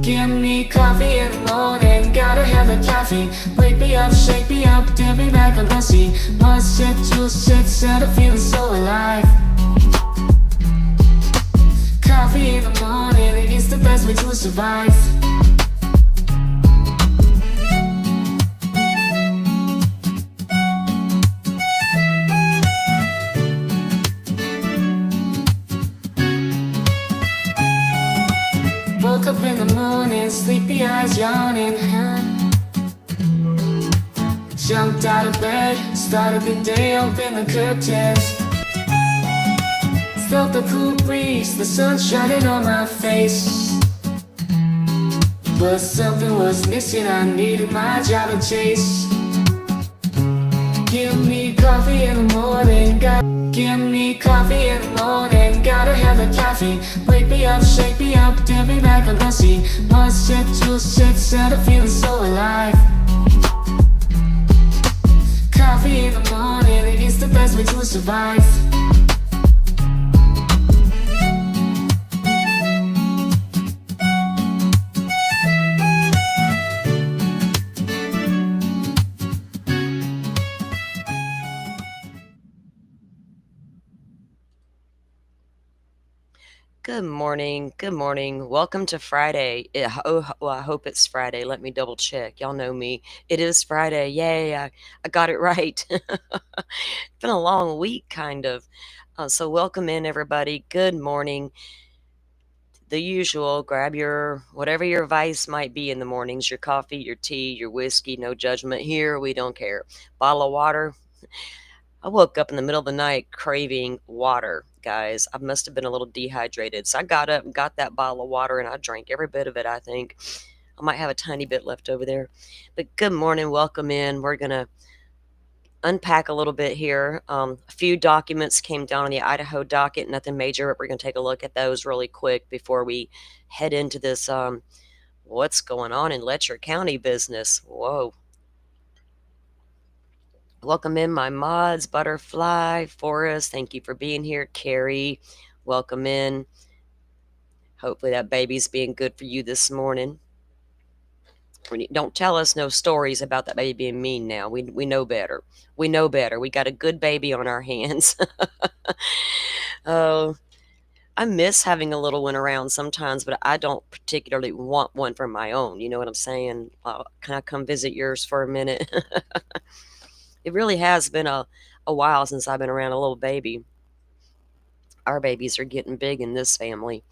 Give me coffee in the morning, gotta have the coffee. Wake me up, shake me up, dip me back on pussy. One sip, two sips, and I'm feeling so alive. Coffee in the morning, it's the best way to survive. Woke up in the morning, sleepy eyes yawning. Jumped out of bed, started the day, opened the curtains. Felt the cool breeze, the sun shining on my face. But something was missing, I needed my job to chase. Give me coffee in the morning, give me coffee in the morning, gotta have the coffee. Wake me up, shake me up, dip me back on pussy. One sip, two sips, and I'm feeling so alive. Coffee in the morning, it's the best way to survive. Good morning. Good morning. Welcome to Friday. I hope it's Friday. Let me double check. Y'all know me. It is Friday. Yay. I got it right. It's been a long week, kind of. So, welcome in, everybody. Good morning. The usual, grab your whatever your vice might be in the mornings, your coffee, your tea, your whiskey. No judgment here. We don't care. Bottle of water. I woke up in the middle of the night craving water, guys. I must have been a little dehydrated. So I got up and got that bottle of water and I drank every bit of it, I think. I might have a tiny bit left over there. But good morning. Welcome in. We're going to unpack a little bit here. A few documents came down on the Idaho docket, nothing major, but we're going to take a look at those really quick before we head into this what's going on in Letcher County business. Whoa. Welcome in my mods, Butterfly, Forrest, thank you for being here. Carrie, welcome in. Hopefully that baby's being good for you this morning. Don't tell us no stories about that baby being mean now. We know better. We know better. We got a good baby on our hands. Oh, I miss having a little one around sometimes, but I don't particularly want one for my own. You know what I'm saying? Can I come visit yours for a minute? It really has been a while since I've been around a little baby. Our babies are getting big in this family.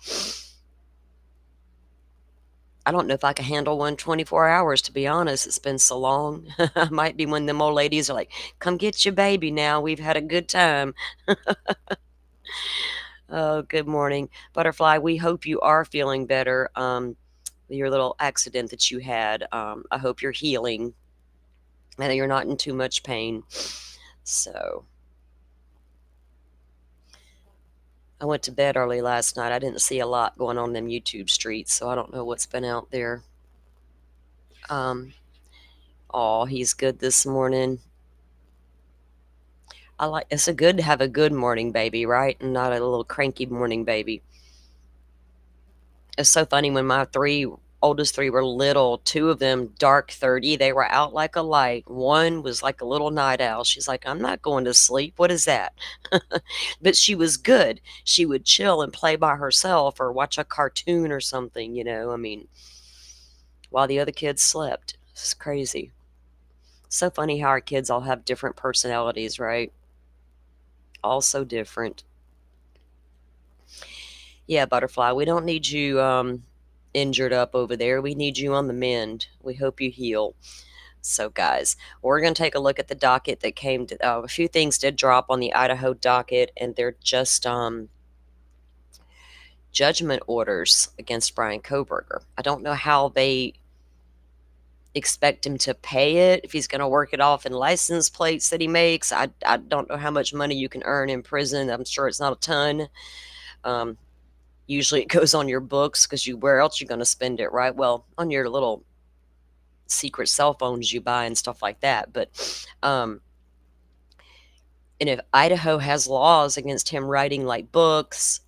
I don't know if I can handle one 24 hours, to be honest. It's been so long. Might be when them old ladies are like, come get your baby now. We've had a good time. Oh, good morning, Butterfly. We hope you are feeling better. Your little accident that you had. I hope you're healing and you're not in too much pain. So I went to bed early last night. I didn't see a lot going on in them YouTube streets, so I don't know what's been out there. He's good this morning. It's a good to have a good morning baby, right? And not a little cranky morning baby. It's so funny when my oldest three were little, two of them dark 30, they were out like a light. One was like a little night owl. She's like, I'm not going to sleep. What is that? But she was good. She would chill and play by herself or watch a cartoon or something, I mean, while the other kids slept. It's crazy. So funny how our kids all have different personalities, right? All so different. Yeah, Butterfly, we don't need you injured up over there. We need you on the mend. We hope you heal. So, guys, we're going to take a look at the docket that came to, a few things did drop on the Idaho docket, and they're just judgment orders against Brian Koberger. I don't know how they expect him to pay it, if he's going to work it off in license plates that he makes. I don't know how much money you can earn in prison. I'm sure it's not a ton. Usually it goes on your books because where else you're going to spend it, right? Well, on your little secret cell phones you buy and stuff like that. But and if Idaho has laws against him writing like books,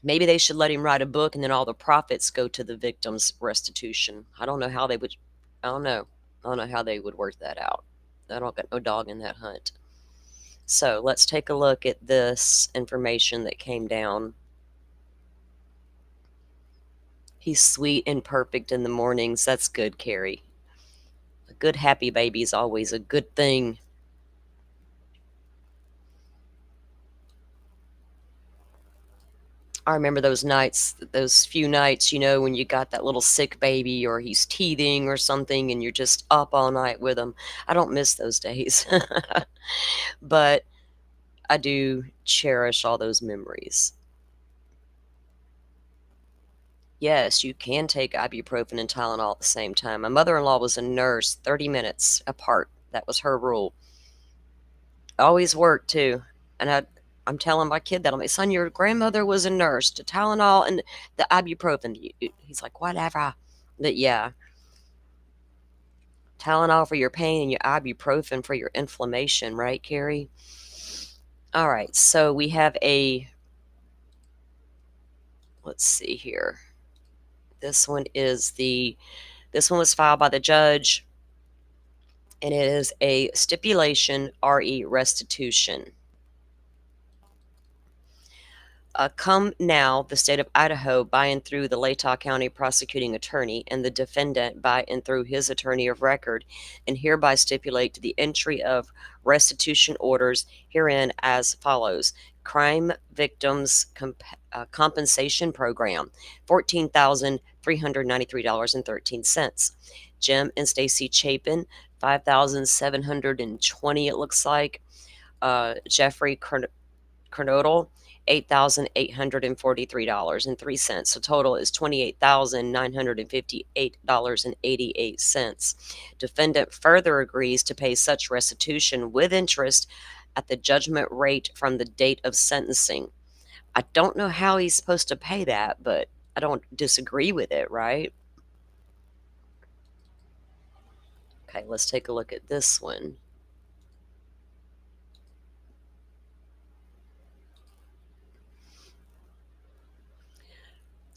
Maybe they should let him write a book and then all the profits go to the victim's restitution. I don't know how they would. I don't know. I don't know how they would work that out. I don't got no dog in that hunt. So let's take a look at this information that came down. He's sweet and perfect in the mornings. That's good, Carrie. A good happy baby is always a good thing. I remember those nights, those few nights, when you got that little sick baby or he's teething or something and you're just up all night with him. I don't miss those days. But I do cherish all those memories. Yes, you can take ibuprofen and Tylenol at the same time. My mother-in-law was a nurse, 30 minutes apart. That was her rule. Always worked too. And I'm telling my kid that. I'm like, son, your grandmother was a nurse. To Tylenol and the ibuprofen. He's like, whatever. But yeah, Tylenol for your pain and your ibuprofen for your inflammation, right, Carrie? All right, so we have let's see here. This one was filed by the judge, and it is a stipulation RE restitution. Come now, the state of Idaho, by and through the Letcher County prosecuting attorney, and the defendant by and through his attorney of record, and hereby stipulate to the entry of restitution orders herein as follows. Crime Victims Compensation Program, $14,393.13. Jim and Stacy Chapin, $5,720, it looks like. Jeffrey Kernodle, $8,843.03. So total is $28,958.88. Defendant further agrees to pay such restitution with interest at the judgment rate from the date of sentencing. I don't know how he's supposed to pay that, but I don't disagree with it, right? Okay, let's take a look at this one.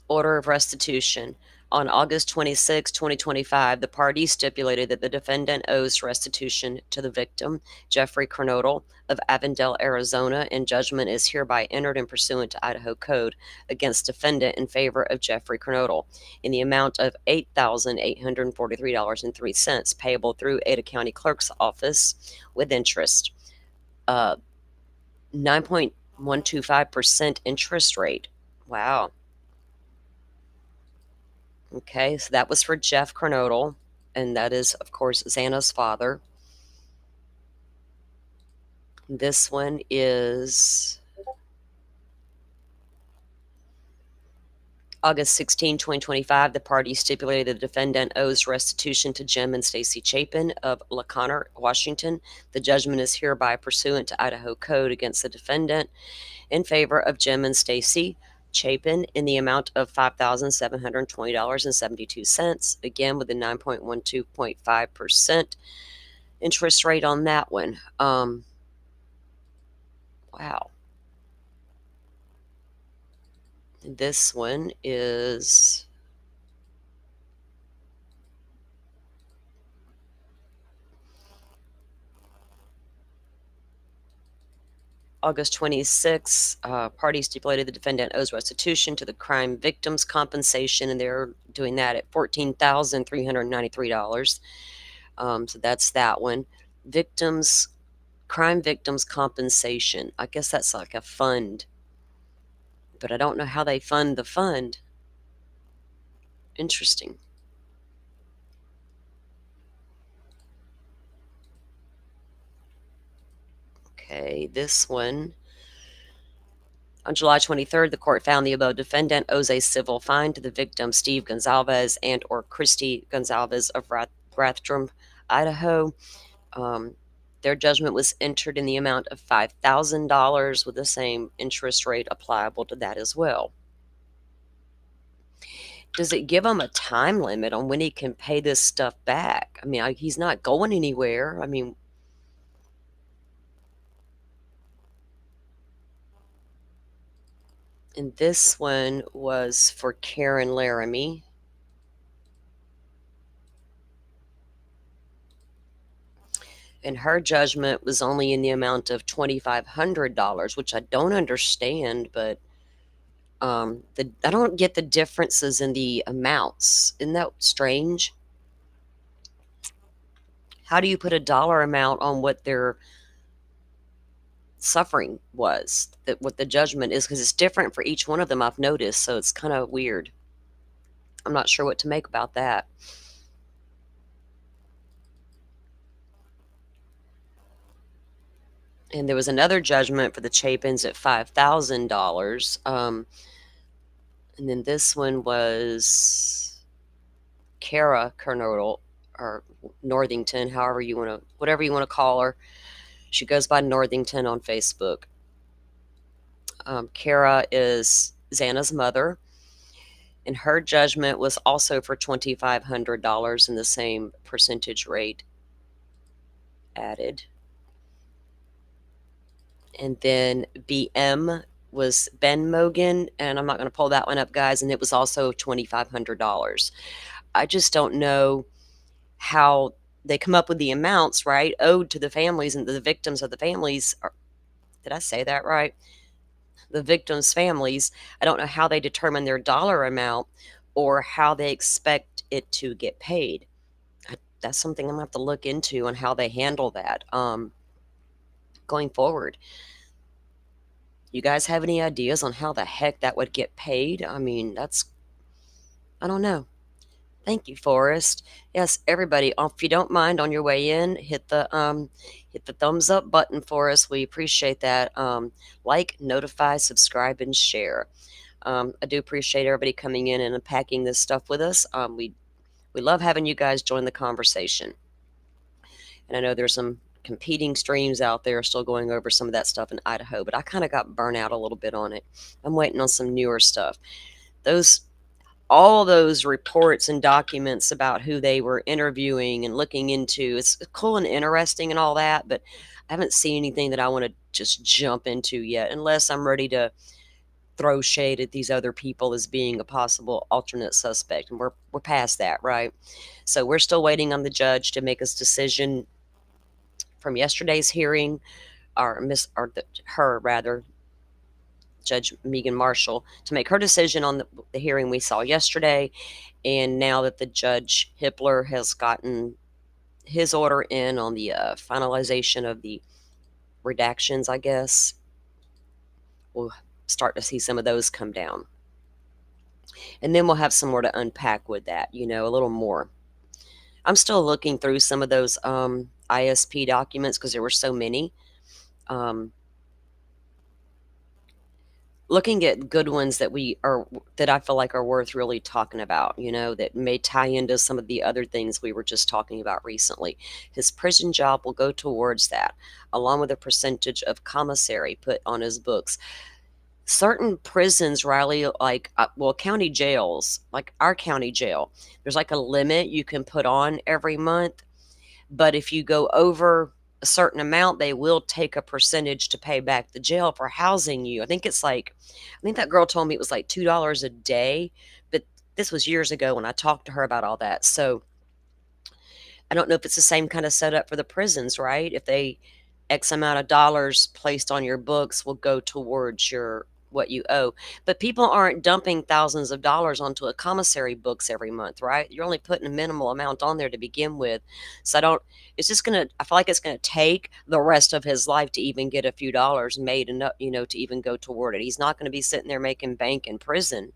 Order of restitution. On August 26, 2025, the parties stipulated that the defendant owes restitution to the victim, Jeffrey Kernodle of Avondale, Arizona, and judgment is hereby entered and pursuant to Idaho Code against defendant in favor of Jeffrey Kernodle in the amount of $8,843.03 payable through Ada County Clerk's Office with interest. 9.125% interest rate. Wow. Okay, so that was for Jeff Kernodle, and that is, of course, Xana's father. This one is August 16, 2025. The party stipulated the defendant owes restitution to Jim and Stacy Chapin of LaConner, Washington. The judgment is hereby pursuant to Idaho Code against the defendant in favor of Jim and Stacy Chapin in the amount of $5,720.72, again with a 9.12.5% interest rate on that one. Wow. This one is August 26, party stipulated the defendant owes restitution to the Crime Victims Compensation, and they're doing that at $14,393. So that's that one. Crime Victims Compensation. I guess that's like a fund, but I don't know how they fund the fund. Interesting. Okay, this one. On July 23rd, the court found the above defendant owes a civil fine to the victim, Steve Gonzalez and or Christy Gonzalez of Rathdrum, Idaho. Their judgment was entered in the amount of $5,000 with the same interest rate applicable to that as well. Does it give him a time limit on when he can pay this stuff back? I mean, he's not going anywhere. I mean, And this one was for Karen Laramie. And her judgment was only in the amount of $2,500, which I don't understand, but I don't get the differences in the amounts. Isn't that strange? How do you put a dollar amount on what their suffering was, that what the judgment is? Because it's different for each one of them, I've noticed, so it's kind of weird. I'm not sure what to make about that. And there was another judgment for the Chapins at $5,000. And then this one was Kara Kernodle, or Northington, however you want to, whatever you want to call her. She goes by Northington on Facebook. Kara is Xana's mother, and her judgment was also for $2,500 and the same percentage rate added. And then BM was Ben Mogan, and I'm not going to pull that one up, guys, and it was also $2,500. I just don't know how they come up with the amounts, right, owed to the families and the victims of the families. Did I say that right? The victims' families. I don't know how they determine their dollar amount or how they expect it to get paid. That's something I'm going to have to look into on how they handle that going forward. You guys have any ideas on how the heck that would get paid? I mean, I don't know. Thank you, Forrest. Yes, everybody, if you don't mind, on your way in, hit the thumbs up button for us. We appreciate that. Like, notify, subscribe, and share. I do appreciate everybody coming in and unpacking this stuff with us. We love having you guys join the conversation. And I know there's some competing streams out there still going over some of that stuff in Idaho, but I kind of got burnt out a little bit on it. I'm waiting on some newer stuff. All those reports and documents about who they were interviewing and looking into, it's cool and interesting and all that, but I haven't seen anything that I want to just jump into yet, unless I'm ready to throw shade at these other people as being a possible alternate suspect, and we're past that, right? So we're still waiting on the judge to make his decision from yesterday's hearing, Judge Megan Marshall, to make her decision on the hearing we saw yesterday. And now that the Judge Hippler has gotten his order in on the finalization of the redactions, I guess, we'll start to see some of those come down. And then we'll have some more to unpack with that, a little more. I'm still looking through some of those ISP documents because there were so many. Looking at good ones that I feel like are worth really talking about, that may tie into some of the other things we were just talking about recently. His prison job will go towards that, along with a percentage of commissary put on his books. Certain prisons, Riley, like, county jails, like our county jail, there's like a limit you can put on every month. But if you go over a certain amount, they will take a percentage to pay back the jail for housing you. I think that girl told me it was like $2 a day, but this was years ago when I talked to her about all that. So I don't know if it's the same kind of setup for the prisons, right? If they X amount of dollars placed on your books will go towards what you owe. But people aren't dumping thousands of dollars onto a commissary books every month, right? You're only putting a minimal amount on there to begin with. So I feel like it's gonna take the rest of his life to even get a few dollars made enough, to even go toward it. He's not gonna be sitting there making bank in prison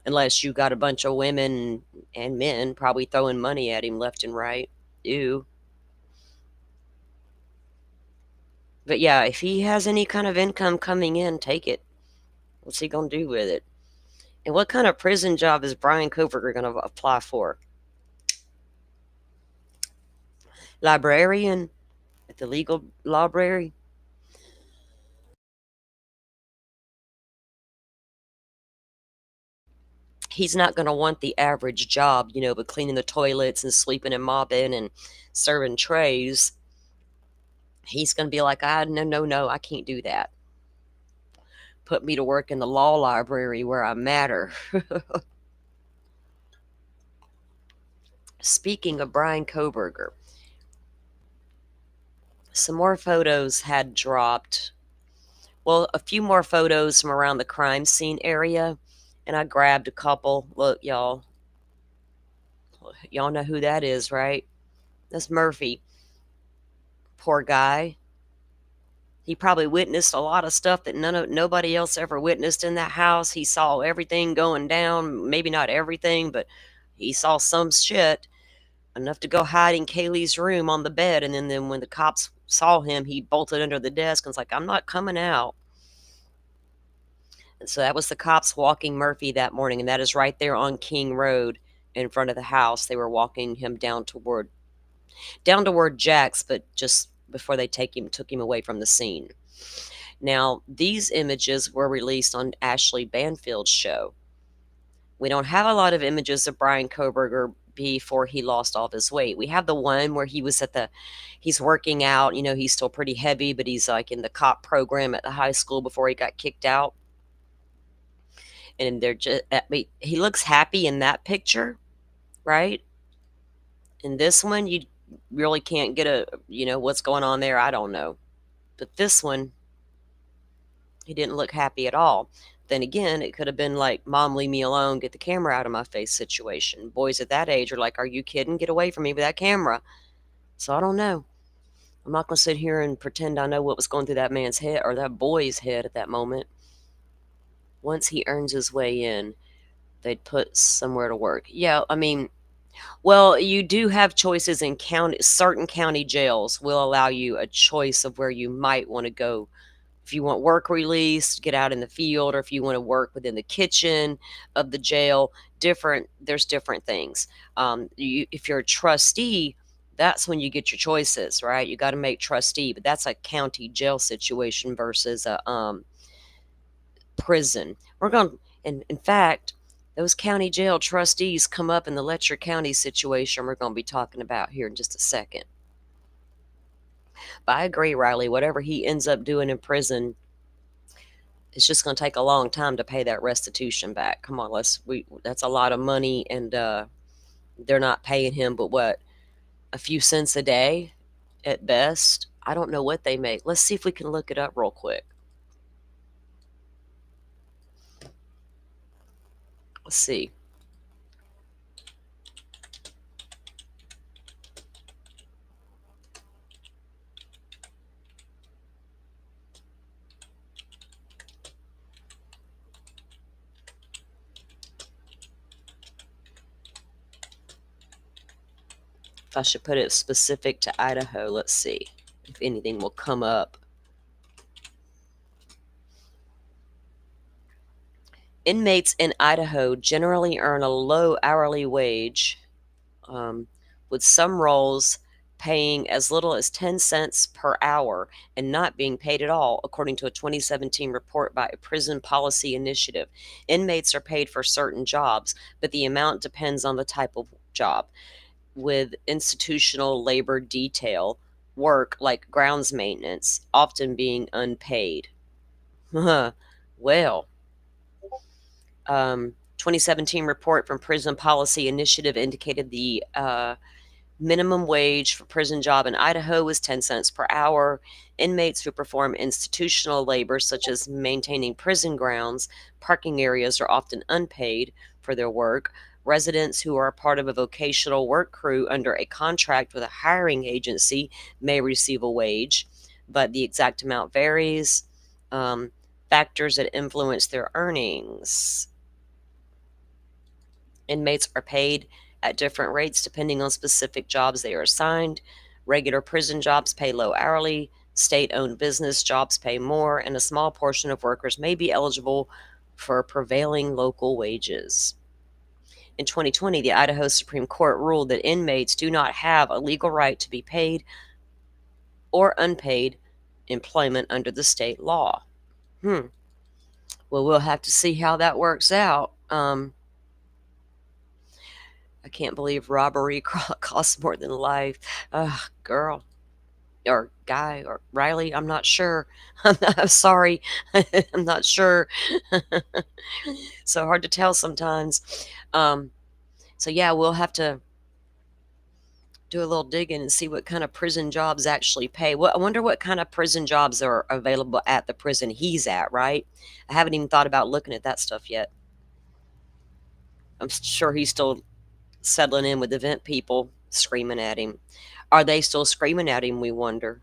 unless you got a bunch of women and men probably throwing money at him left and right. Ew. But yeah, if he has any kind of income coming in, take it. What's he going to do with it? And what kind of prison job is Brian Coverter going to apply for? Librarian at the legal library? He's not going to want the average job, but cleaning the toilets and sleeping and mopping and serving trays. He's going to be like, no, I can't do that. put me to work in the law library where I matter. Speaking of Brian Koberger, some more photos had dropped. Well, a few more photos from around the crime scene area, and I grabbed a couple. Look, y'all. Y'all know who that is, right? That's Murphy. Poor guy. He probably witnessed a lot of stuff that nobody else ever witnessed in that house. He saw everything going down. Maybe not everything, but he saw some shit enough to go hide in Kaylee's room on the bed. And then when the cops saw him, he bolted under the desk and was like, "I'm not coming out." And so that was the cops walking Murphy that morning, and that is right there on King Road in front of the house. They were walking him down toward Jack's, but just before they took him away from the scene. Now, these images were released on Ashley Banfield's show. We don't have a lot of images of Brian Koberger before he lost all of his weight. We have the one where he's working out, he's still pretty heavy, but he's like in the cop program at the high school before he got kicked out. And he looks happy in that picture, right? In this one, you really can't get what's going on there. I don't know. But this one, he didn't look happy at all. Then again, it could have been like, "Mom, leave me alone, get the camera out of my face" situation. Boys at that age are like, "Are you kidding? Get away from me with that camera." So I don't know. I'm not going to sit here and pretend I know what was going through that man's head or that boy's head at that moment. Once he earns his way in, they'd put somewhere to work. Yeah, I mean, well, you do have choices in certain county jails will allow you a choice of where you might want to go. If you want work release, get out in the field, or if you want to work within the kitchen of the jail, there's different things. If you're a trustee, that's when you get your choices, right? You got to make trustee, but that's a county jail situation versus a prison. In fact, those county jail trustees come up in the Letcher County situation we're going to be talking about here in just a second. But I agree, Riley, whatever he ends up doing in prison, it's just going to take a long time to pay that restitution back. Come on, that's a lot of money, and they're not paying him but what, a few cents a day at best. I don't know what they make. Let's see if we can look it up real quick. Let's see. If I should put it specific to Idaho, let's see if anything will come up. Inmates in Idaho generally earn a low hourly wage, with some roles paying as little as 10 cents per hour and not being paid at all, according to a 2017 report by a Prison Policy Initiative. Inmates are paid for certain jobs, but the amount depends on the type of job, with institutional labor detail work like grounds maintenance often being unpaid. Well, 2017 report from Prison Policy Initiative indicated the minimum wage for prison job in Idaho was 10 cents per hour. Inmates who perform institutional labor, such as maintaining prison grounds, parking areas, are often unpaid for their work. Residents who are a part of a vocational work crew under a contract with a hiring agency may receive a wage, but the exact amount varies. Factors that influence their earnings. Inmates are paid at different rates depending on specific jobs they are assigned. Regular prison jobs pay low hourly. State-owned business jobs pay more, and a small portion of workers may be eligible for prevailing local wages. In 2020, the Idaho Supreme Court ruled that inmates do not have a legal right to be paid or unpaid employment under the state law. Well, we'll have to see how that works out. I can't believe robbery costs more than life. Ugh, girl. or guy or Riley. I'm not sure. I'm sorry. I'm not sure. So hard to tell sometimes. Um, so yeah, we'll have to do a little digging and see what kind of prison jobs actually pay. Well, I wonder what kind of prison jobs are available at the prison he's at, right? I haven't even thought about looking at that stuff yet. I'm sure he's still settling in with the vent people screaming at him. Are they still screaming at him, we wonder?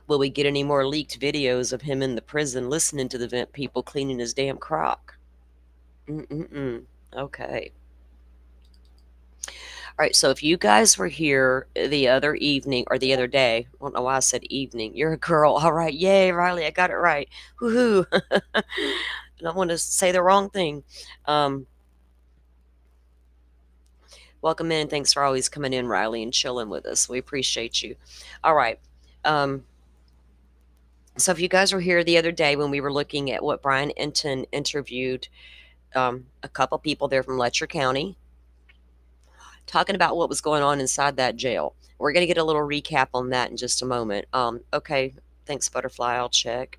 Will we get any more leaked videos of him in the prison listening to the vent people cleaning his damn crock? Mm-mm-mm. Okay. All right, so if you guys were here the other evening or the other day, I don't know why I said evening. You're a girl. All right. Yay, Riley, I got it right. Woohoo. I don't want to say the wrong thing. Um, Welcome in. Thanks for always coming in, Riley, and chilling with us. We appreciate you. All right. Um, so if you guys were here the other day when we were looking at what Brian Enton interviewed a couple people there from Letcher County, talking about what was going on inside that jail. We're going to get a little recap on that in just a moment. Okay, thanks, Butterfly. I'll check.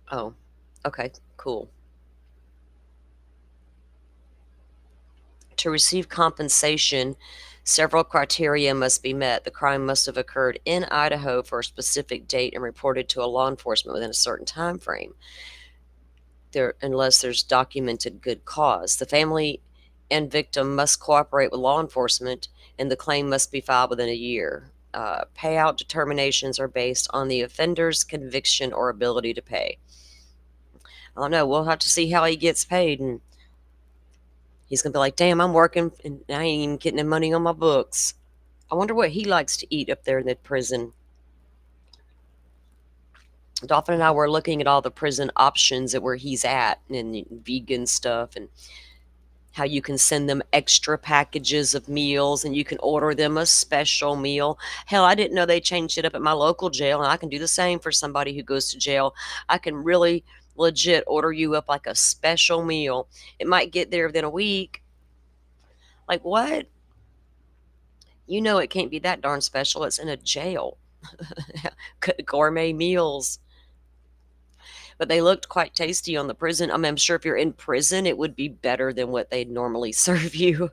Oh, okay, cool. To receive compensation, several criteria must be met. The crime must have occurred in Idaho for a specific date and reported to a law enforcement within a certain time frame. Unless there's documented good cause. The family and victim must cooperate with law enforcement, and the claim must be filed within a year. Payout determinations are based on the offender's conviction or ability to pay. I don't know. We'll have to see how he gets paid, and he's gonna be like, "Damn, I'm working, and I ain't even getting any money on my books." I wonder what he likes to eat up there in the prison. Dolphin and I were looking at all the prison options at where he's at, and vegan stuff, and how you can send them extra packages of meals and you can order them a special meal. Hell, I didn't know they changed it up at my local jail, and I can do the same for somebody who goes to jail. I can really legit order you up like a special meal. It might get there within a week. Like, what? You know it can't be that darn special. It's in a jail. Gourmet meals. But they looked quite tasty on the prison. I mean, I'm sure if you're in prison, it would be better than what they'd normally serve you.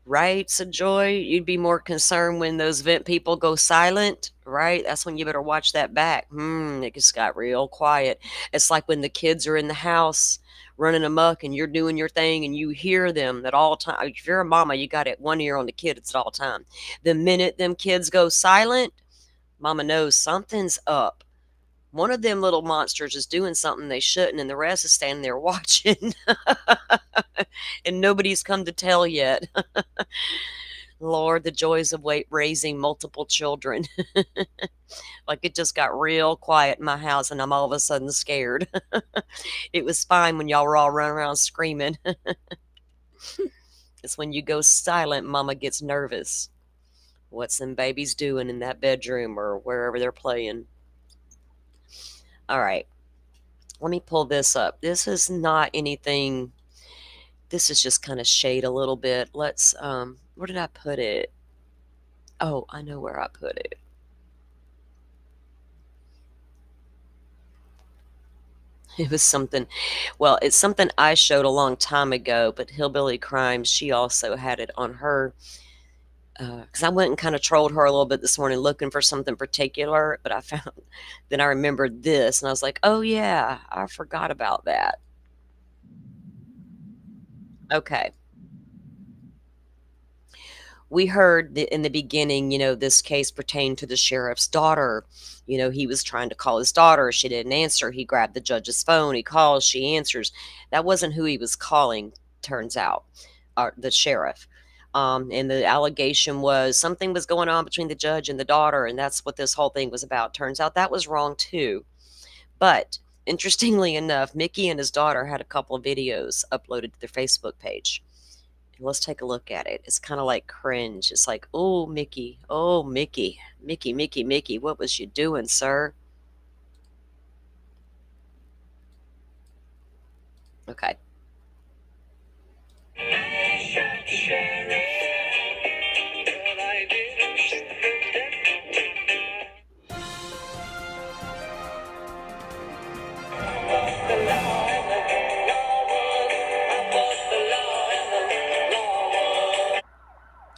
Right, so Joy, you'd be more concerned when those vent people go silent, right? That's when you better watch that back. It just got real quiet. It's like when the kids are in the house running amok and you're doing your thing and you hear them at all time. If you're a mama, you got it one ear on the kids at all time. The minute them kids go silent, mama knows something's up. One of them little monsters is doing something they shouldn't, and the rest is standing there watching. And nobody's come to tell yet. Lord, the joys of raising multiple children. Like, it just got real quiet in my house, and I'm all of a sudden scared. It was fine when y'all were all running around screaming. It's when you go silent, mama gets nervous. What's them babies doing in that bedroom or wherever they're playing? All right. Let me pull this up. This is not anything. This is just kind of shade a little bit. Let's, where did I put it? Oh, I know where I put it. It was something, well, it's something I showed a long time ago, but Hillbilly Crimes, she also had it on her. Because I went and kind of trolled her a little bit this morning looking for something particular, but I found, then I remembered this, and I was like, oh yeah, I forgot about that. Okay. We heard in the beginning, this case pertained to the sheriff's daughter. He was trying to call his daughter. She didn't answer. He grabbed the judge's phone. He calls. She answers. That wasn't who he was calling, turns out, the sheriff. And the allegation was something was going on between the judge and the daughter, and that's what this whole thing was about. Turns out that was wrong, too. But interestingly enough, Mickey and his daughter had a couple of videos uploaded to their Facebook page. Let's take a look at it. It's kind of like cringe. It's like, oh, Mickey. Oh, Mickey. Mickey, Mickey, Mickey. What was you doing, sir? Okay.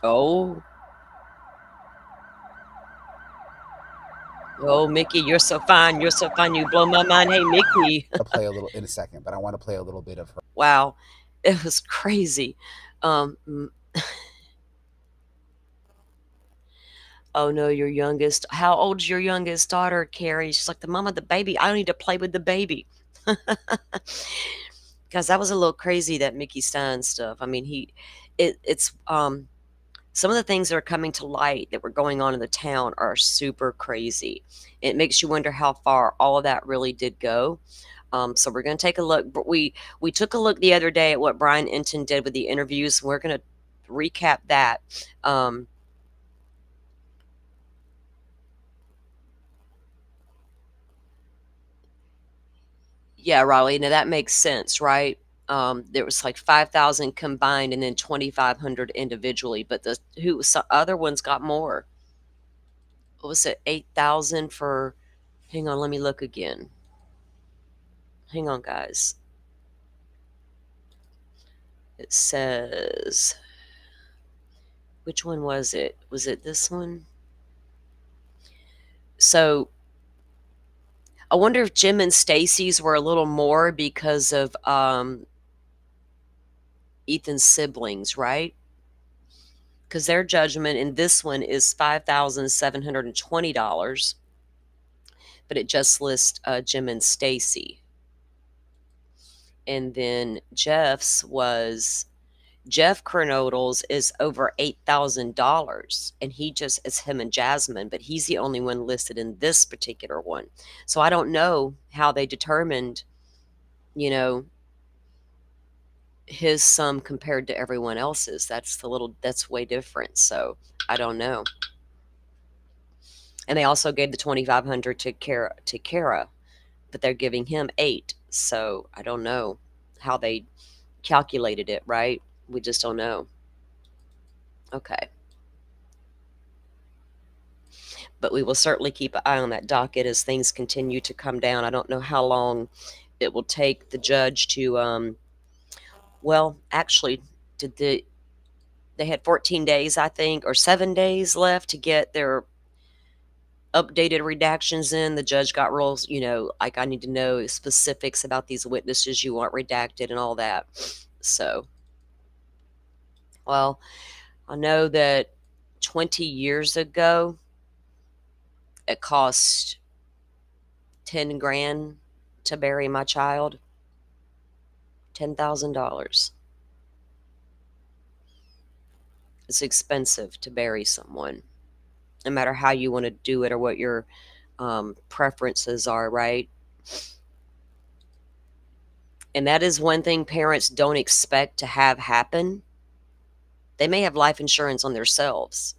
Oh. Oh, Mickey, you're so fine. You're so fine. You blow my mind. Hey, Mickey. To play a little in a second, but I want to play a little bit of her. Wow. It was crazy. Um, oh no, your youngest. How old's your youngest daughter, Carrie? She's like, the mama, the baby. I don't need to play with the baby. Guys, that was a little crazy, that Mickey Stein stuff. I mean, it's some of the things that are coming to light that were going on in the town are super crazy. It makes you wonder how far all of that really did go. So we're going to take a look. But we took a look the other day at what Brian Enton did with the interviews. And we're going to recap that. Yeah, Raleigh. Now that makes sense, right? There was like 5,000 combined and then 2,500 individually. But some other ones got more. What was it? 8,000 for. Hang on, let me look again. Hang on, guys. It says, which one was it? Was it this one? So I wonder if Jim and Stacy's were a little more because of Ethan's siblings, right? Because their judgment in this one is $5,720, but it just lists Jim and Stacy. And then Jeff Kernodle's is over $8,000, and it's him and Jasmine, but he's the only one listed in this particular one. So I don't know how they determined, his sum compared to everyone else's. That's way different. So I don't know. And they also gave the 2,500 to Kara, but they're giving him 8. So I don't know how they calculated it, right? We just don't know. Okay. But we will certainly keep an eye on that docket as things continue to come down. I don't know how long it will take the judge to, well, actually, they had 14 days, I think, or 7 days left to get their updated redactions in. The judge got rules, like, I need to know specifics about these witnesses you want redacted and all that. So, well, I know that 20 years ago, it cost 10 grand to bury my child. $10,000. It's expensive to bury someone, no matter how you want to do it or what your preferences are, right? And that is one thing parents don't expect to have happen. They may have life insurance on themselves,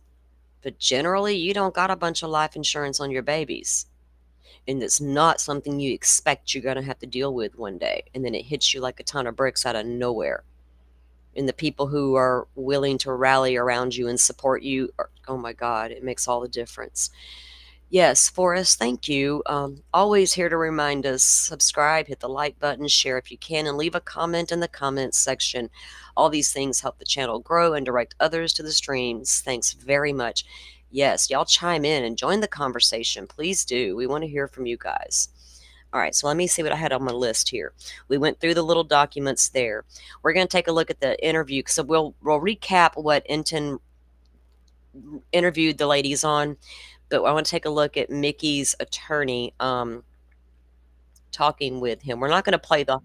but generally you don't got a bunch of life insurance on your babies. And it's not something you expect you're going to have to deal with one day. And then it hits you like a ton of bricks out of nowhere. And the people who are willing to rally around you and support you, oh my God, it makes all the difference. Yes, Forrest, thank you. Always here to remind us, subscribe, hit the like button, share if you can, and leave a comment in the comments section. All these things help the channel grow and direct others to the streams. Thanks very much. Yes, y'all chime in and join the conversation. Please do. We want to hear from you guys. All right, so let me see what I had on my list here. We went through the little documents there. We're going to take a look at the interview. So we'll recap what Enton interviewed the ladies on, but I want to take a look at Mickey's attorney talking with him. We're not going to play the...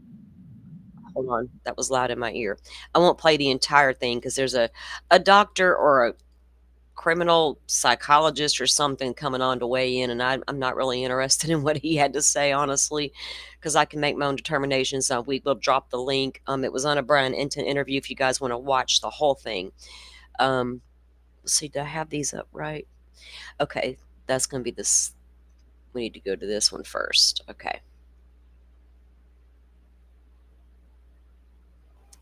Hold on, that was loud in my ear. I won't play the entire thing because there's a doctor or a criminal psychologist or something coming on to weigh in, and I'm not really interested in what he had to say, honestly, because I can make my own determinations. We will drop the link. It was on a Brian Enton interview if you guys want to watch the whole thing. Let's see, do I have these up right? Okay, that's going to be this. We need to go to this one first. Okay.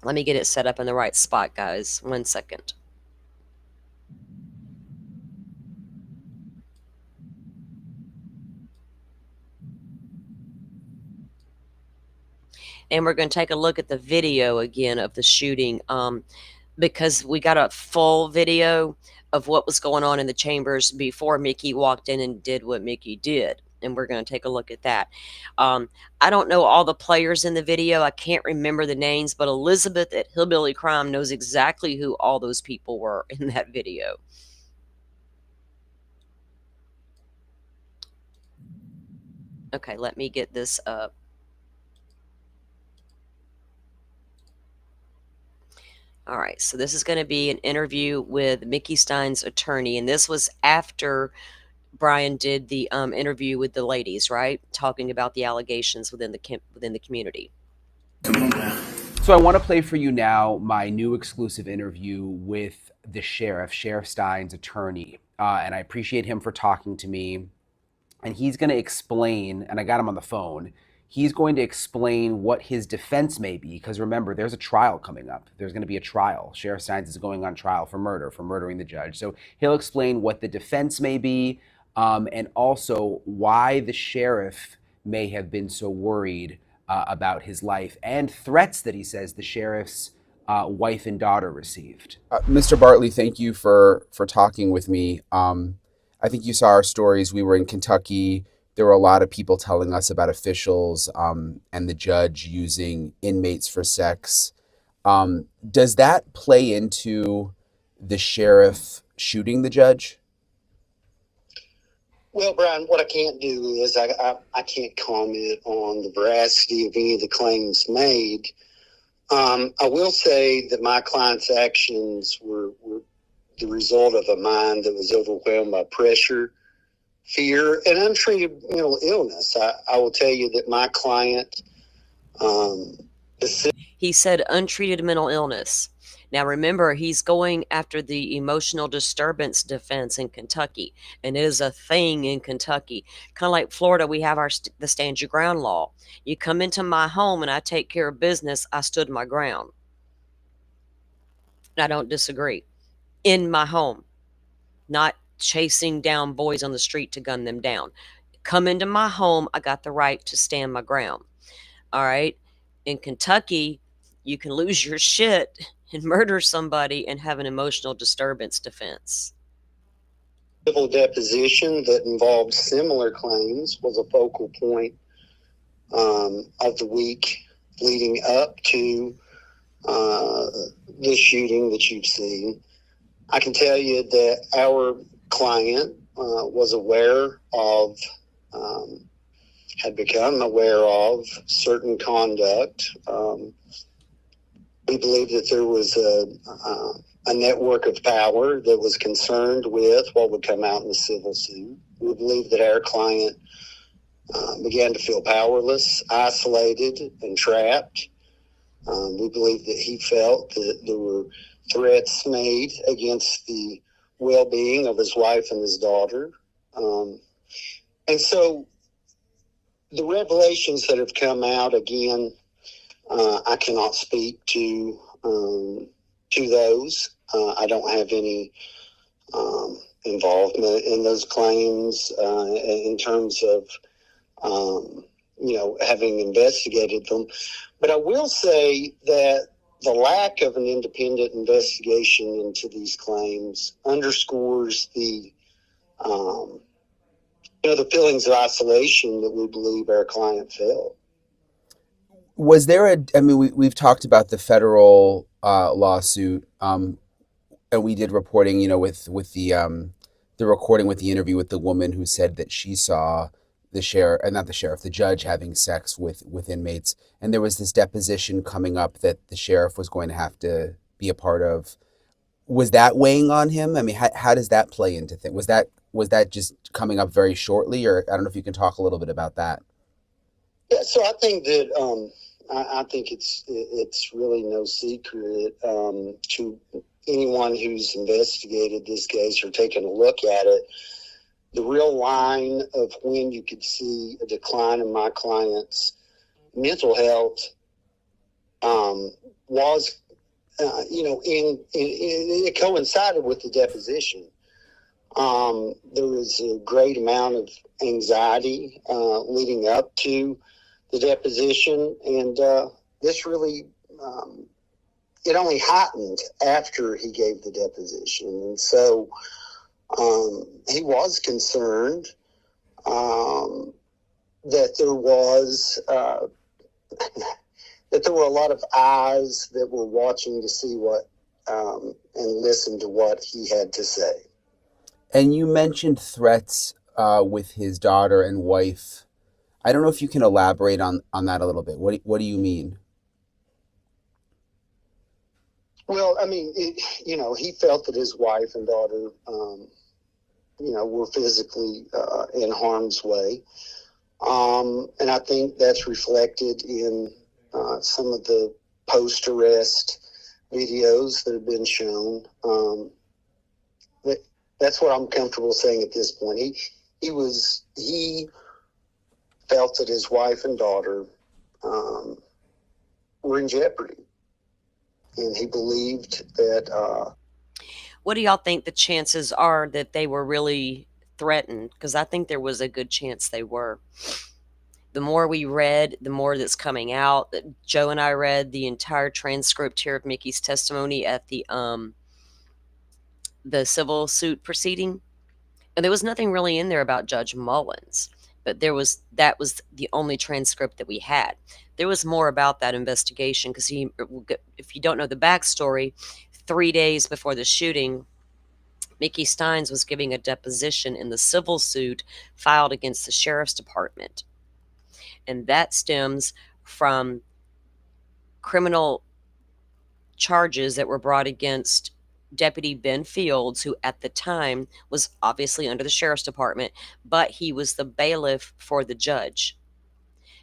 Let me get it set up in the right spot, guys. 1 second. And we're going to take a look at the video again of the shooting, because we got a full video of what was going on in the chambers before Mickey walked in and did what Mickey did. And we're going to take a look at that. I don't know all the players in the video. I can't remember the names, but Elizabeth at Hillbilly Crime knows exactly who all those people were in that video. Okay, let me get this up. All right, so this is going to be an interview with Mickey Stein's attorney, and this was after Brian did the interview with the ladies, right? Talking about the allegations within the community. So I want to play for you now my new exclusive interview with the Sheriff Stein's attorney. And I appreciate him for talking to me. And he's going to explain, and I got him on the phone, he's going to explain what his defense may be. Because remember, there's a trial coming up. There's going to be a trial. Sheriff Steins is going on trial for murder, for murdering the judge. So he'll explain what the defense may be, and also why the sheriff may have been so worried about his life and threats that he says the sheriff's wife and daughter received. Mr. Bartley, thank you for talking with me. I think you saw our stories. We were in Kentucky. There were a lot of people telling us about officials and the judge using inmates for sex. Does that play into the sheriff shooting the judge? Well, Brian, what I can't do is I can't comment on the veracity of any of the claims made. I will say that my client's actions were the result of a mind that was overwhelmed by pressure, fear, and untreated mental illness. I will tell you that my client... He said untreated mental illness. Now, remember, he's going after the emotional disturbance defense in Kentucky, and it is a thing in Kentucky. Kind of like Florida, we have the stand your ground law. You come into my home and I take care of business, I stood my ground. I don't disagree. In my home, not chasing down boys on the street to gun them down. Come into my home, I got the right to stand my ground. All right? In Kentucky, you can lose your shit and murder somebody and have an emotional disturbance defense. Civil deposition that involved similar claims was a focal point of the week leading up to the shooting that you've seen. I can tell you that our client was aware of, had become aware of certain conduct. We believe that there was a network of power that was concerned with what would come out in the civil suit. We believe that our client began to feel powerless, isolated, and trapped. We believe that he felt that there were threats made against the well-being of his wife and his daughter. And so the revelations that have come out, again, I cannot speak to those. I don't have any involvement in those claims in terms of, having investigated them. But I will say that the lack of an independent investigation into these claims underscores the feelings of isolation that we believe our client felt. Was there we've talked about the federal lawsuit, and we did reporting, with the recording with the interview with the woman who said that she saw the judge having sex with inmates. And there was this deposition coming up that the sheriff was going to have to be a part of. Was that weighing on him? I mean, how does that play into things? Was that just coming up very shortly, or I don't know if you can talk a little bit about that. Yeah, so I think that I think it's really no secret to anyone who's investigated this case or taken a look at it. The real line of when you could see a decline in my client's mental health was, it coincided with the deposition. There was a great amount of anxiety leading up to the deposition, and this really, it only heightened after he gave the deposition. And so he was concerned that there was that there were a lot of eyes that were watching to see what and listen to what he had to say. And you mentioned threats with his daughter and wife. I don't know if you can elaborate on that a little bit. What do you mean? Well, I mean, he felt that his wife and daughter, were physically in harm's way. And I think that's reflected in some of the post-arrest videos that have been shown. That's what I'm comfortable saying at this point. He felt that his wife and daughter were in jeopardy, and he believed that. What do y'all think the chances are that they were really threatened? Because I think there was a good chance they were. The more we read, the more that's coming out. Joe and I read the entire transcript here of Mickey's testimony at the civil suit proceeding, and there was nothing really in there about Judge Mullins, but that was the only transcript that we had. There was more about that investigation because if you don't know the backstory, 3 days before the shooting, Mickey Steins was giving a deposition in the civil suit filed against the sheriff's department, and that stems from criminal charges that were brought against Deputy Ben Fields, who at the time was obviously under the sheriff's department, but he was the bailiff for the judge.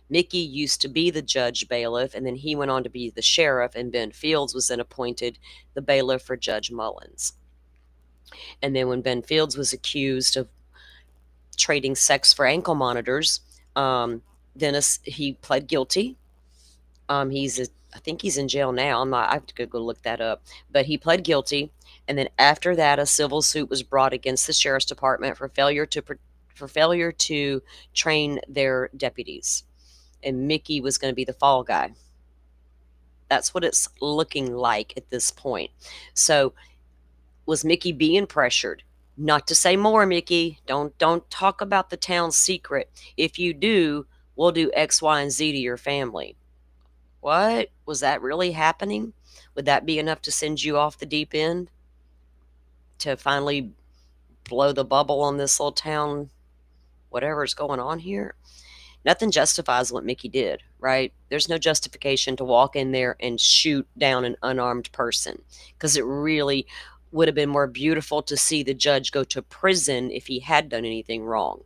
Mickey used to be the judge bailiff, and then he went on to be the sheriff, and Ben Fields was then appointed the bailiff for Judge Mullins. And then when Ben Fields was accused of trading sex for ankle monitors, he pled guilty. I think he's in jail now. I have to go look that up. But he pled guilty, and then after that, a civil suit was brought against the sheriff's department for failure to train their deputies, and Mickey was going to be the fall guy. That's what it's looking like at this point. So, was Mickey being pressured? Not to say more, Mickey. Don't talk about the town's secret. If you do, we'll do X, Y, and Z to your family. What? Was that really happening? Would that be enough to send you off the deep end? To finally blow the bubble on this little town, whatever's going on here? Nothing justifies what Mickey did, right? There's no justification to walk in there and shoot down an unarmed person, because it really would have been more beautiful to see the judge go to prison if he had done anything wrong.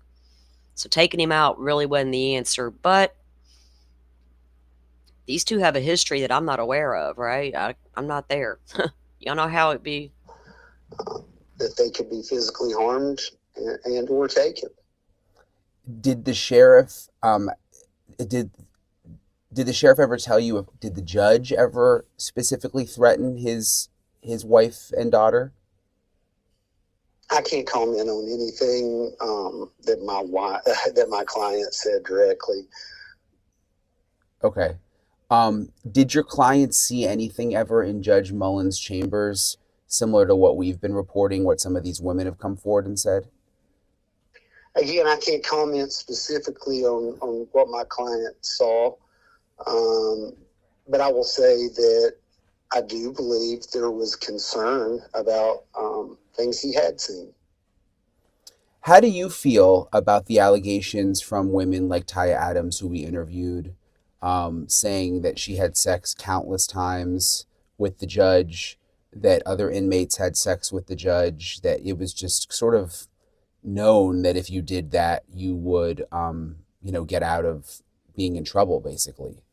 So taking him out really wasn't the answer, but these two have a history that I'm not aware of, right? I'm not there. Y'all know how it be. That they could be physically harmed and or taken. Did the sheriff did the sheriff ever tell you, did the judge ever specifically threaten his wife and daughter? I can't comment on anything that my client said directly. Okay. Did your client see anything ever in Judge Mullins' chambers similar to what we've been reporting, what some of these women have come forward and said? Again, I can't comment specifically on what my client saw, but I will say that I do believe there was concern about things he had seen. How do you feel about the allegations from women like Taya Adams, who we interviewed, saying that she had sex countless times with the judge, that other inmates had sex with the judge, that it was just sort of known that if you did that, you would, get out of being in trouble, basically.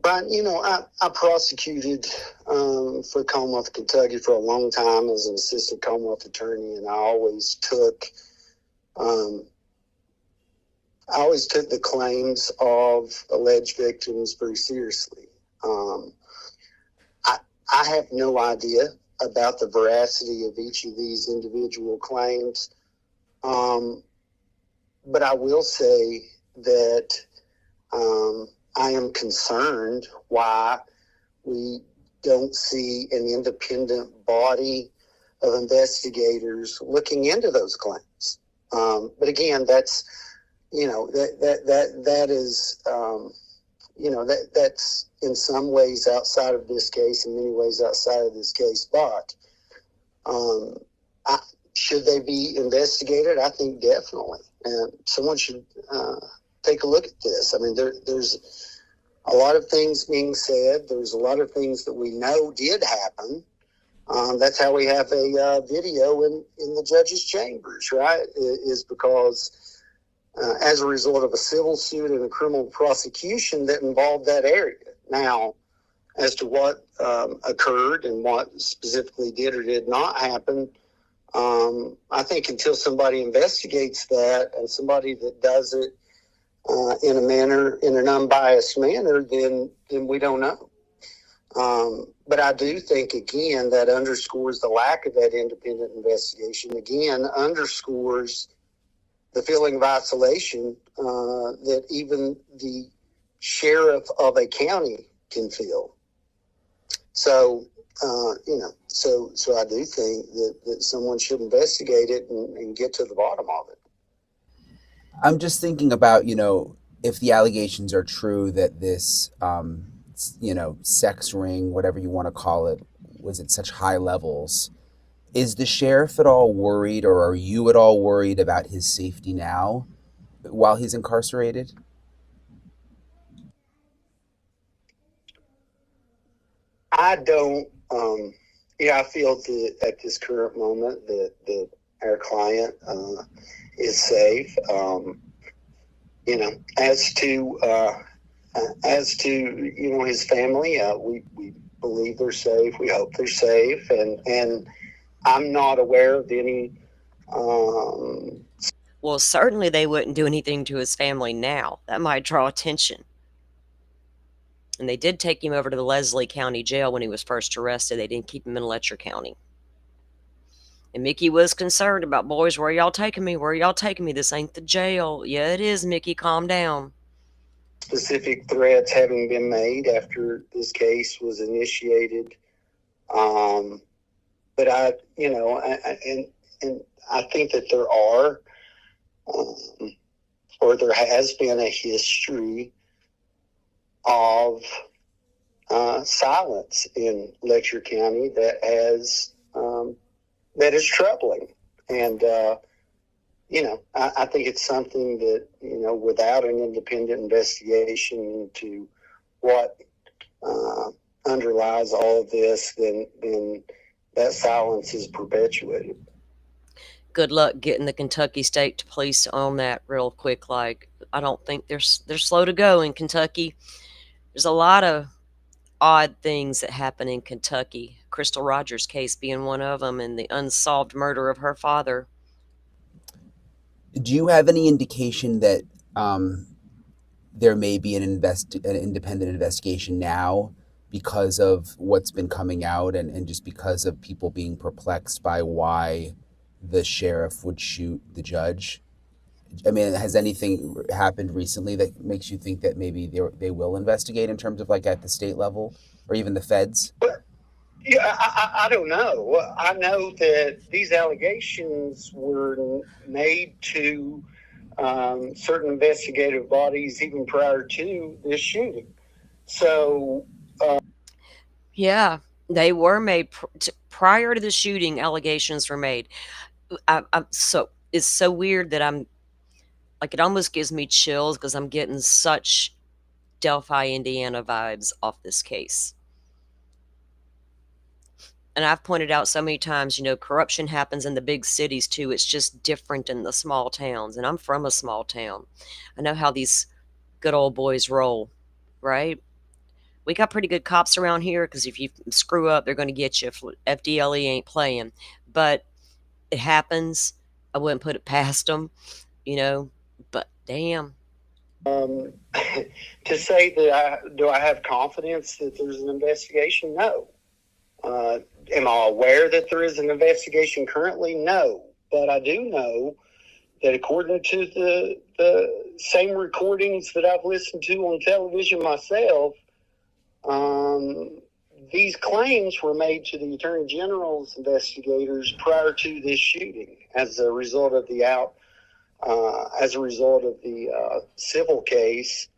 But, I prosecuted for Commonwealth, Kentucky for a long time as an assistant Commonwealth attorney, and I always took the claims of alleged victims very seriously. I have no idea about the veracity of each of these individual claims, but I will say that I am concerned why we don't see an independent body of investigators looking into those claims. But again, that's that is that's in some ways outside of this case, in many ways outside of this case. But should they be investigated? I think definitely, and someone should take a look at this. I mean, there's a lot of things being said. There's a lot of things that we know did happen. That's how we have a video in the judge's chambers, right? Is because as a result of a civil suit and a criminal prosecution that involved that area. Now, as to what occurred and what specifically did or did not happen, I think until somebody investigates that, and somebody that does it in an unbiased manner, then we don't know. But I do think, again, that underscores the lack of that independent investigation. Again, underscores the feeling of isolation that even the sheriff of a county can feel. So, so I do think that someone should investigate it and get to the bottom of it. I'm just thinking about, if the allegations are true that this, sex ring, whatever you want to call it, was at such high levels. Is the sheriff at all worried, or are you at all worried about his safety now while he's incarcerated? I don't. I feel that at this current moment that our client is safe. As to his family, we believe they're safe. We hope they're safe, and I'm not aware of any. Well, certainly they wouldn't do anything to his family now. That might draw attention. And they did take him over to the Leslie County Jail when he was first arrested. They didn't keep him in Letcher County. And Mickey was concerned about, boys, where y'all taking me? Where y'all taking me? This ain't the jail. Yeah, it is, Mickey. Calm down. Specific threats having been made after this case was initiated. But I think that there are, or there has been a history of silence in Letcher County that is troubling. And, I think it's something that, without an independent investigation into what underlies all of this, then that silence is perpetuated. Good luck getting the Kentucky State Police on that real quick. Like, I don't think they're slow to go in Kentucky. There's a lot of odd things that happen in Kentucky. Crystal Rogers' case being one of them, and the unsolved murder of her father. Do you have any indication that there may be an independent investigation now because of what's been coming out, and just because of people being perplexed by why the sheriff would shoot the judge? I mean, has anything happened recently that makes you think that maybe they will investigate in terms of, like, at the state level or even the feds? Yeah, I don't know. I know that these allegations were made to certain investigative bodies even prior to this shooting. So, yeah, they were made prior to the shooting. Allegations were made. It's so weird that I'm like, it almost gives me chills because I'm getting such Delphi, Indiana vibes off this case. And I've pointed out so many times, corruption happens in the big cities too. It's just different in the small towns. And I'm from a small town. I know how these good old boys roll, right? We got pretty good cops around here because if you screw up, they're going to get you. FDLE ain't playing. But it happens. I wouldn't put it past them, but damn. To say that do I have confidence that there's an investigation? No. Am I aware that there is an investigation currently? No. But I do know that according to the same recordings that I've listened to on television myself, these claims were made to the Attorney General's investigators prior to this shooting as a result of the civil case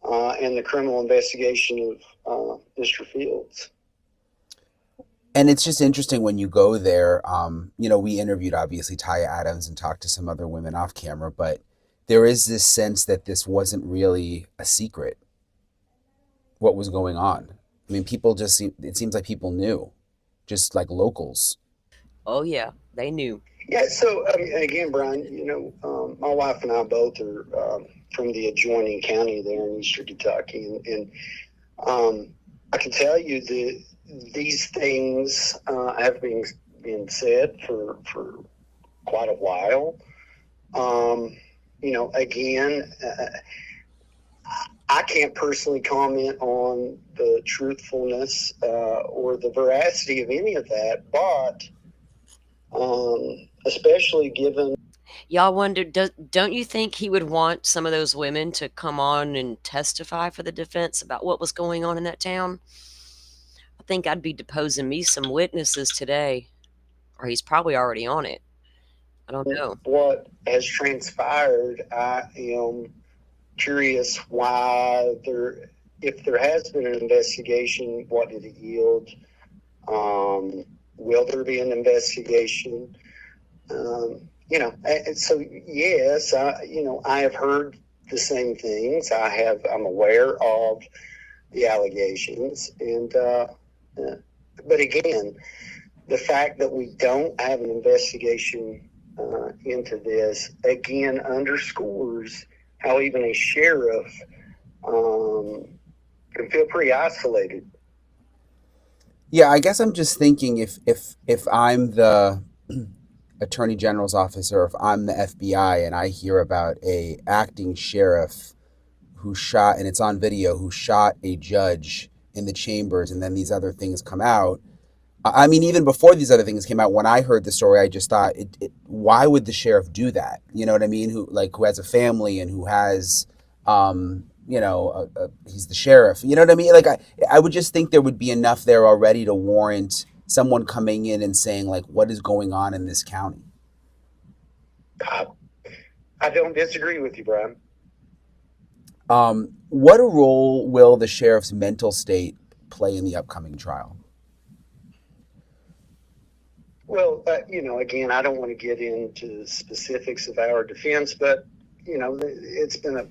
and the criminal investigation of Mr. Fields. And it's just interesting when you go there, we interviewed obviously Taya Adams and talked to some other women off camera, but there is this sense that this wasn't really a secret, what was going on. I mean, it seems like people knew, just like locals. Oh yeah, they knew. Yeah, so again, Brian, my wife and I both are from the adjoining county there in Eastern Kentucky, and I can tell you that these things have been said for quite a while. Again, I can't personally comment on the truthfulness or the veracity of any of that, but especially given. Y'all wonder, don't you think he would want some of those women to come on and testify for the defense about what was going on in that town? I think I'd be deposing me some witnesses today, or he's probably already on it. I don't know. What has transpired, I am curious why if there has been an investigation, what did it yield? Will there be an investigation? So yes, I have heard the same things. I'm aware of the allegations, and but again, the fact that we don't have an investigation into this again underscores how even a sheriff can feel pretty isolated. Yeah, I guess I'm just thinking if I'm the Attorney General's office or if I'm the FBI and I hear about a acting sheriff who shot, and it's on video, who shot a judge in the chambers, and then these other things come out. I mean, even before these other things came out, when I heard the story, I just thought, why would the sheriff do that? You know what I mean? Who has a family and who has, he's the sheriff. You know what I mean? Like, I would just think there would be enough there already to warrant someone coming in and saying, like, what is going on in this county? I don't disagree with you, Brian. What a role will the sheriff's mental state play in the upcoming trial? Well, again, I don't want to get into specifics of our defense, but, it's been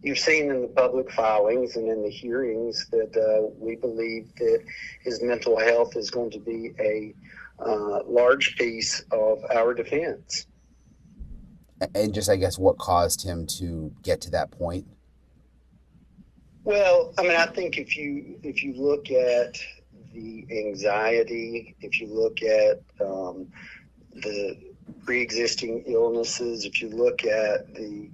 you've seen in the public filings and in the hearings that we believe that his mental health is going to be a large piece of our defense. And just, I guess, what caused him to get to that point? Well, I mean, I think if you look at the anxiety, if you look at the pre-existing illnesses, if you look at the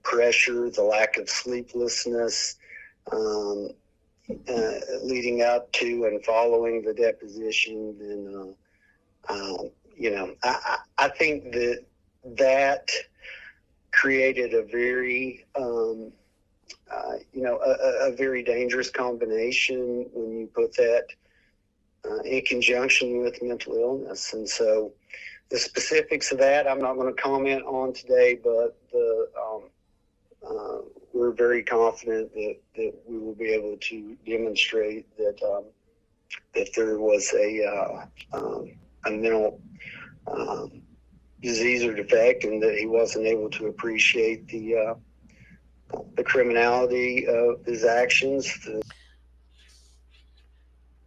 pressure, the lack of sleeplessness leading up to and following the deposition, then I think that created a very a very dangerous combination when you put that in conjunction with mental illness. And so the specifics of that I'm not going to comment on today, but we're very confident that we will be able to demonstrate that there was a mental disease or defect, and that he wasn't able to appreciate the criminality of his actions.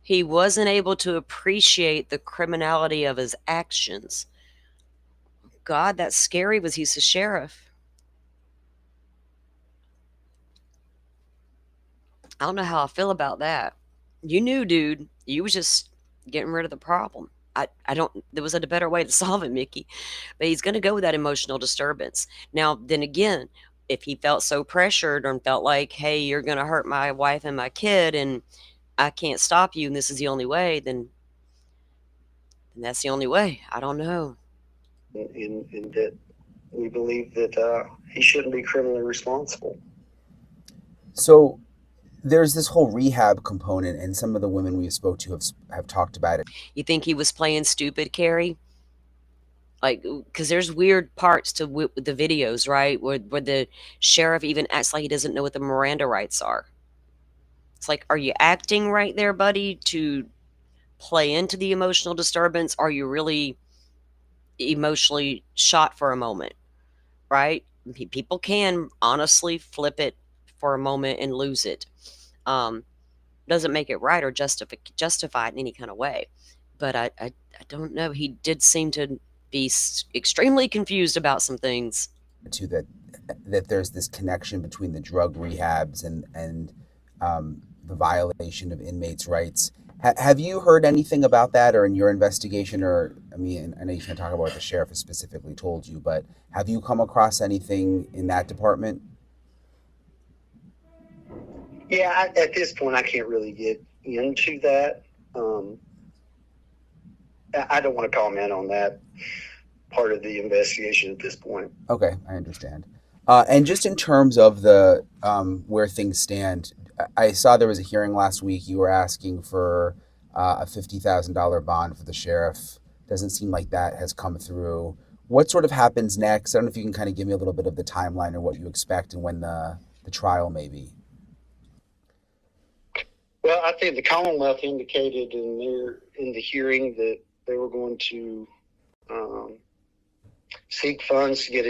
He wasn't able to appreciate the criminality of his actions. God, that's scary. Was he's a sheriff? I don't know how I feel about that. You knew, dude. You was just getting rid of the problem. I don't, there was a better way to solve it, Mickey. But he's going to go with that emotional disturbance. Now, then again, if he felt so pressured and felt like, hey, you're going to hurt my wife and my kid and I can't stop you and this is the only way, then that's the only way. I don't know. In that we believe that he shouldn't be criminally responsible. So there's this whole rehab component, and some of the women we spoke to have talked about it. You think he was playing stupid, Carrie? Like, because there's weird parts to the videos, right? Where the sheriff even acts like he doesn't know what the Miranda rights are. It's like, are you acting right there, buddy, to play into the emotional disturbance? Are you really emotionally shot for a moment, right? People can honestly flip it for a moment and lose it. Doesn't make it right or justify it in any kind of way. But I don't know. He did seem to be extremely confused about some things. To that there's this connection between the drug rehabs and the violation of inmates' rights. Have you heard anything about that, or in your investigation, or I mean, I know you can't talk about what the sheriff has specifically told you, but have you come across anything in that department? Yeah, at this point, I can't really get into that. I don't want to comment on that part of the investigation at this point. Okay, I understand. And just in terms of the where things stand, I saw there was a hearing last week. You were asking for a $50,000 bond for the sheriff. Doesn't seem like that has come through. What sort of happens next? I don't know if you can kind of give me a little bit of the timeline or what you expect and when the trial may be. Well, I think the Commonwealth indicated in the hearing that they were going to seek funds to get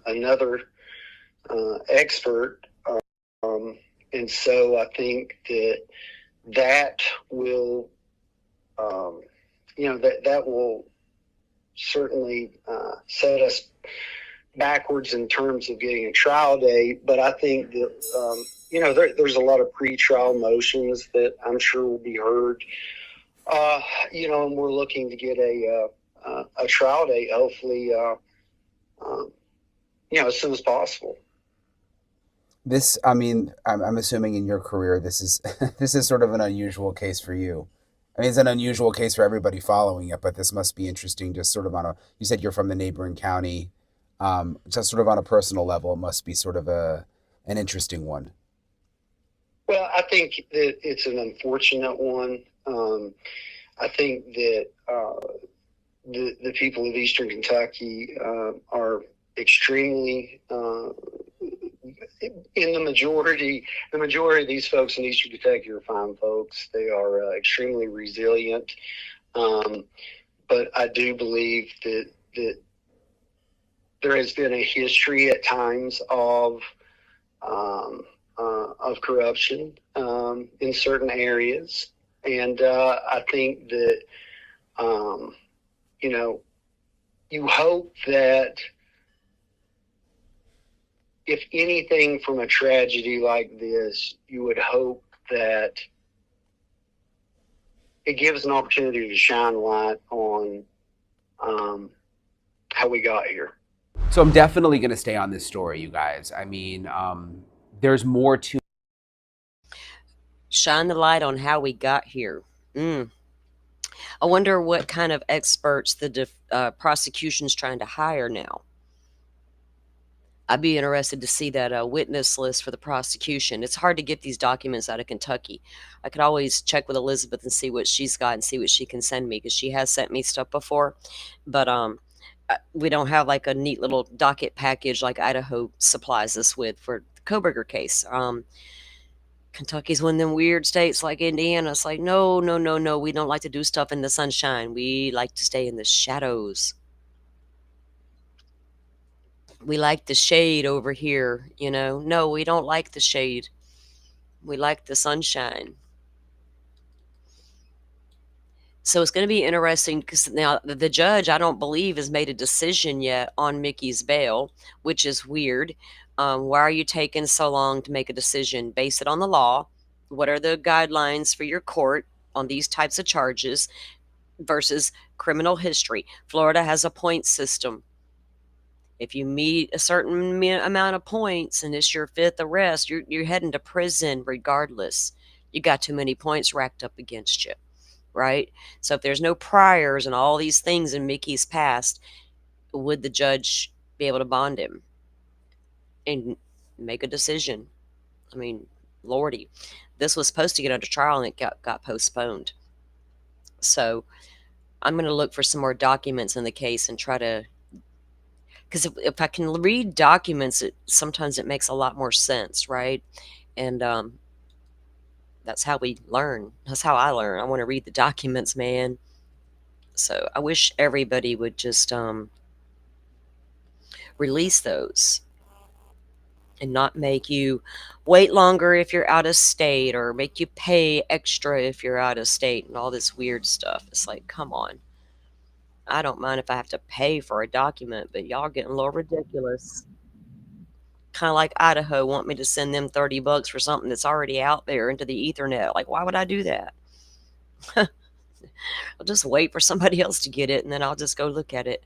another expert, and so I think that will, that will certainly set us backwards in terms of getting a trial date. But I think that there's a lot of pre-trial motions that I'm sure will be heard. And we're looking to get a trial date, hopefully, as soon as possible. This, I mean, I'm assuming in your career, this is this is sort of an unusual case for you. I mean, it's an unusual case for everybody following it, but this must be interesting. Just sort of you said you're from the neighboring county, just sort of on a personal level, it must be sort of an interesting one. Well, I think that it's an unfortunate one. I think that the people of Eastern Kentucky are extremely, in the majority of these folks in Eastern Kentucky are fine folks. They are extremely resilient. But I do believe that there has been a history at times of corruption in certain areas. And I think that, you hope that if anything from a tragedy like this, you would hope that it gives an opportunity to shine light on how we got here. So I'm definitely going to stay on this story, you guys. I mean, there's more to shine the light on how we got here. I wonder what kind of experts the prosecution's trying to hire now. I'd be interested to see that witness list for the prosecution. It's hard to get these documents out of Kentucky. I could always check with Elizabeth and see what she's got and see what she can send me, because she has sent me stuff before. But we don't have like a neat little docket package like Idaho supplies us with for the Koberger case. Kentucky's one of them weird states like Indiana. It's like, no, we don't like to do stuff in the sunshine. We like to stay in the shadows. We like the shade over here, No, we don't like the shade. We like the sunshine. So it's going to be interesting because now the judge, I don't believe, has made a decision yet on Mickey's bail, which is weird. Why are you taking so long to make a decision? Base it on the law. What are the guidelines for your court on these types of charges versus criminal history? Florida has a point system. If you meet a certain amount of points and it's your fifth arrest, you're heading to prison regardless. You got too many points racked up against you. Right? So if there's no priors and all these things in Mickey's past, would the judge be able to bond him and make a decision? I mean, Lordy, this was supposed to get under trial and it got postponed. So I'm going to look for some more documents in the case and try to, because if I can read documents, sometimes it makes a lot more sense, right? And that's how we learn. That's how I learn. I want to read the documents, man. So I wish everybody would just release those and not make you wait longer if you're out of state or make you pay extra if you're out of state and all this weird stuff. It's like, come on. I don't mind if I have to pay for a document, but y'all getting a little ridiculous. Kind of like Idaho want me to send them $30 for something that's already out there into the Ethernet. Like, why would I do that? I'll just wait for somebody else to get it and then I'll just go look at it.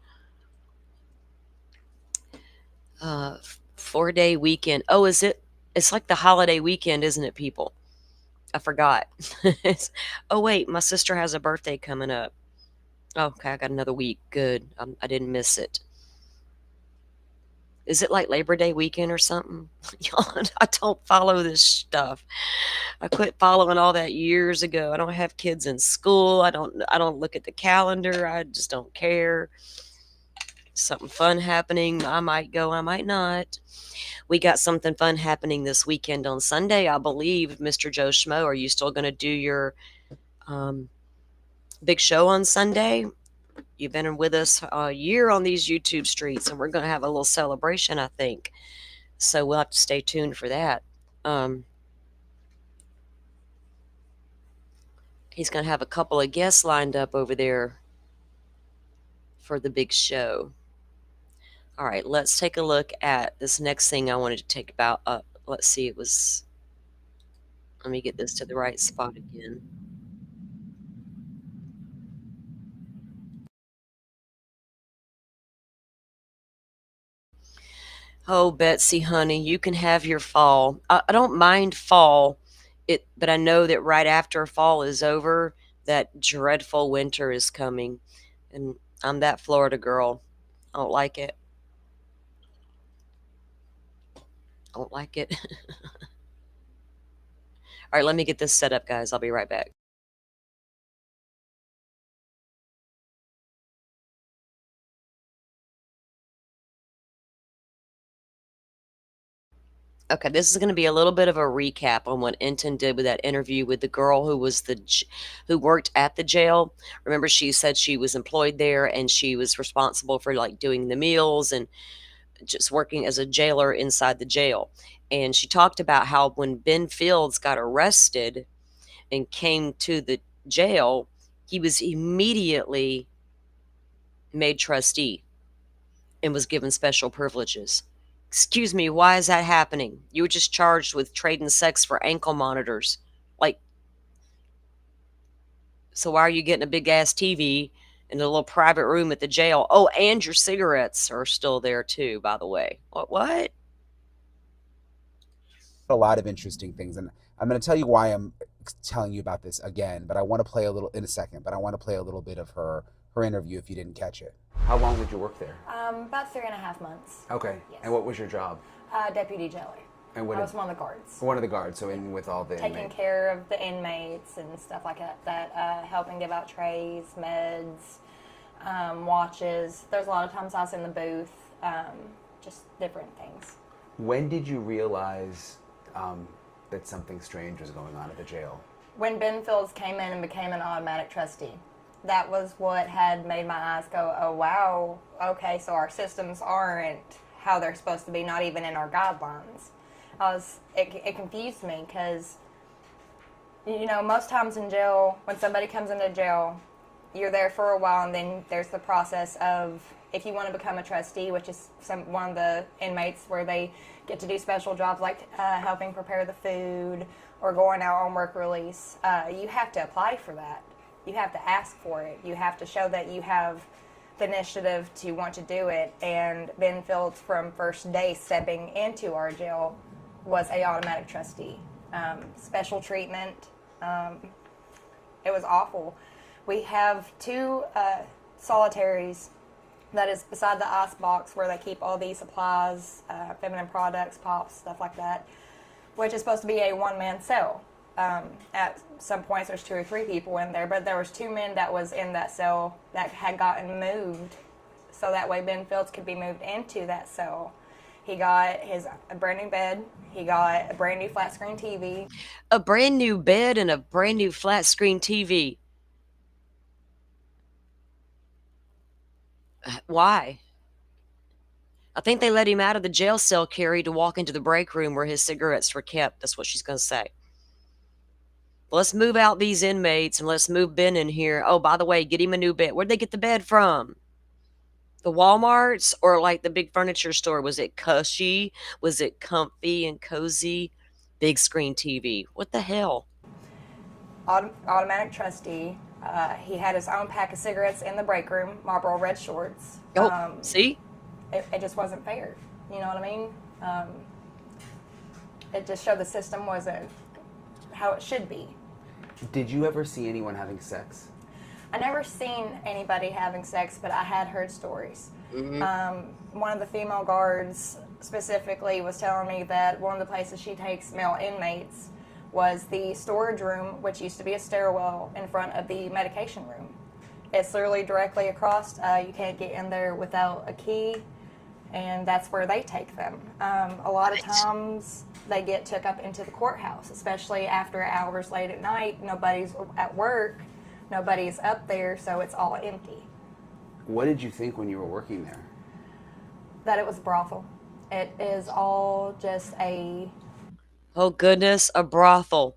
4-day weekend. Oh, is it? It's like the holiday weekend, isn't it, people? I forgot. Oh, wait, my sister has a birthday coming up. Okay, I got another week. Good. I didn't miss it. Is it like Labor Day weekend or something? Y'all, I don't follow this stuff. I quit following all that years ago. I don't have kids in school. I don't look at the calendar. I just don't care. Something fun happening. I might go, I might not. We got something fun happening this weekend on Sunday, I believe. Mr. Joe Schmo, are you still going to do your big show on Sunday? You've been with us a year on these YouTube streets, and we're going to have a little celebration, I think. So we'll have to stay tuned for that. He's going to have a couple of guests lined up over there for the big show. All right, let's take a look at this next thing I wanted to take about. Let's see, it was. Let me get this to the right spot again. Oh, Betsy, honey, you can have your fall. I don't mind fall, but I know that right after fall is over, that dreadful winter is coming, and I'm that Florida girl. I don't like it. Don't like it. All right, let me get this set up, guys. I'll be right back. Okay, this is going to be a little bit of a recap on what Enton did with that interview with the girl who was who worked at the jail. Remember, she said she was employed there and she was responsible for like doing the meals and just working as a jailer inside the jail. And she talked about how when Ben Fields got arrested and came to the jail, he was immediately made trustee and was given special privileges. Excuse me, why is that happening? You were just charged with trading sex for ankle monitors. Like, so why are you getting a big ass TV in a little private room at the jail? Oh, and your cigarettes are still there too, by the way. What? A lot of interesting things, and I'm going to tell you why I'm telling you about this again, but I want to play a little in a second, but I want to play a little bit of her interview if you didn't catch it. How long did you work there? About 3.5 months. Okay. Yes. And what was your job? Deputy jailer. And what I was one of the guards. One of the guards, so in with all the Taking inmates. care of the inmates and stuff like that, helping give out trays, meds, watches. There's a lot of times I was in the booth, just different things. When did you realize that something strange was going on at the jail? When Ben Fields came in and became an automatic trustee. That was what had made my eyes go, oh, wow, okay, so our systems aren't how they're supposed to be, not even in our guidelines. It confused me because, you know, most times in jail, when somebody comes into jail, you're there for a while, and then there's the process of if you want to become a trustee, which is one of the inmates where they get to do special jobs like helping prepare the food or going out on work release. You have to apply for that. You have to ask for it. You have to show that you have the initiative to want to do it. And Ben Fields, from first day stepping into our jail, was a automatic trustee. Special treatment. It was awful. We have 2 solitaries that is beside the ice box where they keep all these supplies, feminine products, pops, stuff like that, which is supposed to be a one-man cell. At some points there's 2 or 3 people in there, but there was 2 men that was in that cell that had gotten moved, so that way Ben Fields could be moved into that cell. He got a brand new bed. He got a brand new flat screen TV. A brand new bed and a brand new flat screen TV. Why? I think they let him out of the jail cell, Carrie, to walk into the break room where his cigarettes were kept. That's what she's going to say. Let's move out these inmates and let's move Ben in here. Oh, by the way, get him a new bed. Where'd they get the bed from? The Walmarts or like the big furniture store? Was it cushy? Was it comfy and cozy? Big screen TV. What the hell? Automatic trustee. He had his own pack of cigarettes in the break room, Marlboro Red Shorts. Oh, see? It just wasn't fair. You know what I mean? It just showed the system wasn't how it should be. Did you ever see anyone having sex? I never seen anybody having sex, but I had heard stories. One of the female guards specifically was telling me that one of the places she takes male inmates was the storage room, which used to be a stairwell in front of the medication room. It's literally directly across. You can't get in there without a key, and that's where they take them. A lot of times they get took up into the courthouse, especially after hours late at night. Nobody's at work, nobody's up there, so it's all empty. What did you think when you were working there? That it was a brothel. It is all just a... Oh, goodness, a brothel.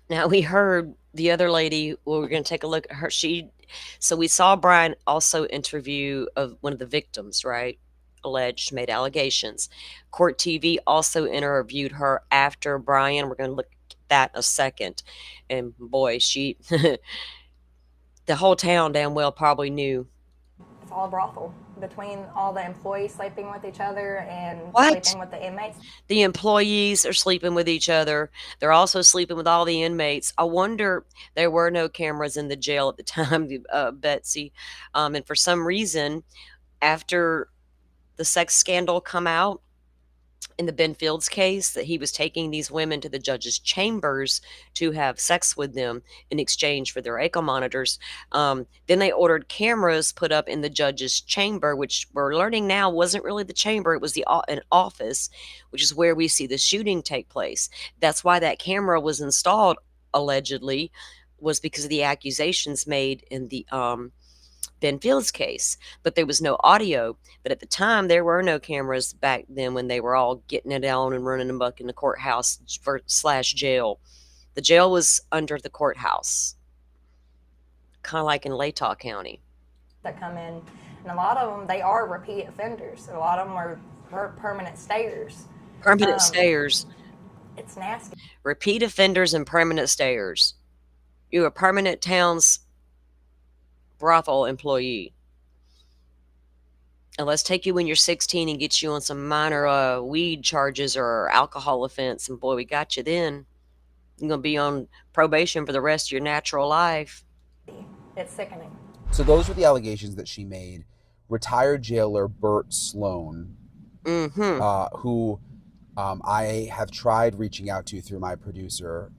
Now, we heard the other lady, well, we're going to take a look at her. So we saw Brian also interview of one of the victims, right? Alleged, made allegations. Court TV also interviewed her after Brian. We're going to look at that in a second. And boy, the whole town damn well probably knew. It's all a brothel between all the employees sleeping with each other and sleeping with the inmates. The employees are sleeping with each other. They're also sleeping with all the inmates. I wonder, there were no cameras in the jail at the time, Betsy. And for some reason, after the sex scandal come out in the Ben Fields case, that he was taking these women to the judge's chambers to have sex with them in exchange for their ankle monitors. Then they ordered cameras put up in the judge's chamber, which we're learning now wasn't really the chamber. It was an office, which is where we see the shooting take place. That's why that camera was installed, allegedly, was because of the accusations made in the Ben Fields case, but there was no audio. But at the time, there were no cameras back then when they were all getting it on and running amok in the courthouse / jail. The jail was under the courthouse, kind of like in Letcher County. That come in, and a lot of them, they are repeat offenders. A lot of them are permanent stayers. Permanent stayers. It's nasty. Repeat offenders and permanent stayers. You're a permanent town's brothel employee. And let's take you when you're 16 and get you on some minor weed charges or alcohol offense, and boy, we got you then. You're going to be on probation for the rest of your natural life. It's sickening. So those were the allegations that she made. Retired jailer Bert Sloan, who I have tried reaching out to through my producer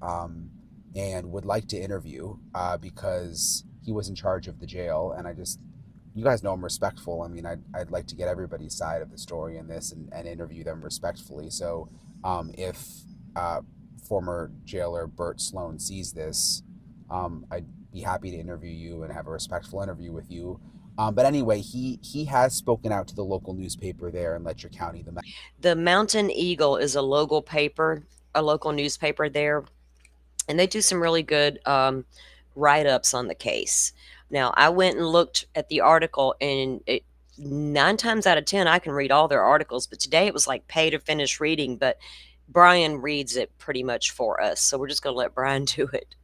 and would like to interview because he was in charge of the jail, and you guys know I'm respectful. I mean, I'd like to get everybody's side of the story in this and interview them respectfully. So if former jailer Bert Sloan sees this, I'd be happy to interview you and have a respectful interview with you. But anyway, he has spoken out to the local newspaper there in Letcher County. The Mountain Eagle is a local newspaper there. and they do some really good write-ups on the case. Now, I went and looked at the article, and 9 times out of 10, I can read all their articles, but today it was like pay to finish reading, but Brian reads it pretty much for us, so we're just going to let Brian do it.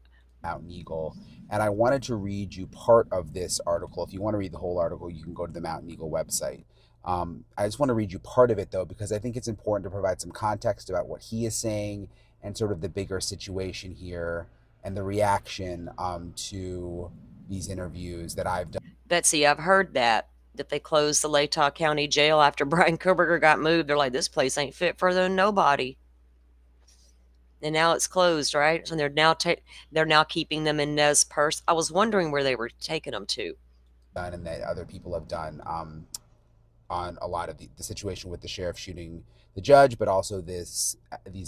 Mountain Eagle. And I wanted to read you part of this article. If you want to read the whole article, you can go to the Mountain Eagle website. I just want to read you part of it, though, because I think it's important to provide some context about what he is saying and sort of the bigger situation here and the reaction to these interviews that I've done. Betsy, I've heard that they closed the Letcher County jail after Brian Koberger got moved. They're like, this place ain't fit for nobody. And now it's closed, right? So they're now keeping them in Nez Perce. I was wondering where they were taking them to. And that other people have done on a lot of the situation with the sheriff shooting the judge, but also these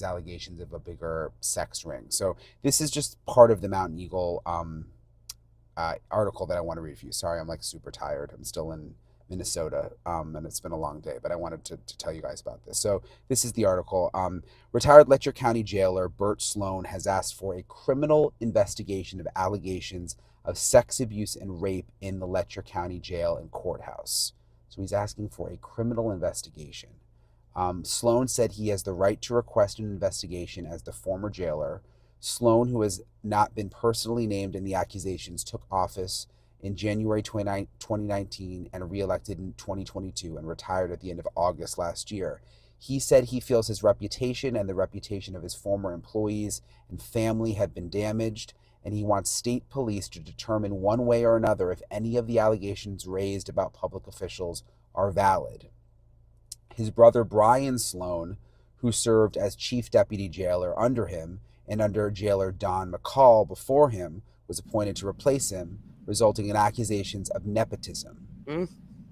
allegations of a bigger sex ring. So this is just part of the Mountain Eagle article that I want to read for you. Sorry, I'm like super tired. I'm still in Minnesota, and it's been a long day, but I wanted to tell you guys about this. So this is the article. Retired Letcher County jailer Bert Sloan has asked for a criminal investigation of allegations of sex abuse and rape in the Letcher County jail and courthouse. So he's asking for a criminal investigation. Sloan said he has the right to request an investigation as the former jailer. Sloan, who has not been personally named in the accusations, took office in January 2019 and re-elected in 2022 and retired at the end of August last year. He said he feels his reputation and the reputation of his former employees and family have been damaged, and he wants state police to determine one way or another if any of the allegations raised about public officials are valid. His brother Brian Sloan, who served as chief deputy jailer under him and under jailer Don McCall before him, was appointed to replace him, resulting in accusations of nepotism.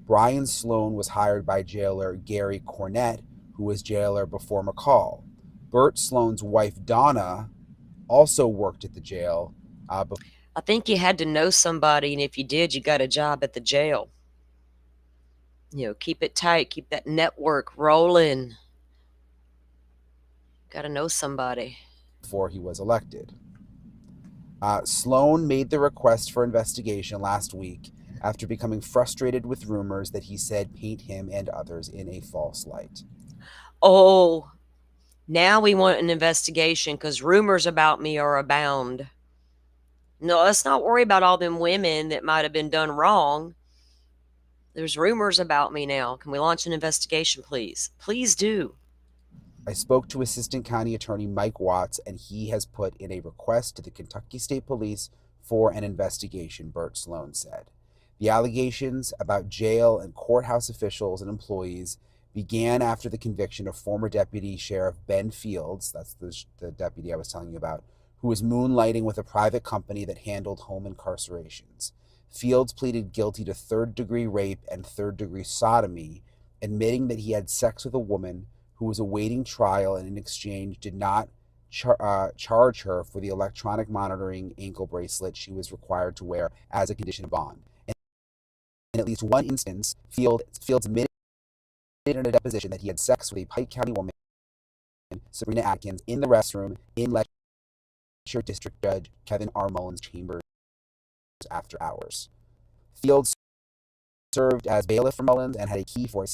Brian Sloan was hired by jailer Gary Cornett, who was jailer before McCall. Bert Sloan's wife Donna also worked at the jail. I think you had to know somebody, and if you did, you got a job at the jail. Keep it tight, keep that network rolling. Got to know somebody. Before he was elected. Sloan made the request for investigation last week after becoming frustrated with rumors that he said paint him and others in a false light. Oh, now we want an investigation because rumors about me are abound. No, let's not worry about all them women that might have been done wrong. There's rumors about me now. Can we launch an investigation, please? Please do. I spoke to Assistant County Attorney Mike Watts, and he has put in a request to the Kentucky State Police for an investigation, Bert Sloan said. The allegations about jail and courthouse officials and employees began after the conviction of former Deputy Sheriff Ben Fields, that's the deputy I was telling you about, who was moonlighting with a private company that handled home incarcerations. Fields pleaded guilty to third-degree rape and third-degree sodomy, admitting that he had sex with a woman who was awaiting trial and in exchange did not charge her for the electronic monitoring ankle bracelet she was required to wear as a condition of bond. And in at least one instance, Fields admitted in a deposition that he had sex with a Pike County woman, Sabrina Adkins, in the restroom in Letcher District Judge Kevin Mullins' chambers after hours. Fields served as bailiff for Mullins and had a key for a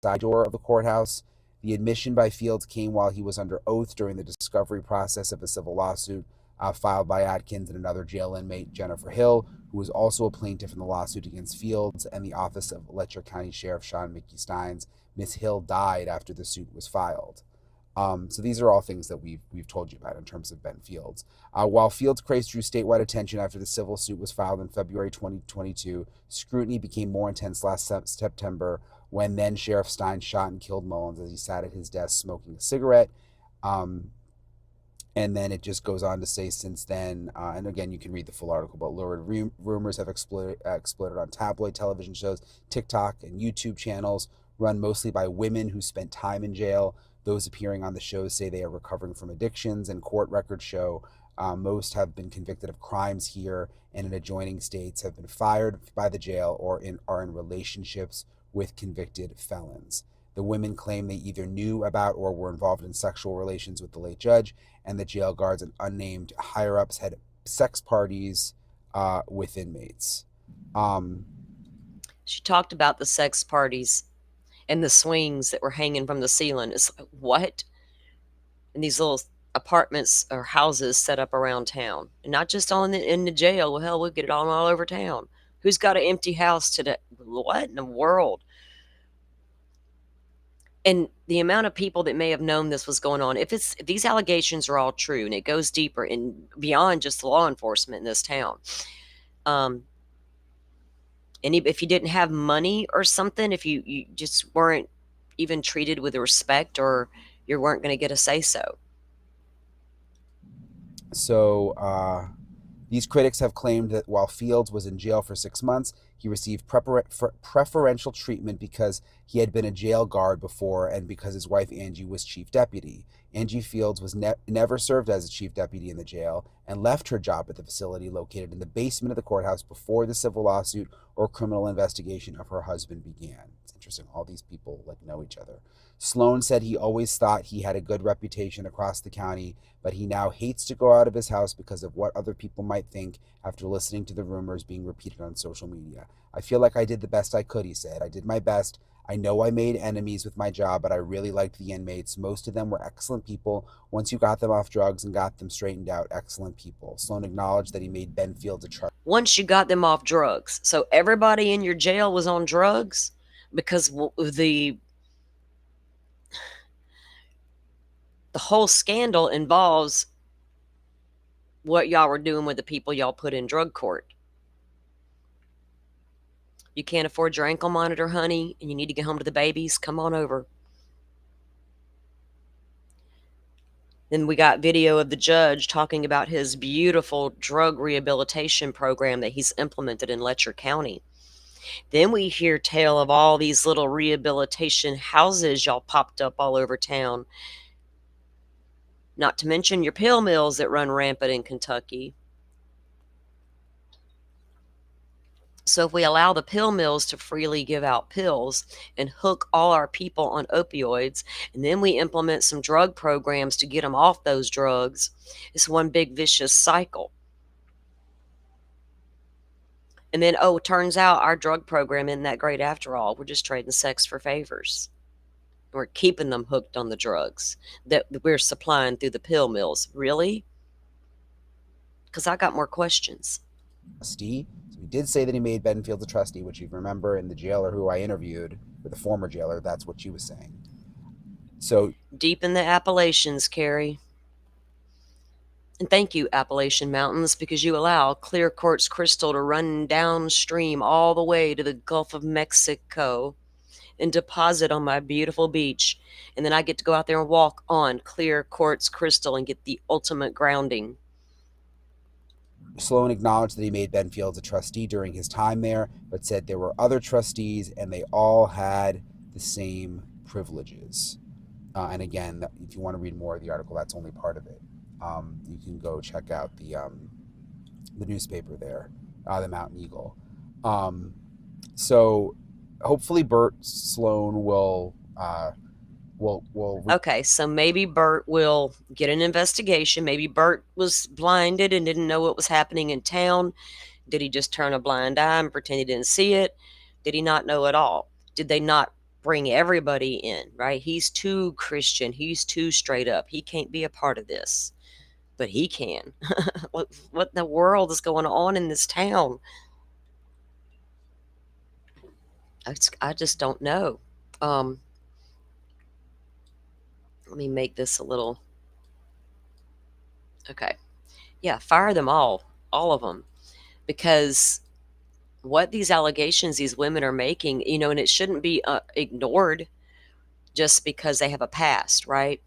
side door of the courthouse. The admission by Fields came while he was under oath during the discovery process of a civil lawsuit filed by Adkins and another jail inmate, Jennifer Hill, who was also a plaintiff in the lawsuit against Fields and the office of Letcher County Sheriff Sean Mickey Steins. Miss Hill died after the suit was filed. So these are all things that we've told you about in terms of Ben Fields. While Fields' case drew statewide attention after the civil suit was filed in February 2022, scrutiny became more intense last September when then Sheriff Stein shot and killed Mullins as he sat at his desk smoking a cigarette. And then it just goes on to say since then, and again, you can read the full article, but lurid rumors have exploded on tabloid television shows, TikTok, and YouTube channels run mostly by women who spent time in jail. Those appearing on the shows say they are recovering from addictions, and court records show most have been convicted of crimes here and in adjoining states, have been fired by the jail or are in relationships with convicted felons. The women claim they either knew about or were involved in sexual relations with the late judge, and the jail guards and unnamed higher-ups had sex parties with inmates. She talked about the sex parties and the swings that were hanging from the ceiling. It's like, what? And these little apartments or houses set up around town, and not just in the jail. Well, hell, we'll get it all over town. Who's got an empty house today? What in the world? And the amount of people that may have known this was going on, if these allegations are all true, and it goes deeper and beyond just the law enforcement in this town, and if you didn't have money or something, if you just weren't even treated with respect, or you weren't going to get a say-so. So these critics have claimed that while Fields was in jail for 6 months, he received preferential treatment because he had been a jail guard before and because his wife Angie was chief deputy. Angie Fields was never served as a chief deputy in the jail and left her job at the facility located in the basement of the courthouse before the civil lawsuit or criminal investigation of her husband began. It's interesting. All these people know each other. Sloan said he always thought he had a good reputation across the county, but he now hates to go out of his house because of what other people might think after listening to the rumors being repeated on social media. I feel like I did the best I could, he said. I did my best. I know I made enemies with my job, but I really liked the inmates. Most of them were excellent people. Once you got them off drugs and got them straightened out, excellent people. Sloan acknowledged that he made Ben Fields a trust. Once you got them off drugs. So everybody in your jail was on drugs? Because the whole scandal involves what y'all were doing with the people y'all put in drug court. You can't afford your ankle monitor, honey, and you need to get home to the babies? Come on over. Then we got video of the judge talking about his beautiful drug rehabilitation program that he's implemented in Letcher County. Then we hear tale of all these little rehabilitation houses y'all popped up all over town. Not to mention your pill mills that run rampant in Kentucky. So if we allow the pill mills to freely give out pills and hook all our people on opioids, and then we implement some drug programs to get them off those drugs, it's one big vicious cycle. And then, turns out our drug program isn't that great after all. We're just trading sex for favors. We're keeping them hooked on the drugs that we're supplying through the pill mills. Really? Because I got more questions. Trustee. So he did say that he made Ben Fields a trustee, which you remember in the jailer who I interviewed, or the former jailer, that's what she was saying. So deep in the Appalachians, Carrie. And thank you, Appalachian Mountains, because you allow clear quartz crystal to run downstream all the way to the Gulf of Mexico and deposit on my beautiful beach. And then I get to go out there and walk on clear quartz crystal and get the ultimate grounding. Sloan acknowledged that he made Ben Fields a trustee during his time there, but said there were other trustees and they all had the same privileges. And again, if you want to read more of the article, that's only part of it. You can go check out the newspaper there, the Mountain Eagle. So hopefully Bert Sloan will okay, so maybe Bert will get an investigation. Maybe Bert was blinded and didn't know what was happening in town. Did he just turn a blind eye and pretend he didn't see it? Did he not know at all? Did they not bring everybody in, right? He's too Christian. He's too straight up. He can't be a part of this, but he can. What in the world is going on in this town? I just don't know. Let me make this a little... Okay. Yeah, fire them all of them. Because what these allegations these women are making, and it shouldn't be ignored just because they have a past, right?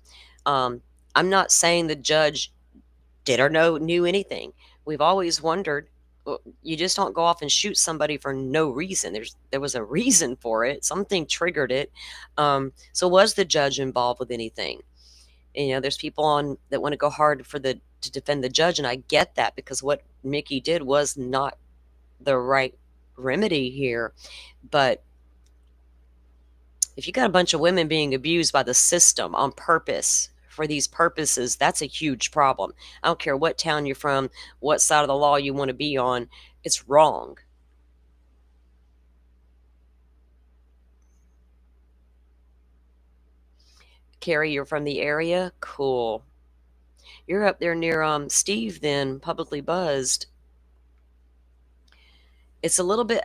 I'm not saying the judge did or knew anything. We've always wondered, you just don't go off and shoot somebody for no reason. There was a reason for it. Something triggered it. So was the judge involved with anything? There's people that want to go hard to defend the judge, and I get that, because what Mickey did was not the right remedy here. But If you got a bunch of women being abused by the system on purpose for these purposes, that's a huge problem. I don't care what town you're from, what side of the law you want to be on, it's wrong. Carrie, you're from the area? Cool. You're up there near Steve then, publicly buzzed. It's a little bit,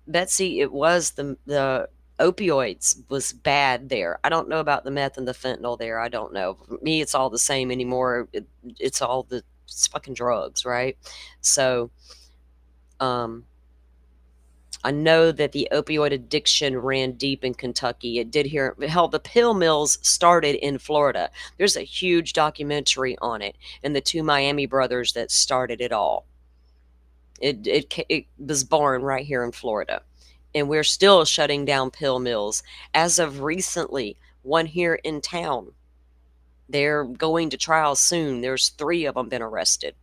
Betsy, it was the opioids was bad there. I don't know about the meth and the fentanyl there. I don't know. For me, it's all the same anymore. It's all it's fucking drugs, right? So, I know that the opioid addiction ran deep in Kentucky. It did here. Hell, the pill mills started in Florida. There's a huge documentary on it, and the two Miami brothers that started it all. It was born right here in Florida, and we're still shutting down pill mills. As of recently, one here in town, they're going to trial soon. There's 3 of them been arrested.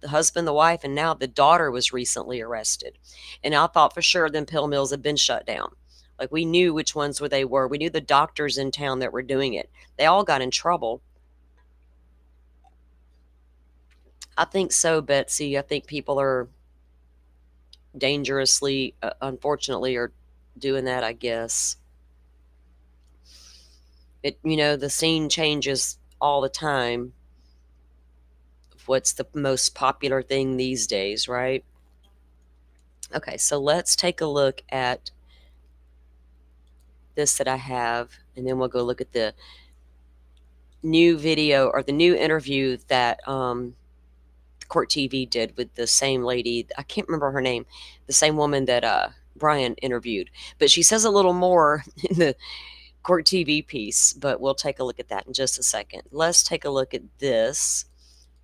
The husband, the wife, and now the daughter was recently arrested. And I thought for sure them pill mills had been shut down. Like, we knew which ones they were. We knew the doctors in town that were doing it. They all got in trouble. I think so, Betsy. I think people are dangerously, unfortunately, are doing that, I guess. The scene changes all the time. What's the most popular thing these days, right? Okay, so let's take a look at this that I have, and then we'll go look at the new video or the new interview that Court TV did with the same lady. I can't remember her name, the same woman that Brian interviewed, but she says a little more in the Court TV piece, but we'll take a look at that in just a second. Let's take a look at this.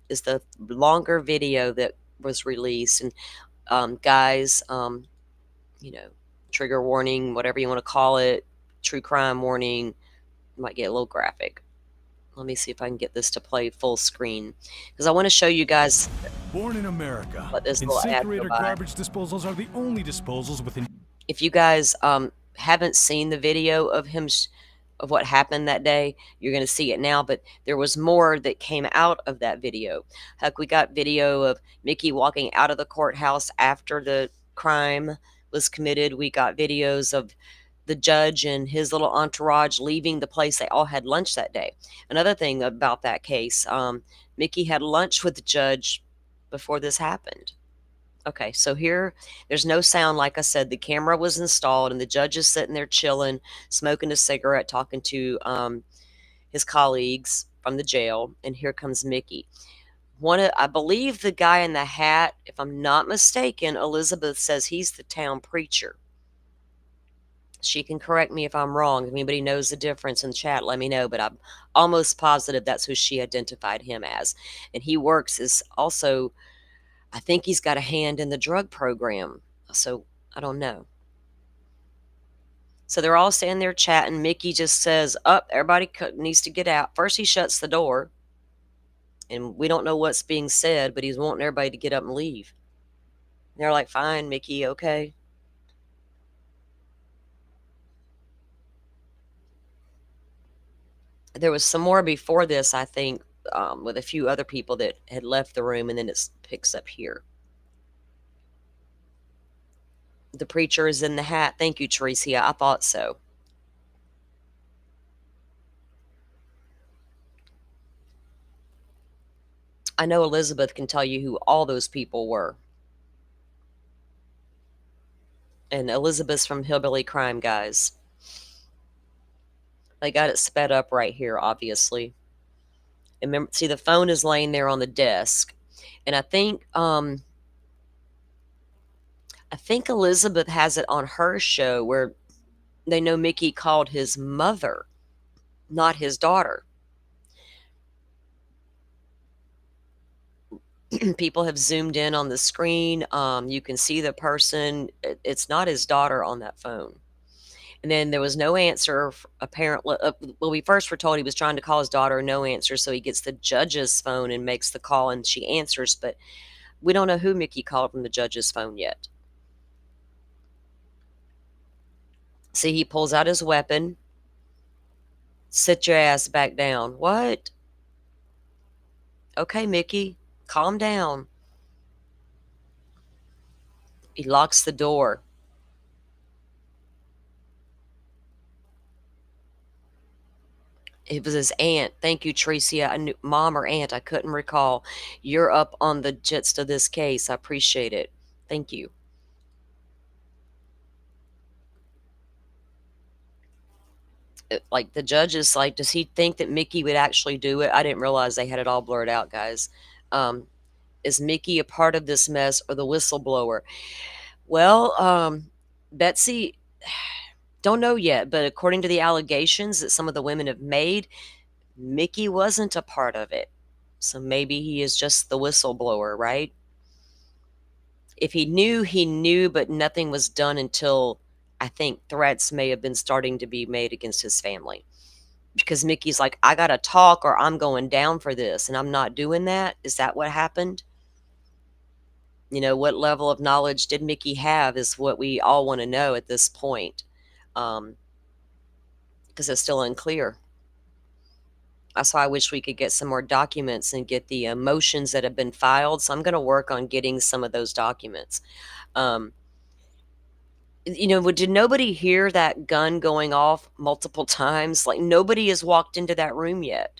Is the longer video that was released, and guys, trigger warning, whatever you want to call it, true crime warning, might get a little graphic. Let me see if I can get this to play full screen, because I want to show you guys. Born in America, Let this little ad go incinerator by. garbage disposals are the only disposals within. If you guys haven't seen the video of him of what happened that day, you're going to see it now, but there was more that came out of that video. Heck, we got video of Mickey walking out of the courthouse after the crime was committed. We got videos of the judge and his little entourage leaving the place. They all had lunch that day. Another thing about that case, Mickey had lunch with the judge before this happened. Okay, so here, there's no sound. Like I said, the camera was installed, and the judge is sitting there chilling, smoking a cigarette, talking to his colleagues from the jail, and here comes Mickey. I believe the guy in the hat, if I'm not mistaken, Elizabeth says he's the town preacher. She can correct me if I'm wrong. If anybody knows the difference in the chat, let me know, but I'm almost positive that's who she identified him as. And he works as also, I think he's got a hand in the drug program. So I don't know. So they're all standing there chatting. Mickey just says, everybody needs to get out. First, he shuts the door. And we don't know what's being said, but he's wanting everybody to get up and leave. And they're like, fine, Mickey, okay. There was some more before this, I think, with a few other people that had left the room, and then it picks up here. The preacher is in the hat. Thank you, Teresia. I thought so. I know Elizabeth can tell you who all those people were. And Elizabeth's from Hillbilly Crime Guys. They got it sped up right here, obviously. And remember, see, the phone is laying there on the desk. And I think Elizabeth has it on her show where they know Mickey called his mother, not his daughter. People have zoomed in on the screen. You can see the person. It's not his daughter on that phone. And then there was no answer, apparently. Well, we first were told he was trying to call his daughter, no answer. So he gets the judge's phone and makes the call, and she answers. But we don't know who Mickey called from the judge's phone yet. See, he pulls out his weapon. Sit your ass back down. What? Okay, Mickey, calm down. He locks the door. It was his aunt. Thank you, Tracy. I knew mom or aunt. I couldn't recall. You're up on the gist of this case. I appreciate it. Thank you. Like the judge is like, does he think that Mickey would actually do it? I didn't realize they had it all blurred out, guys. Um, is Mickey a part of this mess or the whistleblower? Well, Betsy, don't know yet, but according to the allegations that some of the women have made, Mickey wasn't a part of it. So maybe he is just the whistleblower, right? If he knew, but nothing was done until I think threats may have been starting to be made against his family. Because Mickey's like, I got to talk or I'm going down for this, and I'm not doing that. Is that what happened? What level of knowledge did Mickey have is what we all want to know at this point, because it's still unclear. That's why I wish we could get some more documents and get the motions that have been filed. So I'm going to work on getting some of those documents. Did nobody hear that gun going off multiple times? Like nobody has walked into that room yet.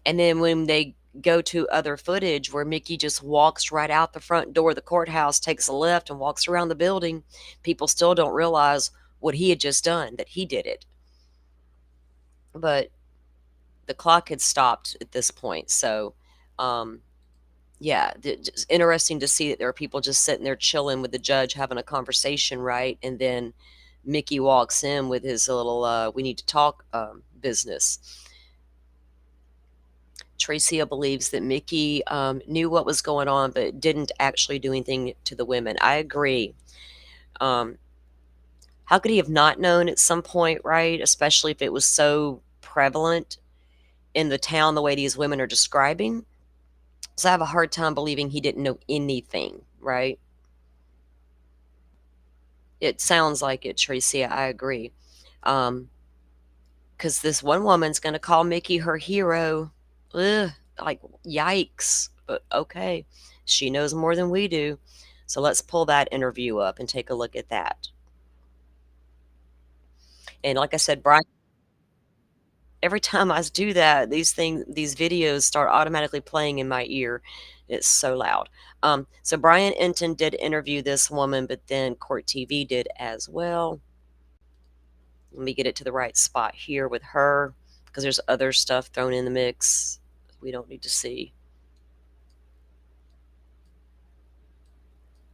And then when they go to other footage where Mickey just walks right out the front door of the courthouse, takes a left and walks around the building, people still don't realize what he had just done, that he did it. But the clock had stopped at this point. So, yeah, it's interesting to see that there are people just sitting there chilling with the judge having a conversation, right? And then Mickey walks in with his little we need to talk business. Tracia believes that Mickey knew what was going on but didn't actually do anything to the women. I agree. How could he have not known at some point, right? Especially if it was so prevalent in the town the way these women are describing. So I have a hard time believing he didn't know anything, right? It sounds like it, Tracy. I agree. Because this one woman's going to call Mickey her hero. Ugh, like, yikes. But okay, she knows more than we do. So let's pull that interview up and take a look at that. And like I said, Brian, every time I do that, these videos start automatically playing in my ear. It's so loud. So Brian Enton did interview this woman, but then Court TV did as well. Let me get it to the right spot here with her, because there's other stuff thrown in the mix we don't need to see.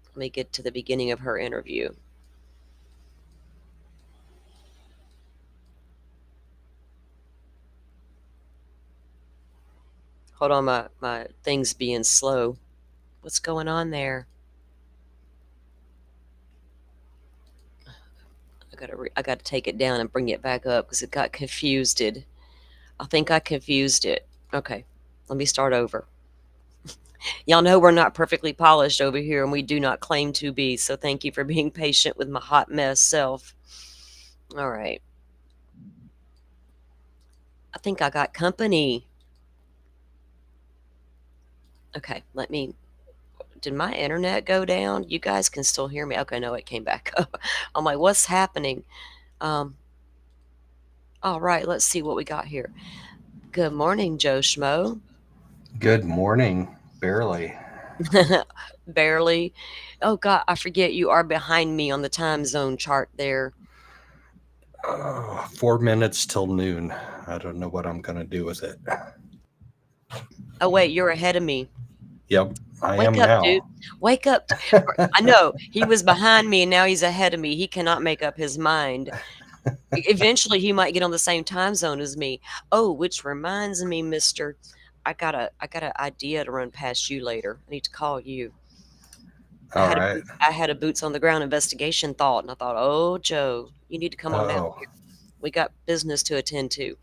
Let me get to the beginning of her interview. Hold on, my thing's being slow. What's going on there? I gotta take it down and bring it back up because it got confused. I think I confused it. Okay, let me start over. Y'all know we're not perfectly polished over here, and we do not claim to be, so thank you for being patient with my hot mess self. All right. I think I got company. Okay, did my internet go down? You guys can still hear me. Okay, no, it came back up. I'm like, what's happening? All right, let's see what we got here. Good morning, Joe Schmo. Good morning. Barely. Barely. Oh, God, I forget you are behind me on the time zone chart there. 4 minutes till noon. I don't know what I'm going to do with it. Oh, wait, you're ahead of me. Yep, I Wake am up, now. dude. Wake up. I know. He was behind me, and now he's ahead of me. He cannot make up his mind. Eventually, he might get on the same time zone as me. Oh, which reminds me, mister, I got an idea to run past you later. I need to call you. All right. I had a boots on the ground investigation thought, and I thought, oh, Joe, you need to come on down here. We got business to attend to.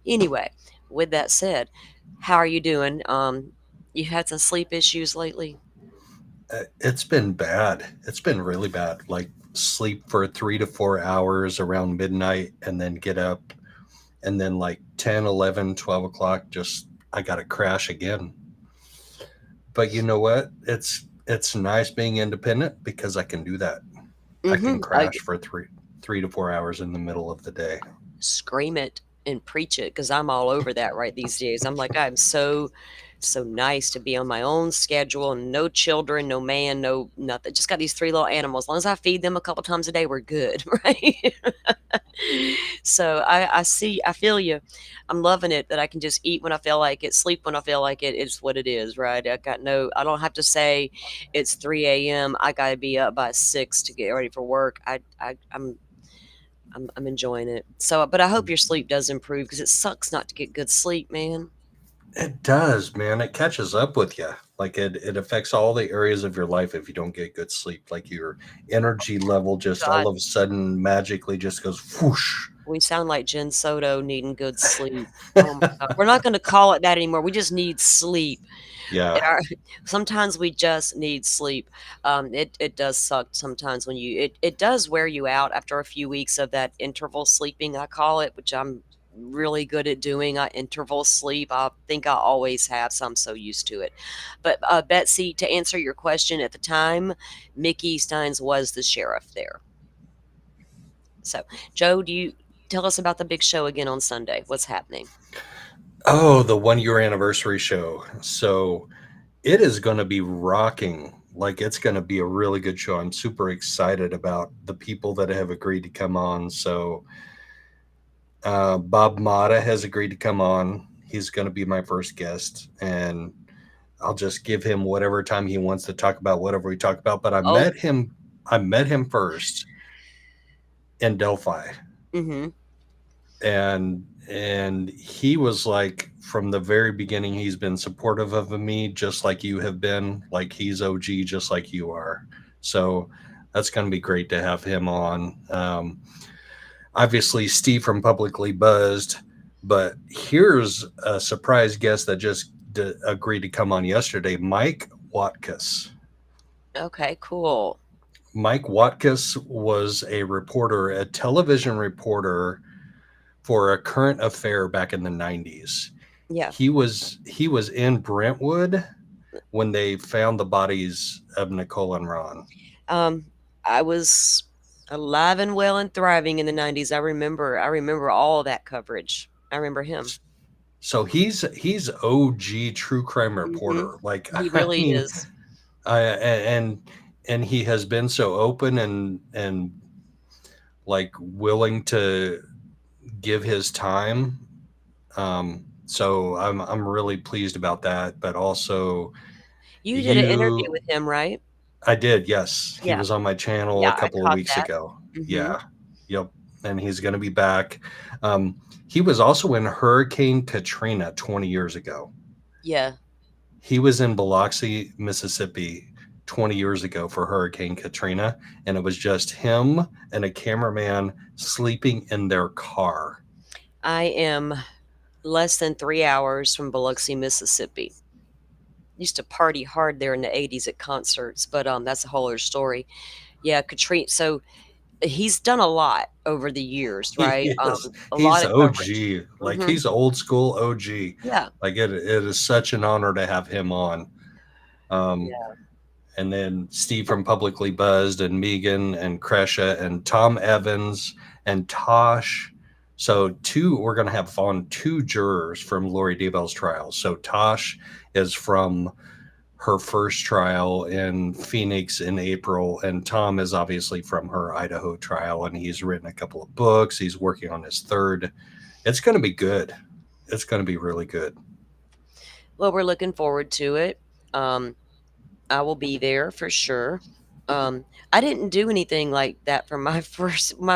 Anyway, with that said, how are you doing? You had some sleep issues lately? It's been bad. It's been really bad. Like sleep for 3 to 4 hours around midnight, and then get up, and then like 10, 11, 12 o'clock, just I got to crash again. But you know what? It's nice being independent because I can do that. I can crash for three to 4 hours in the middle of the day. Scream it and preach it, because I'm all over that right these days. I'm like, I'm so nice to be on my own schedule, and no children, no man, no nothing. Just got these 3 little animals. As long as I feed them a couple times a day, we're good, right? So I feel you. I'm loving it that I can just eat when I feel like it, sleep when I feel like it. It's what it is, right? I don't have to say it's 3 a.m. I got to be up by 6 to get ready for work. I'm enjoying it. So, but I hope your sleep does improve, because it sucks not to get good sleep, man. It does, man. It catches up with you. Like it affects all the areas of your life if you don't get good sleep. Like your energy level just all of a sudden magically just goes whoosh. We sound like Jen Soto needing good sleep. Oh my God. We're not going to call it that anymore. We just need sleep. Yeah. Sometimes we just need sleep. It does suck sometimes when it does wear you out after a few weeks of that interval sleeping, I call it, which I'm really good at doing. Interval sleep. I think I always have, so I'm so used to it. But Betsy, to answer your question, at the time, Mickey Steins was the sheriff there. So, Joe, do you tell us about the big show again on Sunday? What's happening? Oh, the 1-year anniversary show. So it is going to be rocking. Like, it's going to be a really good show. I'm super excited about the people that have agreed to come on. So Bob Mata has agreed to come on. He's going to be my first guest, and I'll just give him whatever time he wants to talk about whatever we talk about. But I met him first in Delphi. Mm-hmm. And he was like, from the very beginning, he's been supportive of me, just like you have been. Like, he's OG, just like you are. So that's going to be great to have him on. Obviously, Steve from Publicly Buzzed, but here's a surprise guest that just agreed to come on yesterday, Mike Watkus. Okay, cool. Mike Watkus was a reporter, a television reporter for A Current Affair back in the 90s. Yeah. He was in Brentwood when they found the bodies of Nicole and Ron. I was alive and well and thriving in the 90s. I remember all of that coverage. I remember him. So he's OG true crime reporter. Mm-hmm. Like, He really is. And he has been so open and like willing to give his time. So I'm really pleased about that. But also, you did an interview with him, right? I did, yes. Yeah. He was on my channel a couple of weeks ago. Mm-hmm. Yeah. Yep. And he's going to be back. He was also in Hurricane Katrina 20 years ago. Yeah. He was in Biloxi, Mississippi 20 years ago for Hurricane Katrina, and it was just him and a cameraman sleeping in their car. I am less than 3 hours from Biloxi, Mississippi. Used to party hard there in the 80s at concerts, but that's a whole other story. Yeah, Katrina. So he's done a lot over the years, right? He's OG. Like, mm-hmm. He's old school OG. Yeah. Like, it is such an honor to have him on. Yeah. And then Steve from Publicly Buzzed, and Megan and Kresha and Tom Evans and Tosh. So we're going to have on 2 jurors from Lori Daybell's trial. So Tosh is from her first trial in Phoenix in April, and Tom is obviously from her Idaho trial, and he's written a couple of books. He's working on his 3rd. It's going to be good. It's going to be really good. Well, we're looking forward to it. I will be there for sure. I didn't do anything like that for my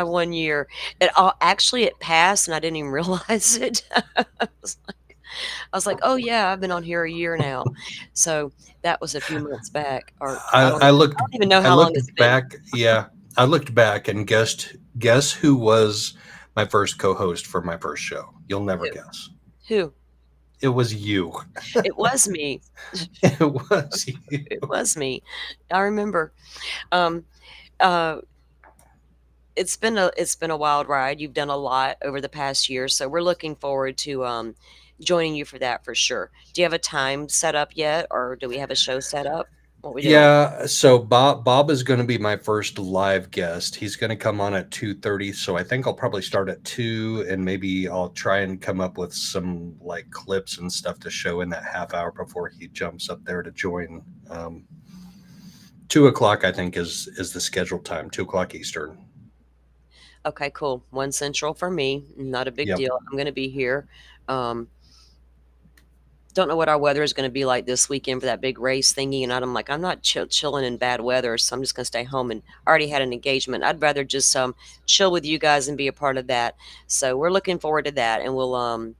1 year. It passed, and I didn't even realize it. I was like, oh yeah, I've been on here a year now. So that was a few months back. Or I don't even know how long it's back. Been. Yeah, I looked back and guess who was my first co-host for my first show? You'll never guess. Who? It was you. It was me. It was you. It was me. I remember. it's been a wild ride. You've done a lot over the past year, so we're looking forward to joining you for that for sure. Do you have a time set up yet, or do we have a show set up? What we doing? Yeah, so Bob is going to be my first live guest. He's going to come on at 2:30, so I think I'll probably start at 2, and maybe I'll try and come up with some like clips and stuff to show in that half hour before he jumps up there to join. 2 o'clock, I think, is the scheduled time, 2 o'clock Eastern. Okay, cool. 1 Central for me. Not a big Yep. deal. I'm going to be here. Don't know what our weather is going to be like this weekend for that big race thingy. And I'm like, I'm not chilling in bad weather, so I'm just going to stay home. And I already had an engagement. I'd rather just chill with you guys and be a part of that. So we're looking forward to that, and we'll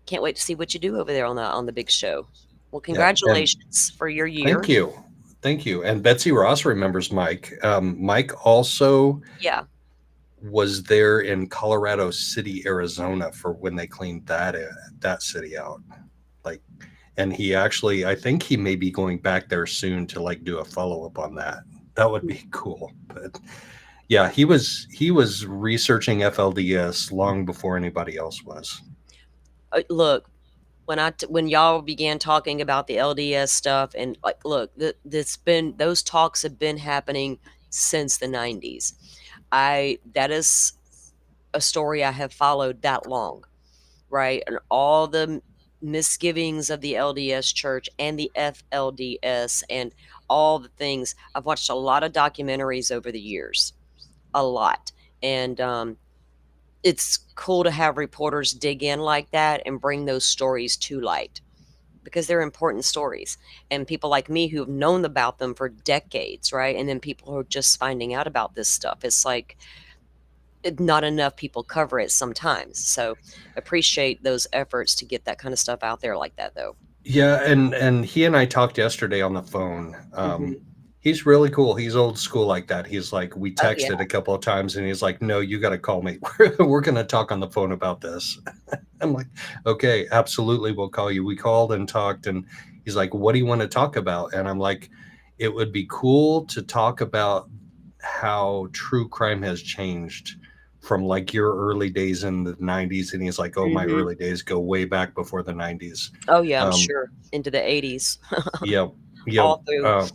can't wait to see what you do over there on the big show. Well, congratulations for your year. Thank you. And Betsy Ross remembers Mike. Mike also was there in Colorado City, Arizona, for when they cleaned that city out. Like, and he actually, I think he may be going back there soon to like do a follow-up on that. That would be cool. But yeah, he was researching FLDS long before anybody else was. Look, when y'all began talking about the LDS stuff, and like, look, those talks have been happening since the 90s. That is a story I have followed that long, right? And all the misgivings of the LDS church and the FLDS and all the things. I've watched a lot of documentaries over the years, a lot. And it's cool to have reporters dig in like that and bring those stories to light, because they're important stories, and people like me who've known about them for decades, right? And then people who are just finding out about this stuff. It's like not enough people cover it sometimes. So appreciate those efforts to get that kind of stuff out there like that, though. Yeah, and he and I talked yesterday on the phone. He's really cool. He's old school like that. He's like, we texted a couple of times, and he's like, no, you got to call me. We're going to talk on the phone about this. I'm like, okay, absolutely, we'll call you. We called and talked, and he's like, what do you want to talk about? And I'm like, it would be cool to talk about how true crime has changed from like your early days in the 90s. And he's like, oh, my early days go way back before the 90s. Oh yeah, I'm sure into the 80s. Yep. All through.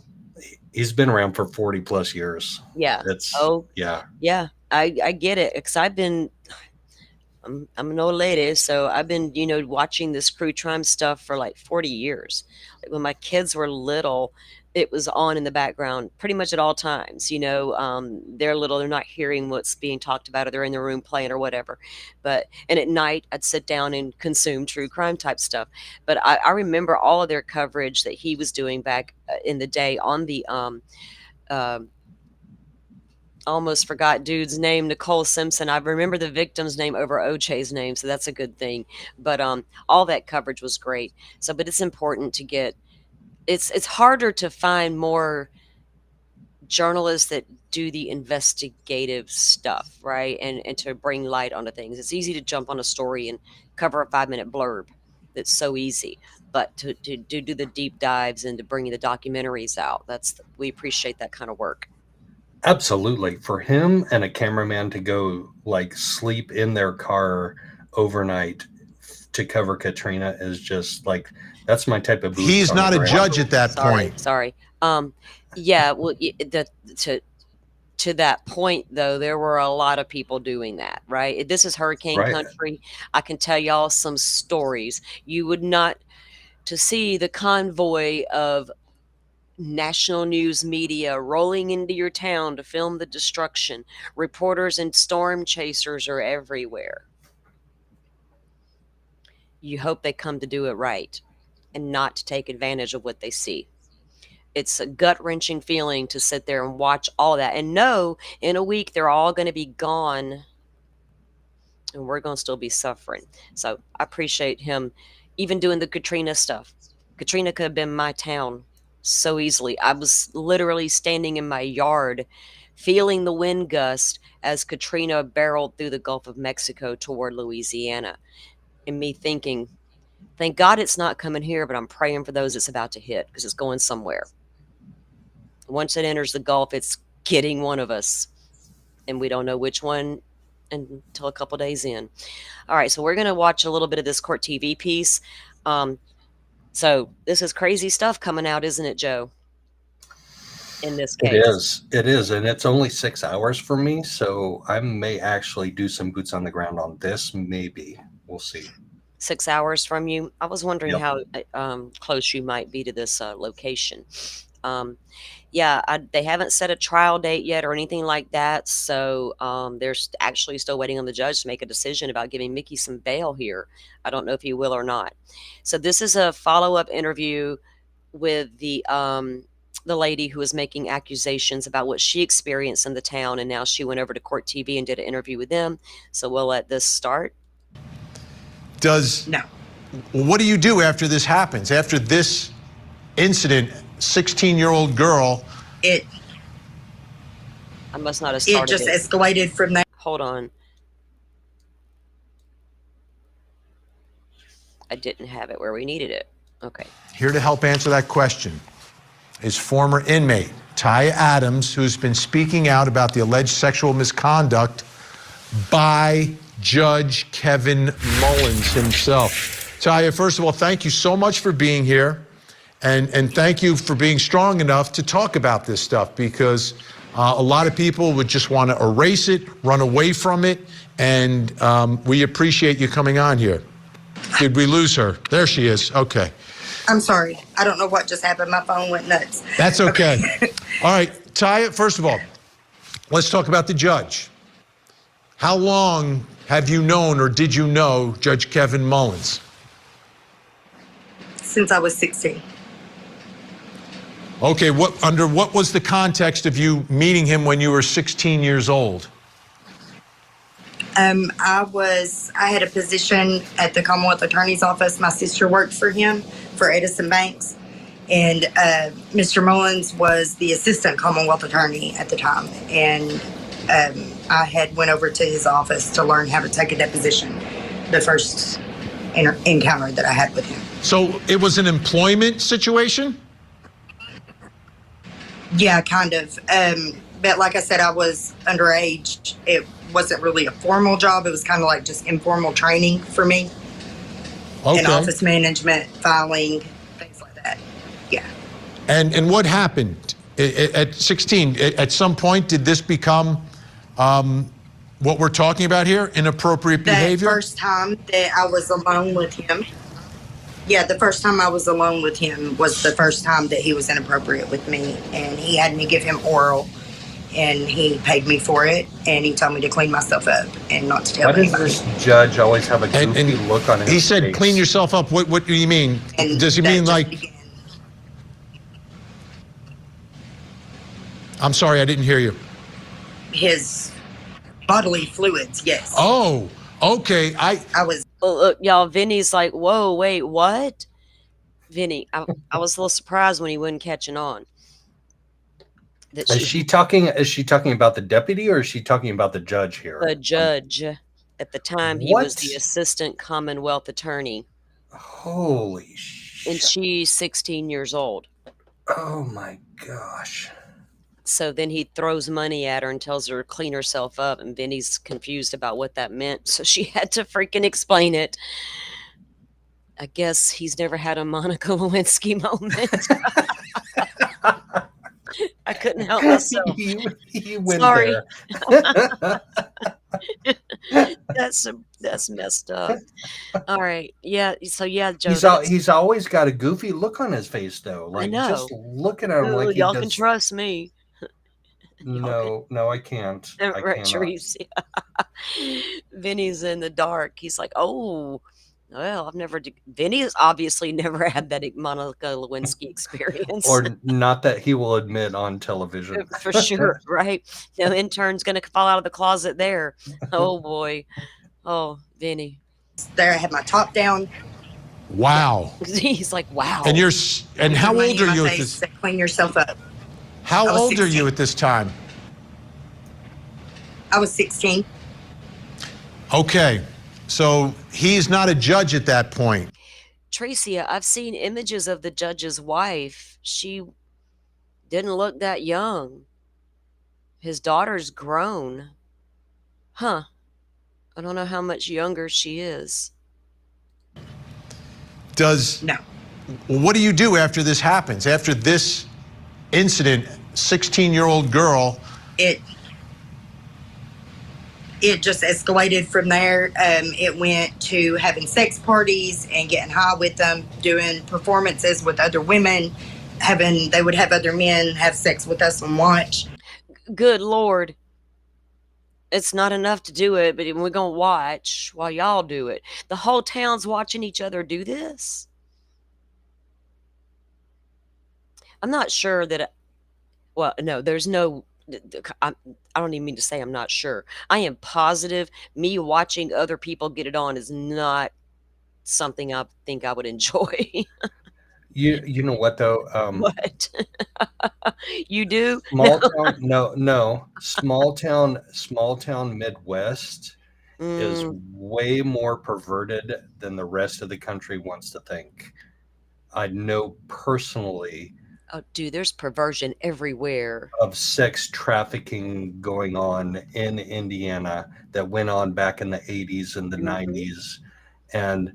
He's been around for 40 plus years. Yeah. Yeah. I get it, because I'm an old lady, so I've been, watching this true crime stuff for like 40 years. Like when my kids were little, it was on in the background pretty much at all times. They're little, they're not hearing what's being talked about, or they're in the room playing or whatever. And at night, I'd sit down and consume true crime type stuff. But I remember all of their coverage that he was doing back in the day on the almost forgot dude's name, Nicole Simpson. I remember the victim's name over OJ's name, so that's a good thing. But all that coverage was great. So, but it's important to get. It's harder to find more journalists that do the investigative stuff, right? And to bring light onto things. It's easy to jump on a story and cover a 5-minute blurb. That's so easy. But to do the deep dives and to bring the documentaries out, we appreciate that kind of work. Absolutely. For him and a cameraman to go like sleep in their car overnight to cover Katrina is just like, that's my type of boots. He's not a judge at that point. Sorry. Yeah. Well, to that point though, there were a lot of people doing that, right? This is hurricane country. I can tell y'all some stories. You would not to see the convoy of national news media rolling into your town to film the destruction. Reporters and storm chasers are everywhere. You hope they come to do it right and not to take advantage of what they see. It's a gut-wrenching feeling to sit there and watch all that and know in a week they're all going to be gone and we're going to still be suffering. So I appreciate him even doing the Katrina stuff. Katrina could have been my town so easily. I was literally standing in my yard feeling the wind gust as Katrina barreled through the Gulf of Mexico toward Louisiana, and me thinking, thank God it's not coming here, but I'm praying for those it's about to hit, because it's going somewhere. Once it enters the Gulf, it's getting one of us. and we don't know which one until a couple days in. All right, so we're going to watch a little bit of this court TV piece. So this is crazy stuff coming out, isn't it, Joe? In this case. It is, and it's only 6 hours for me, so I may actually do some boots on the ground on this. Maybe we'll see. 6 hours from you. I was wondering Yep. how close you might be to this location. They haven't set a trial date yet or anything like that, so they're actually still waiting on the judge to make a decision about giving Mickey some bail here. I don't know if he will or not. So this is a follow-up interview with the lady who was making accusations about what she experienced in the town, and now she went over to Court TV and did an interview with them. So we'll let this start. No. What do you do after this happens? After this incident, 16-year-old girl. I must not have started it. Just escalated from there. Hold on. I didn't have it where we needed it. Okay. Here to help answer that question is former inmate Taya Adams, who's been speaking out about the alleged sexual misconduct by Judge Kevin Mullins himself. Taya, first of all, thank you so much for being here. And thank you for being strong enough to talk about this stuff, because a lot of people would just want to erase it, run away from it, and we appreciate you coming on here. Did we lose her? There she is. Okay. I'm sorry. I don't know what just happened. My phone went nuts. That's okay. All right, Taya, first of all, let's talk about the judge. How long have you known, or did you know, Judge Kevin Mullins? Since I was 16. Okay, under what was the context of you meeting him when you were 16 years old? I had a position at the Commonwealth Attorney's Office. My sister worked for him, for Edison Banks. And Mr. Mullins was the assistant Commonwealth Attorney at the time. And I had went over to his office to learn how to take a deposition, the first encounter that I had with him. So it was an employment situation? Yeah, kind of. But like I said, I was underage. It wasn't really a formal job. It was kind of like just informal training for me. Okay. In office management, filing, things like that. Yeah. And what happened at 16? At some point, did this become what we're talking about here, inappropriate behavior? The first time that I was alone with him. Yeah, the first time I was alone with him was the first time that he was inappropriate with me, and he had me give him oral, and he paid me for it, and he told me to clean myself up and not to tell anybody. Why does this judge always have a goofy look on his face? He said, clean yourself up. What do you mean? And does he that mean just like... began. I'm sorry, I didn't hear you. His bodily fluids, yes. Oh, okay. I was... Look, y'all, Vinny's like, whoa, wait, what? Vinny, I was a little surprised when he wasn't catching on. Is she talking about the deputy, or is she talking about the judge here? The judge. At the time, he was the assistant Commonwealth Attorney. Holy shit. And she's 16 years old. Oh my gosh. So then he throws money at her and tells her to clean herself up, and Vinny's confused about what that meant, so she had to freaking explain it. I guess he's never had a Monica Lewinsky moment. I couldn't help myself. You went Sorry. there. That's messed up. All right. Yeah. So yeah, Joe. He's always got a goofy look on his face, though. Like, I know. just looking at him like y'all can trust me. No, I can't. Right, Trees. Vinny's in the dark. He's like, oh, well, Vinny has obviously never had that Monica Lewinsky experience. Or not that he will admit on television. For sure, right? No intern's going to fall out of the closet there. Oh, boy. Oh, Vinny. There, I had my top down. Wow. He's like, wow. And how old are you at this? Clean yourself up. How old are you at this time? I was 16. Okay. So he's not a judge at that point. Tracy, I've seen images of the judge's wife. She didn't look that young. His daughter's grown. Huh. I don't know how much younger she is. No. What do you do after this happens? After this incident, 16-year-old girl. It just escalated from there. It went to having sex parties and getting high with them, doing performances with other women. They would have other men have sex with us and watch. Good Lord. It's not enough to do it, but we're going to watch while y'all do it. The whole town's watching each other do this. I'm not sure that, well, no, there's no, I don't even mean to say I'm not sure. I am positive me watching other people get it on is not something I think I would enjoy. You know what though? What? You do? Small town, no. Small town Midwest is way more perverted than the rest of the country wants to think. I know personally. Oh, dude, there's perversion everywhere. Of sex trafficking going on in Indiana that went on back in the 80s and the 90s. And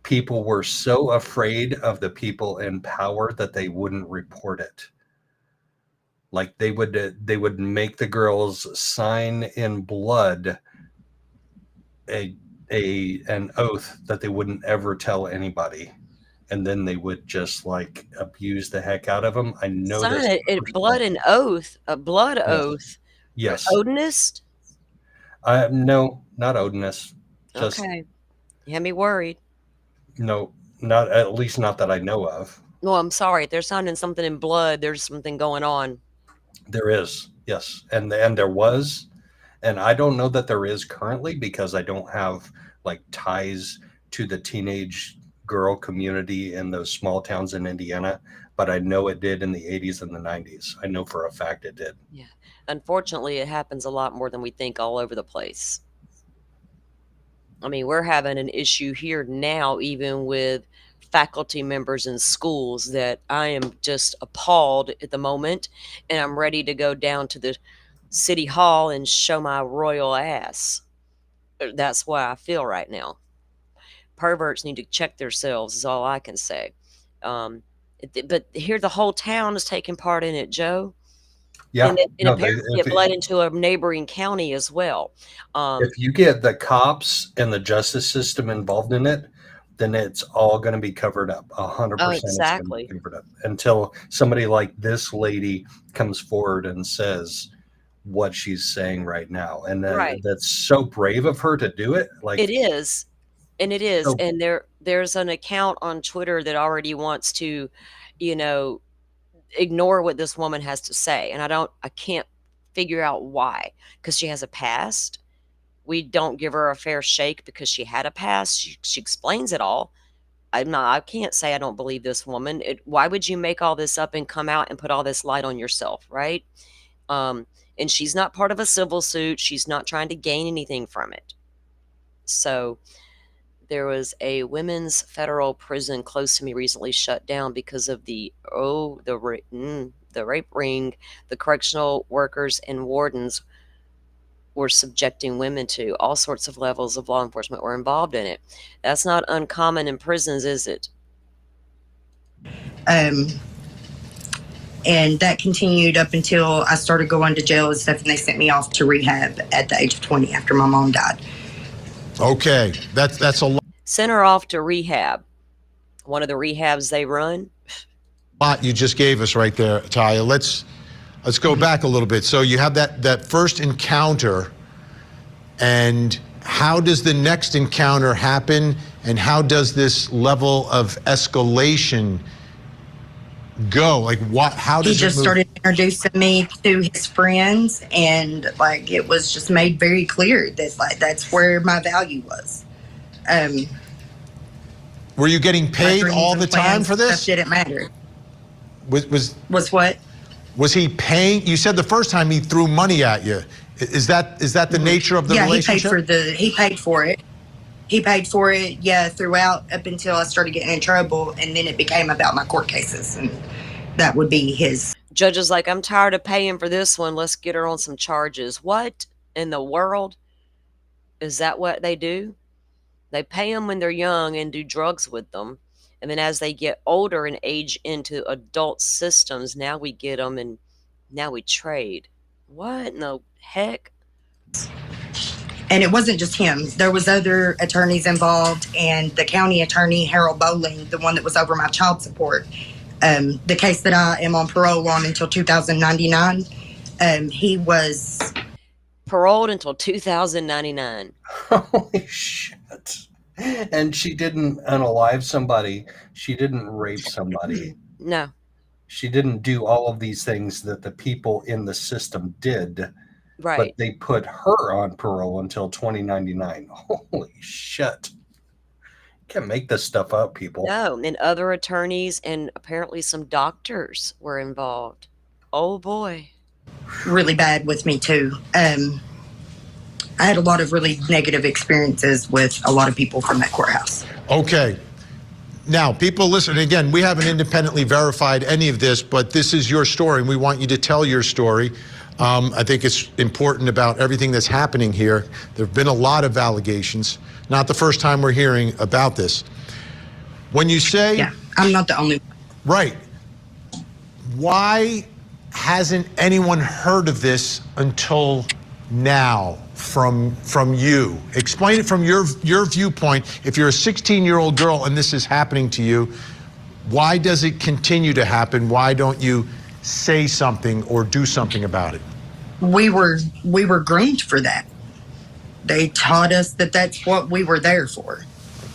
people were so afraid of the people in power that they wouldn't report it. Like they would make the girls sign in blood an oath that they wouldn't ever tell anybody. And then they would just like abuse the heck out of them. I know Sign it, blood and oath, a blood oath. Yes. Odinist? No, not Odinist. Just, okay. You had me worried. No, not at least not that I know of. Well, I'm sorry. If they're signing something in blood, there's something going on. There is, yes. And there was, and I don't know that there is currently because I don't have like ties to the teenage girl community in those small towns in Indiana, but I know it did in the 80s and the 90s. I know for a fact it did. Yeah. Unfortunately, it happens a lot more than we think all over the place. I mean, we're having an issue here now, even with faculty members in schools, that I am just appalled at the moment, and I'm ready to go down to the city hall and show my royal ass. That's why I feel right now. Perverts need to check themselves is all I can say. But here the whole town is taking part in it, Joe. Yeah. And apparently it bled into a neighboring county as well. If you get the cops and the justice system involved in it, then it's all going to be covered up. 100%. Oh, exactly. It's gonna be covered up until somebody like this lady comes forward and says what she's saying right now. And then that's so brave of her to do it. Like it is. And it is. So, and there's an account on Twitter that already wants to, ignore what this woman has to say. And I can't figure out why, because she has a past. We don't give her a fair shake because she had a past. She explains it all. I can't say I don't believe this woman. Why would you make all this up and come out and put all this light on yourself, right? And she's not part of a civil suit. She's not trying to gain anything from it. So there was a women's federal prison close to me recently shut down because of the rape ring the correctional workers and wardens were subjecting women to. All sorts of levels of law enforcement were involved in it. That's not uncommon in prisons, is it? And that continued up until I started going to jail and stuff, and they sent me off to rehab at the age of 20 after my mom died. Okay, that's a lot. Sent her off to rehab. One of the rehabs they run. Lot you just gave us right there, Taya. Let's go back a little bit. So you have that first encounter, and how does the next encounter happen, and how does this level of escalation go? Like what? How does he just started introducing me to his friends, and like it was just made very clear that like that's where my value was. Were you getting paid all the time for this? Didn't matter. Was what? Was he paying? You said the first time he threw money at you. Is that the nature of the relationship? He paid for it. He paid for it, yeah, throughout up until I started getting in trouble, and then it became about my court cases, and that would be his. Judge is like, I'm tired of paying for this one. Let's get her on some charges. What in the world? Is that what they do? They pay them when they're young and do drugs with them. And then as they get older and age into adult systems, now we get them and now we trade. What in the heck? And it wasn't just him. There was other attorneys involved, and the county attorney, Harold Bowling, the one that was over my child support, the case that I am on parole on until 2099, he was paroled until 2099. Holy shit. And she didn't unalive somebody. She didn't rape somebody. No. She didn't do all of these things that the people in the system did. Right. But they put her on parole until 2099. Holy shit. You can't make this stuff up, people. No, and other attorneys and apparently some doctors were involved. Oh boy. really bad with me too. I had a lot of really negative experiences with a lot of people from that courthouse. Okay. Now, people listen, again, we haven't independently verified any of this, but this is your story, and we want you to tell your story. I think it's important about everything that's happening here. There have been a lot of allegations. Not the first time we're hearing about this. When you say... Yeah, I'm not the only one. Right. Why hasn't anyone heard of this until now from you? Explain it from your viewpoint. If you're a 16-year-old girl and this is happening to you, why does it continue to happen? Why don't you say something or do something about it? We were groomed for that. They taught us that that's what we were there for.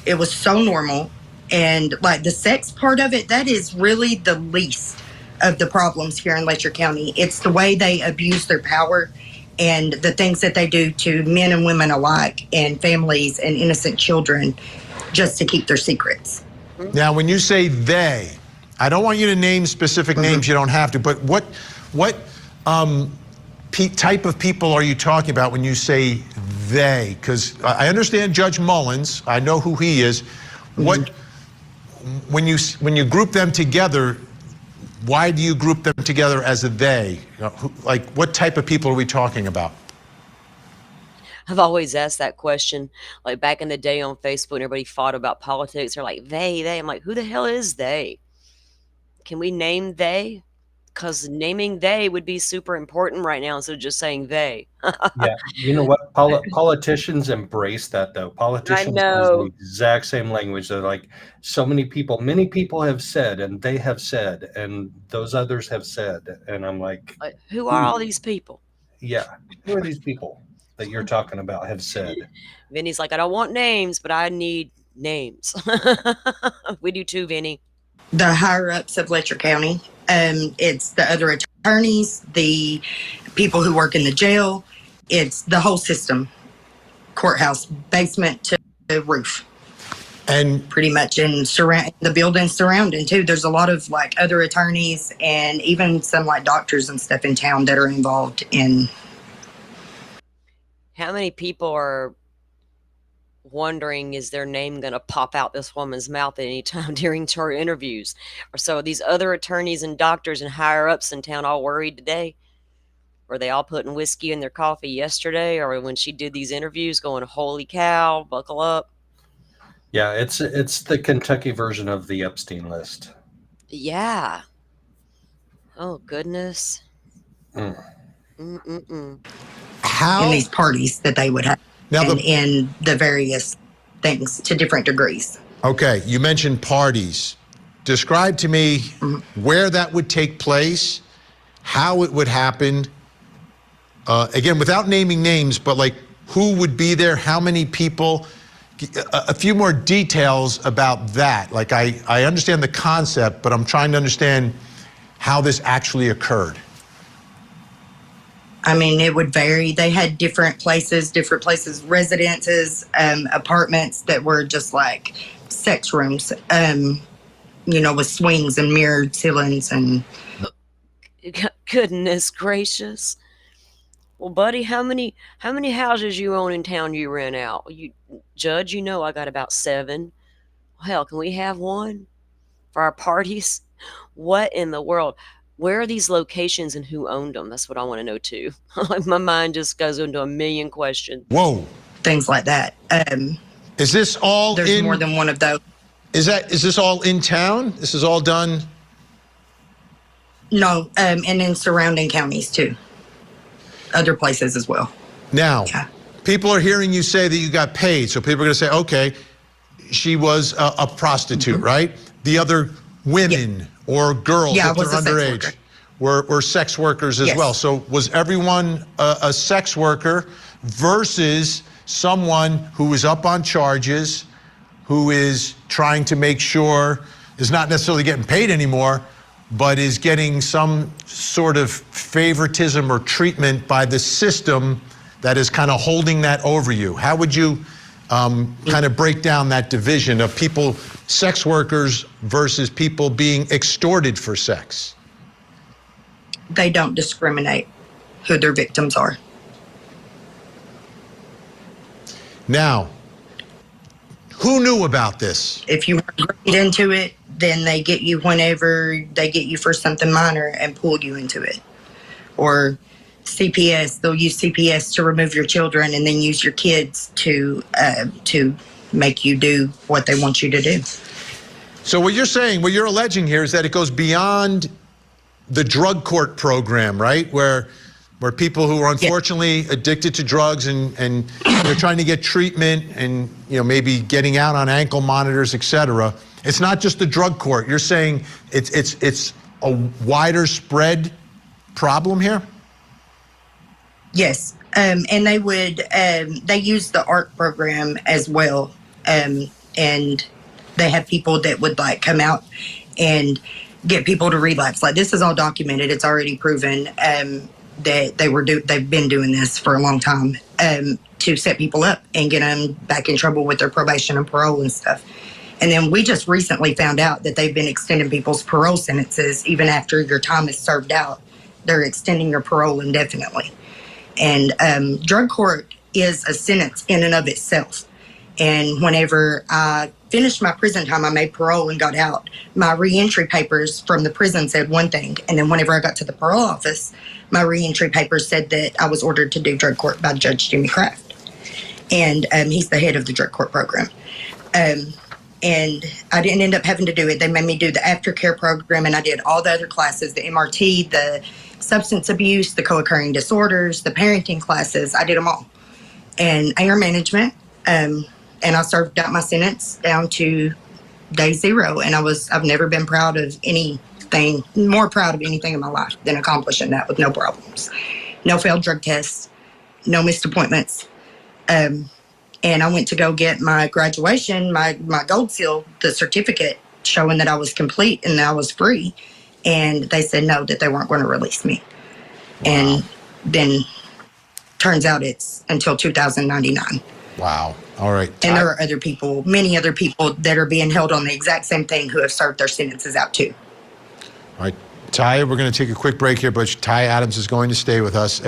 It was so normal. And like the sex part of it, that is really the least of the problems here in Letcher County. It's the way they abuse their power and the things that they do to men and women alike and families and innocent children just to keep their secrets. Now, when you say they, I don't want you to name specific names, you don't have to, but what type of people are you talking about when you say they? Because I understand Judge Mullins, I know who he is. What, when you group them together, why do you group them together as a they? Like, what type of people are we talking about? I've always asked that question. Like back in the day on Facebook, and everybody fought about politics. They're like, they. I'm like, who the hell is they? Can we name they? Because naming they would be super important right now instead of just saying they. Yeah, you know what? Politicians embrace that, though. Politicians use the exact same language. They're like, so many people have said, and they have said, and those others have said. And I'm like, who are all these people? Yeah, who are these people that you're talking about have said? Vinny's like, I don't want names, but I need names. We do too, Vinny. The higher ups of Letcher County. It's the other attorneys, the people who work in the jail. It's the whole system, courthouse, basement to the roof. And pretty much in the buildings surrounding too. There's a lot of like other attorneys and even some like doctors and stuff in town that are involved in. How many people are wondering, is their name going to pop out this woman's mouth at any time during her interviews? Or so these other attorneys and doctors and higher ups in town all worried today? Were they all putting whiskey in their coffee yesterday, or when she did these interviews going, holy cow, buckle up? Yeah, it's the Kentucky version of the Epstein list. Yeah. Oh goodness. How in these parties that they would have now in the various things to different degrees. Okay, you mentioned parties. Describe to me where that would take place, how it would happen. Again, without naming names, but like who would be there, how many people, a few more details about that. Like I understand the concept, but I'm trying to understand how this actually occurred. I mean, it would vary. They had different places, residences, apartments that were just like sex rooms, with swings and mirrored ceilings and. Goodness gracious. Well, buddy, how many houses you own in town you rent out? Judge, I got about 7. Hell, can we have one for our parties? What in the world? Where are these locations and who owned them? That's what I want to know too. Like, my mind just goes into a million questions. Whoa. Things like that. Is this all There's more than one of those. Is this all in town? This is all done? No, and in surrounding counties too. Other places as well. Now, Yeah. people are hearing you say that you got paid. So people are going to say, okay, she was a prostitute, right? The other women or girls, Yeah, if they're was a sex underage, were sex workers as Yes. well. So was everyone a sex worker versus someone who is up on charges, who is trying to make sure is not necessarily getting paid anymore, but is getting some sort of favoritism or treatment by the system that is kind of holding that over you? How would you kind of break down that division of people, sex workers versus people being extorted for sex? They don't discriminate who their victims are. Now, who knew about this? If you get into it, then they get you whenever they get you for something minor and pull you into it. Or CPS, they'll use CPS to remove your children and then use your kids to make you do what they want you to do. So what you're saying, what you're alleging here is that it goes beyond the drug court program, right? Where people who are unfortunately addicted to drugs and they're trying to get treatment and maybe getting out on ankle monitors, et cetera. It's not just the drug court. You're saying it's a wider spread problem here? Yes, and they would they use the ARC program as well, and they have people that would like come out and get people to relapse. Like, this is all documented; it's already proven that they've been doing this for a long time to set people up and get them back in trouble with their probation and parole and stuff. And then we just recently found out that they've been extending people's parole sentences even after your time is served out. They're extending your parole indefinitely. And drug court is a sentence in and of itself. And whenever I finished my prison time, I made parole and got out. My reentry papers from the prison said one thing. And then whenever I got to the parole office, my reentry papers said that I was ordered to do drug court by Judge Jimmy Kraft. And he's the head of the drug court program. And I didn't end up having to do it. They made me do the aftercare program, and I did all the other classes, the MRT, the substance abuse, the co-occurring disorders, the parenting classes. I did them all. And anger management. And I served out my sentence down to day 0. And I've never been proud of anything, more proud of anything in my life than accomplishing that with no problems. No failed drug tests, no missed appointments. And I went to go get my graduation, my gold seal, the certificate showing that I was complete and that I was free. And they said no, that they weren't going to release me. Wow. And then turns out it's until 2099. Wow. All right. And there are other people, many other people that are being held on the exact same thing who have served their sentences out too. All right. Ty, we're going to take a quick break here, but Ty Adams is going to stay with us.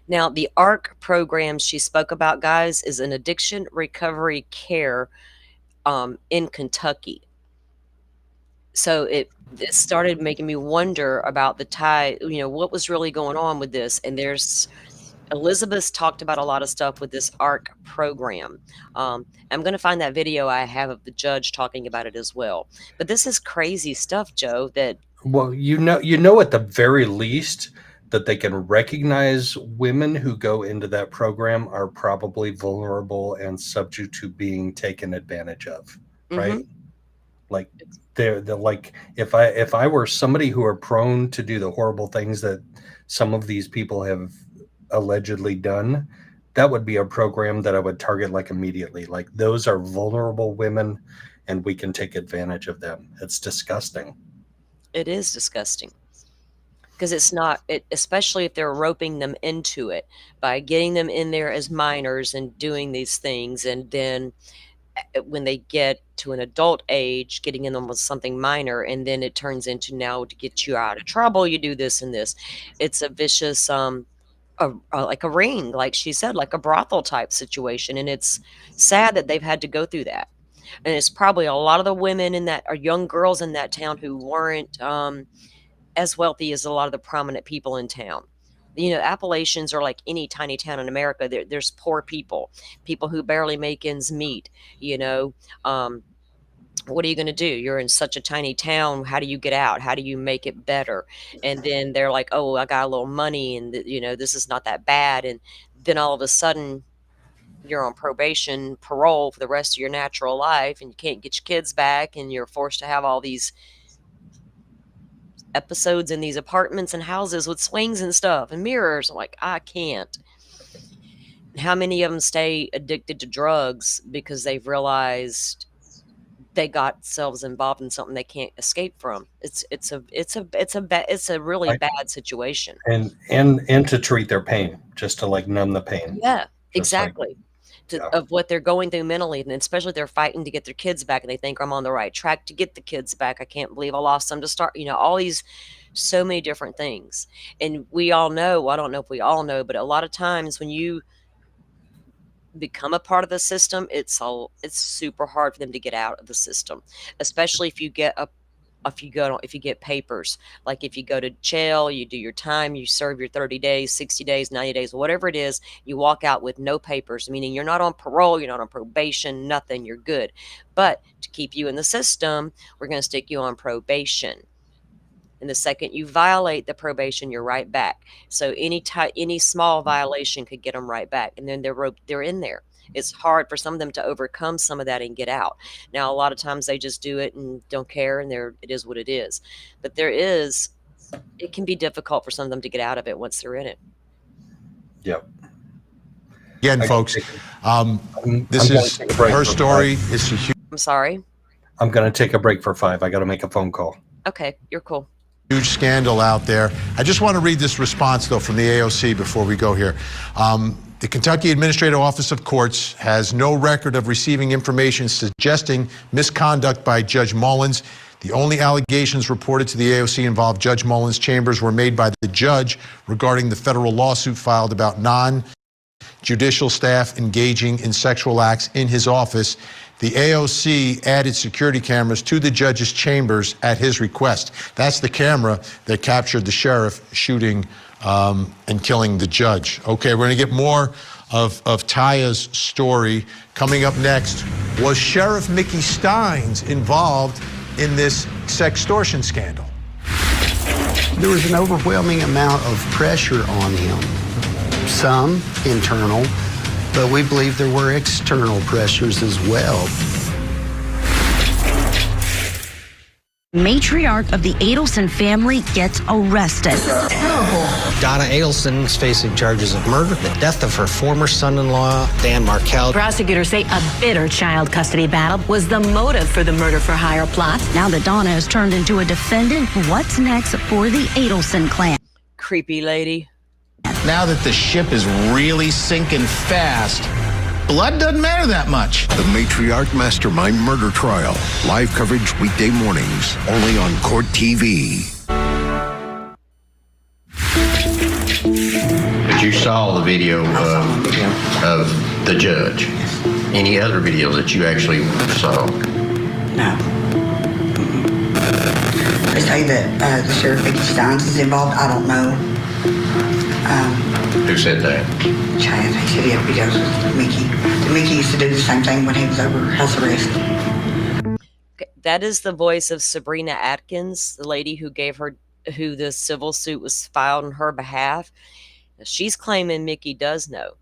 Now, the ARC program she spoke about, guys, is an addiction recovery care in Kentucky. So it started making me wonder about the tie, what was really going on with this. And Elizabeth talked about a lot of stuff with this ARC program. I'm going to find that video I have of the judge talking about it as well. But this is crazy stuff, Joe, that... Well, at the very least that they can recognize women who go into that program are probably vulnerable and subject to being taken advantage of, right? Mm-hmm. Like they're like, if I were somebody who are prone to do the horrible things that some of these people have allegedly done, that would be a program that I would target like immediately. Like, those are vulnerable women and we can take advantage of them. It's disgusting. It is disgusting. Because it's not, especially if they're roping them into it by getting them in there as minors and doing these things. And then when they get to an adult age, getting in them with something minor, and then it turns into, now to get you out of trouble, you do this and this. It's a vicious, like a ring, like she said, like a brothel type situation. And it's sad that they've had to go through that. And it's probably a lot of the women in that, or young girls in that town who weren't, as wealthy as a lot of the prominent people in town. You know, Appalachians are like any tiny town in America. There's poor people who barely make ends meet, you know. What are you going to do? You're in such a tiny town. How do you get out? How do you make it better? And then they're like, oh, I got a little money, and you know, this is not that bad. And then all of a sudden you're on probation, parole for the rest of your natural life, and you can't get your kids back, and you're forced to have all these episodes in these apartments and houses with swings and stuff and mirrors. I'm like, I can't. How many of them stay addicted to drugs because they've realized they got themselves involved in something they can't escape from? It's a really bad situation. And to treat their pain, just to like numb the pain. Yeah, Just exactly. Of what they're going through mentally, and especially they're fighting to get their kids back, and they think I'm on the right track to get the kids back. I can't believe I lost them to start, you know, all these, so many different things. And we all know, well, I don't know if we all know, but a lot of times when you become a part of the system, it's super hard for them to get out of the system, especially if you get if you get papers. Like if you go to jail, you do your time, you serve your 30 days, 60 days, 90 days, whatever it is, you walk out with no papers, meaning you're not on parole, you're not on probation, nothing, you're good. But to keep you in the system, we're going to stick you on probation. And the second you violate the probation, you're right back. So any small violation could get them right back, and then they're in there. It's hard for some of them to overcome some of that and get out. Now, a lot of times they just do it and don't care, and it is what it is. But it can be difficult for some of them to get out of it once they're in it. Yep. Again, folks, this is her story. It's a huge. I'm sorry. I'm going to take a break for 5. I got to make a phone call. Okay, you're cool. Huge scandal out there. I just want to read this response, though, from the AOC before we go here. The Kentucky Administrative Office of Courts has no record of receiving information suggesting misconduct by Judge Mullins. The only allegations reported to the AOC involved Judge Mullins' chambers were made by the judge regarding the federal lawsuit filed about non-judicial staff engaging in sexual acts in his office. The AOC added security cameras to the judge's chambers at his request. That's the camera that captured the sheriff shooting and killing the judge. Okay, we're going to get more of Taya's story. Coming up next, was Sheriff Mickey Steins involved in this sextortion scandal? There was an overwhelming amount of pressure on him, some internal, but we believe there were external pressures as well. Matriarch of the Adelson family gets arrested. Donna Adelson is facing charges of murder, the death of her former son-in-law, Dan Markell. Prosecutors say a bitter child custody battle was the motive for the murder-for-hire plot. Now that Donna has turned into a defendant, what's next for the Adelson clan? Creepy lady. Now that the ship is really sinking fast, blood doesn't matter that much. The Matriarch Mastermind Murder Trial. Live coverage weekday mornings, only on Court TV. But you saw the video of the judge. Any other videos that you actually saw? No. They say that the Sheriff Mickey Steins is involved. I don't know. Who said that? Chad. He said he had videos with Mickey. Mickey used to do the same thing when he was over house arrest. Okay, that is the voice of Sabrina Adkins, the lady who the civil suit was filed on her behalf. Now, she's claiming Mickey does know.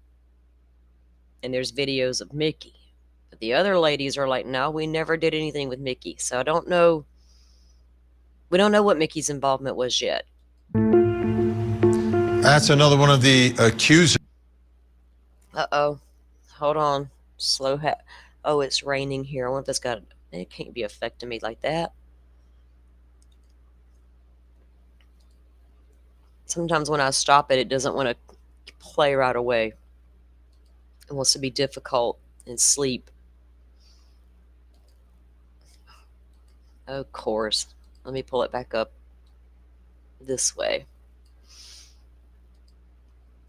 And there's videos of Mickey. But the other ladies are like, no, we never did anything with Mickey. So I don't know. We don't know what Mickey's involvement was yet. That's another one of the accusers. Uh-oh. Hold on. Oh, it's raining here. I wonder if it can't be affecting me like that. Sometimes when I stop it, it doesn't want to play right away. It wants to be difficult and sleep. Of course. Let me pull it back up this way.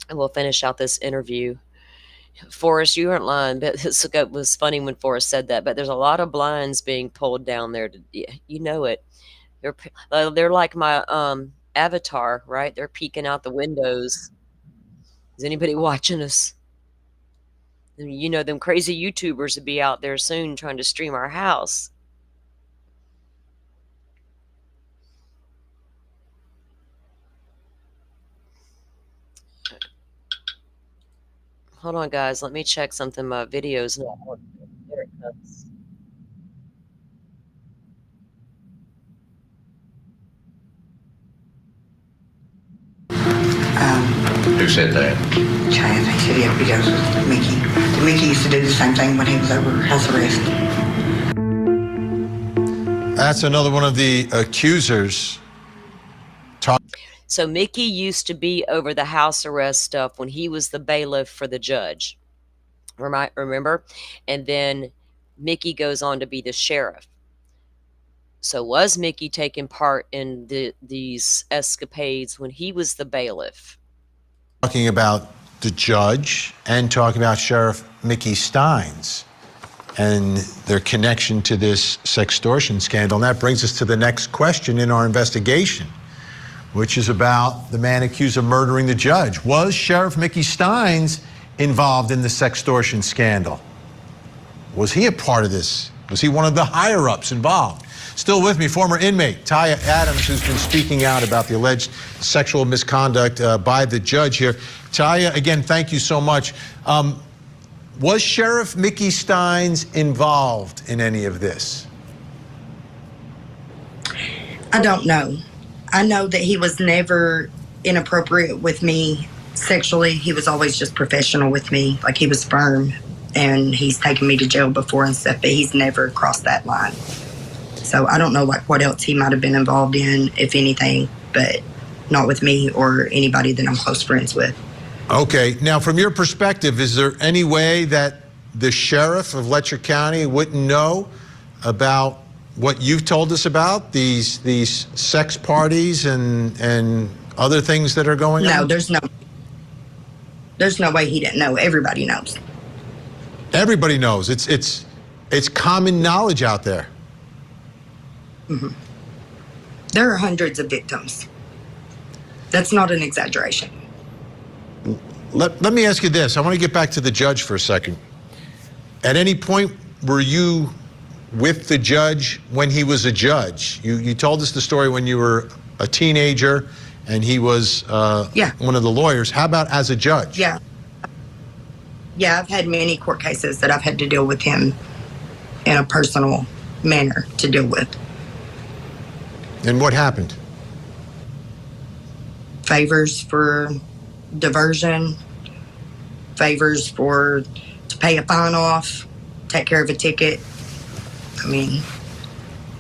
And we'll finish out this interview. Forrest, you aren't lying. But it was funny when Forrest said that. But there's a lot of blinds being pulled down there. You know it. They're like my avatar, right? They're peeking out the windows. Is anybody watching us? You know, them crazy YouTubers will be out there soon trying to stream our house. Hold on, guys. Let me check something. My video's not working. There it comes. Who said that? Chad, he said he had videos with Mickey. Mickey used to do the same thing when he was over house arrest. That's another one of the accusers. So Mickey used to be over the house arrest stuff when he was the bailiff for the judge. Remember? And then Mickey goes on to be the sheriff. So was Mickey taking part in these escapades when he was the bailiff? Talking about the judge and talking about Sheriff Mickey Steins and their connection to this sextortion scandal. And that brings us to the next question in our investigation, which is about the man accused of murdering the judge. Was Sheriff Mickey Steins involved in the sextortion scandal? Was he a part of this? Was he one of the higher-ups involved? Still with me, former inmate Taya Adams, who's been speaking out about the alleged sexual misconduct by the judge here. Taya, again, thank you so much. Was Sheriff Mickey Steins involved in any of this? I don't know. I know that he was never inappropriate with me sexually. He was always just professional with me. Like, he was firm, and he's taken me to jail before and stuff, but he's never crossed that line. So I don't know, like, what else he might have been involved in, if anything, but not with me or anybody that I'm close friends with. Okay. Now, from your perspective, is there any way that the sheriff of Letcher County wouldn't know about what you've told us about, these sex parties and other things that are going on? No, there's no way he didn't know. Everybody knows. Everybody knows. It's common knowledge out there. Mm-hmm. There are hundreds of victims. That's not an exaggeration. Let me ask you this. I want to get back to the judge for a second. At any point, were you with the judge when he was a judge? You told us the story when you were a teenager and he was one of the lawyers. How about as a judge? Yeah. Yeah, I've had many court cases that I've had to deal with him in a personal manner to deal with. And what happened? Favors for diversion, favors to pay a fine off, take care of a ticket. I mean,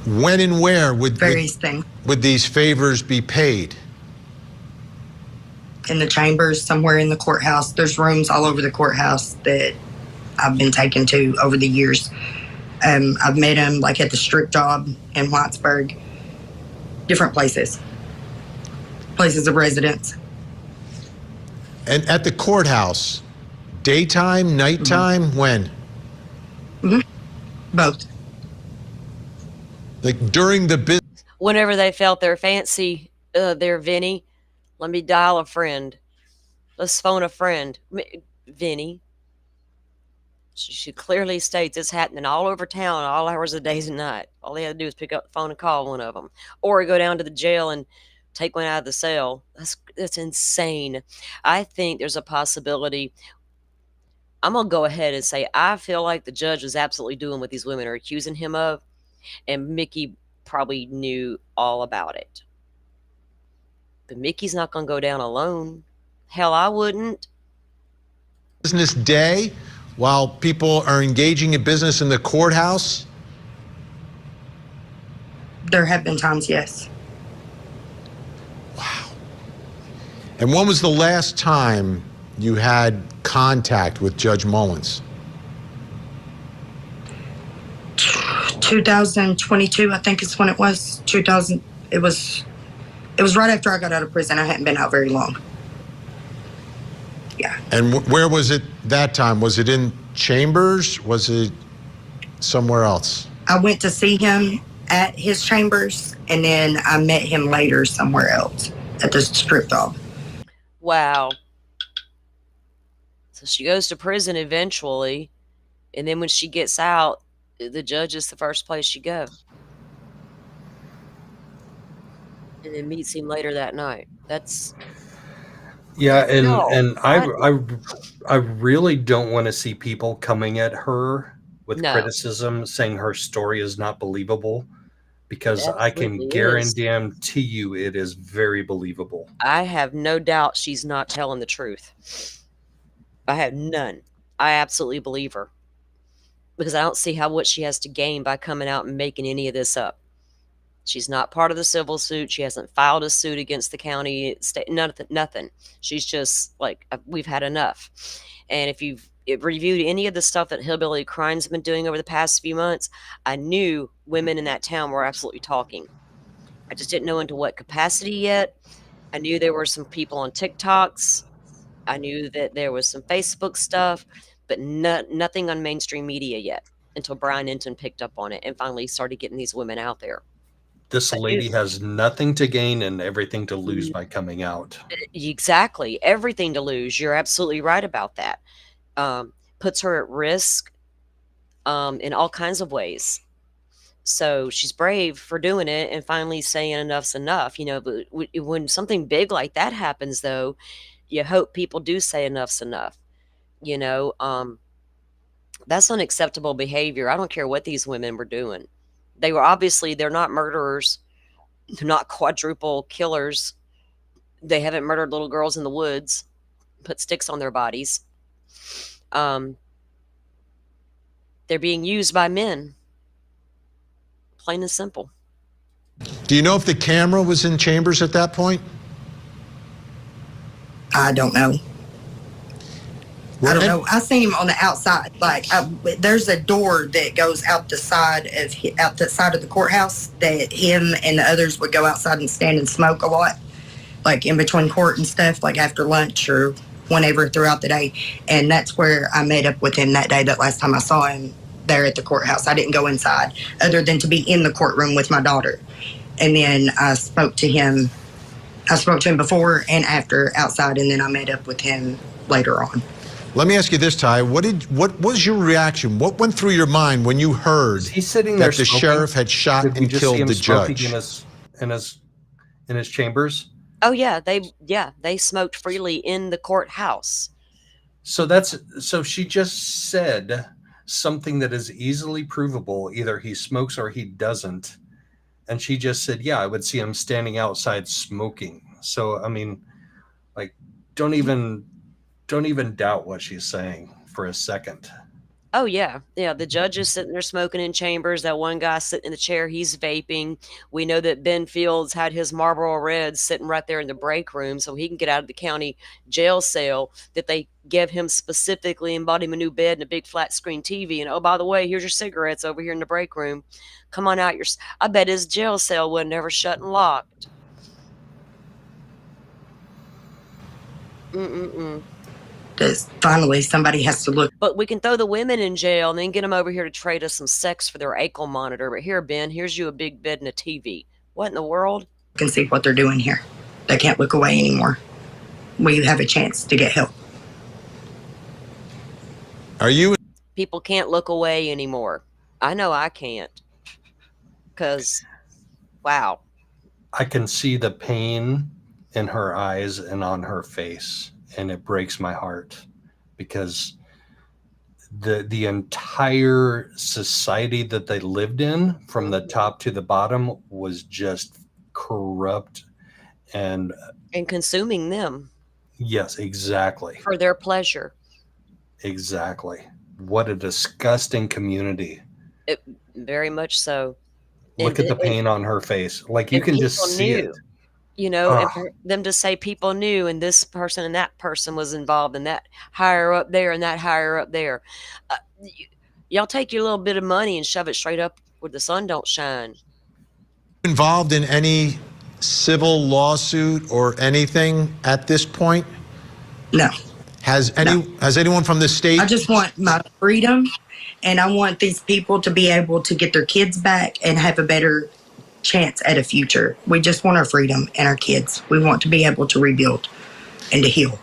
when and where would things would these favors be paid? In the chambers, somewhere in the courthouse. There's rooms all over the courthouse that I've been taken to over the years. I've met him like at the strip job in Whitesburg, different places of residence. And at the courthouse, daytime, nighttime, mm-hmm. When? Mm-hmm. Both. Like during the business. Whenever they felt their fancy, there, Vinny, let me dial a friend. Let's phone a friend. Vinny. She clearly states it's happening all over town, all hours of days and night. All they had to do is pick up the phone and call one of them. Or go down to the jail and take one out of the cell. That's insane. I think there's a possibility. I'm going to go ahead and say I feel like the judge was absolutely doing what these women are accusing him of, and Mickey probably knew all about it. But Mickey's not going to go down alone. Hell, I wouldn't. Business day, while people are engaging in business in the courthouse? There have been times, yes. Wow. And when was the last time you had contact with Judge Mullins? 2022, I think is when it was. It was right after I got out of prison. I hadn't been out very long. Yeah. And where was it that time? Was it in chambers? Was it somewhere else? I went to see him at his chambers, and then I met him later somewhere else at the strip club. Wow. So she goes to prison eventually, and then when she gets out, the judge is the first place she goes. And then meets him later that night. That's I really don't want to see people coming at her with No. criticism, saying her story is not believable, because I can absolutely is. guarantee you it is very believable. I have no doubt she's not telling the truth. I have none. I absolutely believe her. Because I don't see what she has to gain by coming out and making any of this up. She's not part of the civil suit. She hasn't filed a suit against the county. Nothing. She's just like, we've had enough. And if you've reviewed any of the stuff that Hillbilly Crime's been doing over the past few months, I knew women in that town were absolutely talking. I just didn't know into what capacity yet. I knew there were some people on TikToks. I knew that there was some Facebook stuff, but nothing on mainstream media yet until Brian Enton picked up on it and finally started getting these women out there. This lady has nothing to gain and everything to lose by coming out. Exactly. Everything to lose. You're absolutely right about that. Puts her at risk in all kinds of ways. So she's brave for doing it and finally saying enough's enough. You know, but when something big like that happens, though, you hope people do say enough's enough. You know, that's unacceptable behavior. I don't care what these women were doing. They're not murderers. They're not quadruple killers. They haven't murdered little girls in the woods, put sticks on their bodies. They're being used by men. Plain and simple. Do you know if the camera was in chambers at that point? I don't know. I don't know. I seen him on the outside. Like, there's a door that goes out the side of the courthouse that him and the others would go outside and stand and smoke a lot, like in between court and stuff, like after lunch or whenever throughout the day. And that's where I met up with him that day. That last time I saw him there at the courthouse, I didn't go inside, other than to be in the courtroom with my daughter. And then I spoke to him. I spoke to him before and after outside, and then I met up with him later on. Let me ask you this, Ty. What was your reaction? What went through your mind when you heard that the sheriff had shot and killed the judge? In his chambers? Oh yeah, they smoked freely in the courthouse. So she just said something that is easily provable. Either he smokes or he doesn't. And she just said, yeah, I would see him standing outside smoking. So, I mean, like, don't even doubt what she's saying for a second. Oh yeah. Yeah. The judge is sitting there smoking in chambers. That one guy sitting in the chair, he's vaping. We know that Ben Fields had his Marlboro Reds sitting right there in the break room so he can get out of the county jail cell that they gave him specifically and bought him a new bed and a big flat screen TV. And oh, by the way, here's your cigarettes over here in the break room. Come on out. I bet his jail cell was never shut and locked. Finally, somebody has to look. But we can throw the women in jail and then get them over here to trade us some sex for their ankle monitor. But here, Ben, here's you a big bed and a TV. What in the world? You can see what they're doing here. They can't look away anymore. We have a chance to get help. People can't look away anymore. I know I can't. Because, wow. I can see the pain in her eyes and on her face. And it breaks my heart because the entire society that they lived in from the top to the bottom was just corrupt and consuming them. Yes, exactly. For their pleasure. Exactly. What a disgusting community. Very much so. Look at the pain on her face. Like you can just see it. You know, and for them to say people knew and this person and that person was involved and that higher up there and that higher up there. Y'all take your little bit of money and shove it straight up where the sun don't shine. Involved in any civil lawsuit or anything at this point? No. Has anyone from the state? I just want my freedom, and I want these people to be able to get their kids back and have a better chance at a future. We just want our freedom and our kids. We want to be able to rebuild and to heal.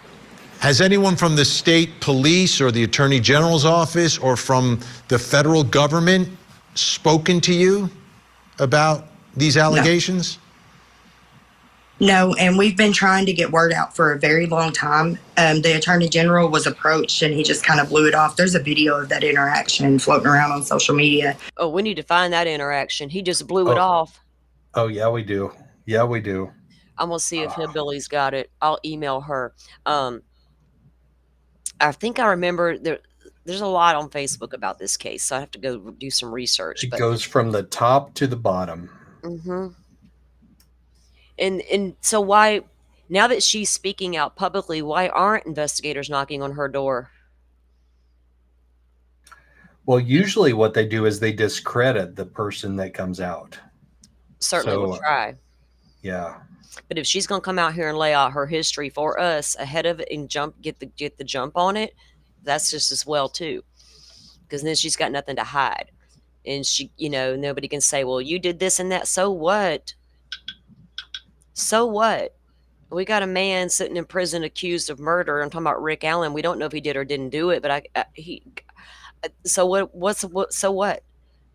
Has anyone from the state police or the attorney general's office or from the federal government spoken to you about these allegations? No, and we've been trying to get word out for a very long time. The attorney general was approached and he just kind of blew it off. There's a video of that interaction floating around on social media. Oh, we need to find that interaction. He just blew it off. Oh, yeah, we do. Yeah, we do. I'm going to see if Hillbilly's got it. I'll email her. I think I remember there's a lot on Facebook about this case, so I have to go do some research. It goes from the top to the bottom. Mm-hmm. And so why, now that she's speaking out publicly, why aren't investigators knocking on her door? Well, usually what they do is they discredit the person that comes out. Certainly will try. Yeah. But if she's going to come out here and lay out her history for us ahead of it and get the jump on it, that's just as well too. Because then she's got nothing to hide. And she, nobody can say, well, you did this and that. So what? So what? We got a man sitting in prison accused of murder. I'm talking about Rick Allen. We don't know if he did or didn't do it, but so what? So what?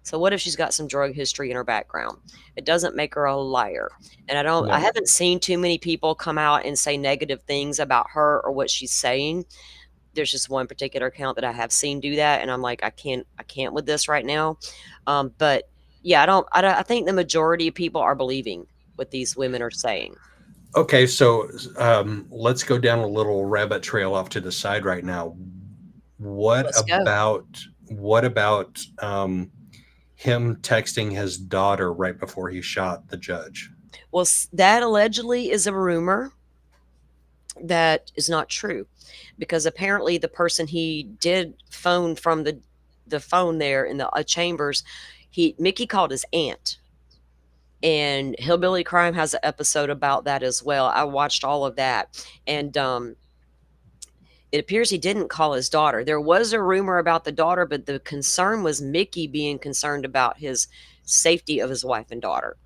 So what if she's got some drug history in her background? It doesn't make her a liar. And I haven't seen too many people come out and say negative things about her or what she's saying. There's just one particular account that I have seen do that. And I'm like, I can't with this right now. But yeah, I think the majority of people are believing what these women are saying. Okay. So let's go down a little rabbit trail off to the side right now. What about him texting his daughter right before he shot the judge? Well, that allegedly is a rumor that is not true, because apparently the person he did phone from the phone there in the chambers, Mickey called his aunt, and Hillbilly Crime has an episode about that as well. I watched all of that, and it appears he didn't call his daughter. There was a rumor about the daughter, but the concern was Mickey being concerned about his safety of his wife and daughter.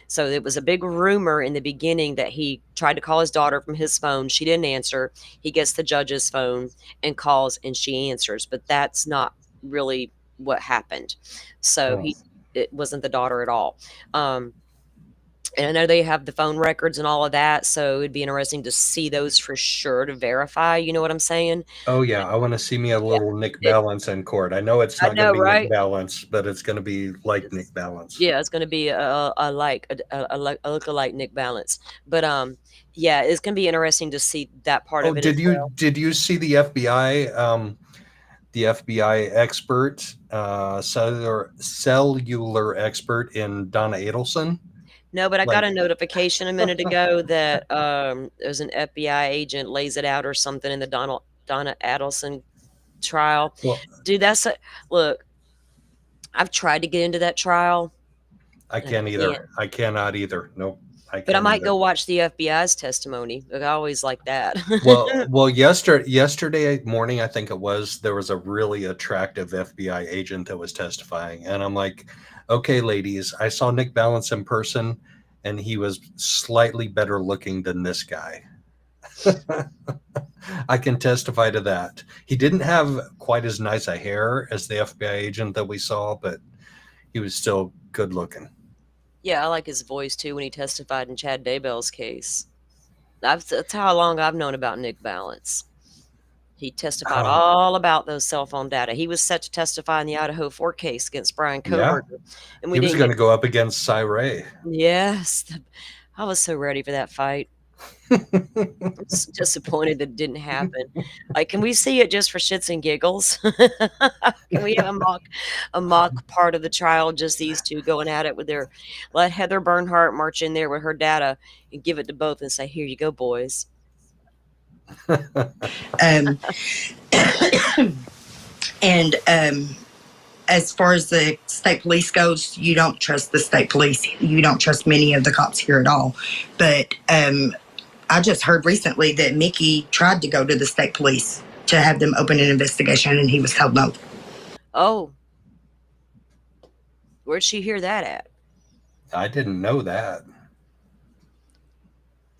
So it was a big rumor in the beginning that he tried to call his daughter from his phone. She didn't answer. He gets the judge's phone and calls, and she answers. But that's not really what happened. So it wasn't the daughter at all. And I know they have the phone records and all of that, so it'd be interesting to see those for sure to verify. You know what I'm saying? Oh, yeah. I want to see me a little Nick Balance in court. I know it's not going to be Nick Balance, but it's going to be like Nick Balance. Yeah, it's going to be a look-alike Nick Balance. But yeah, it's going to be interesting to see that part of it. Did you see the FBI? The FBI expert, cellular expert in Donna Adelson? No, but I got a notification a minute ago that there's an FBI agent lays it out or something in the Donna Adelson trial. Well, dude, look, I've tried to get into that trial. I can't either. I cannot either. Nope. But I might go watch the FBI's testimony. I always like that. well, yesterday morning, I think it was, there was a really attractive FBI agent that was testifying. And I'm like, okay, ladies, I saw Nick Balance in person, and he was slightly better looking than this guy. I can testify to that. He didn't have quite as nice a hair as the FBI agent that we saw, but he was still good looking. Yeah, I like his voice too when he testified in Chad Daybell's case. That's how long I've known about Nick Balance. He testified all about those cell phone data. He was set to testify in the Idaho 4 case against Brian Coburger. Yeah. And he was going to go up against Cy Ray. Yes. I was so ready for that fight. I'm just disappointed that it didn't happen. Like, can we see it just for shits and giggles? Can we have a mock part of the trial, just these two going at it with let Heather Bernhardt march in there with her data and give it to both and say, here you go, boys. And as far as the state police goes, you don't trust the state police. You don't trust many of the cops here at all. But I just heard recently that Mickey tried to go to the state police to have them open an investigation, and he was told no. Oh. Where'd she hear that at? I didn't know that.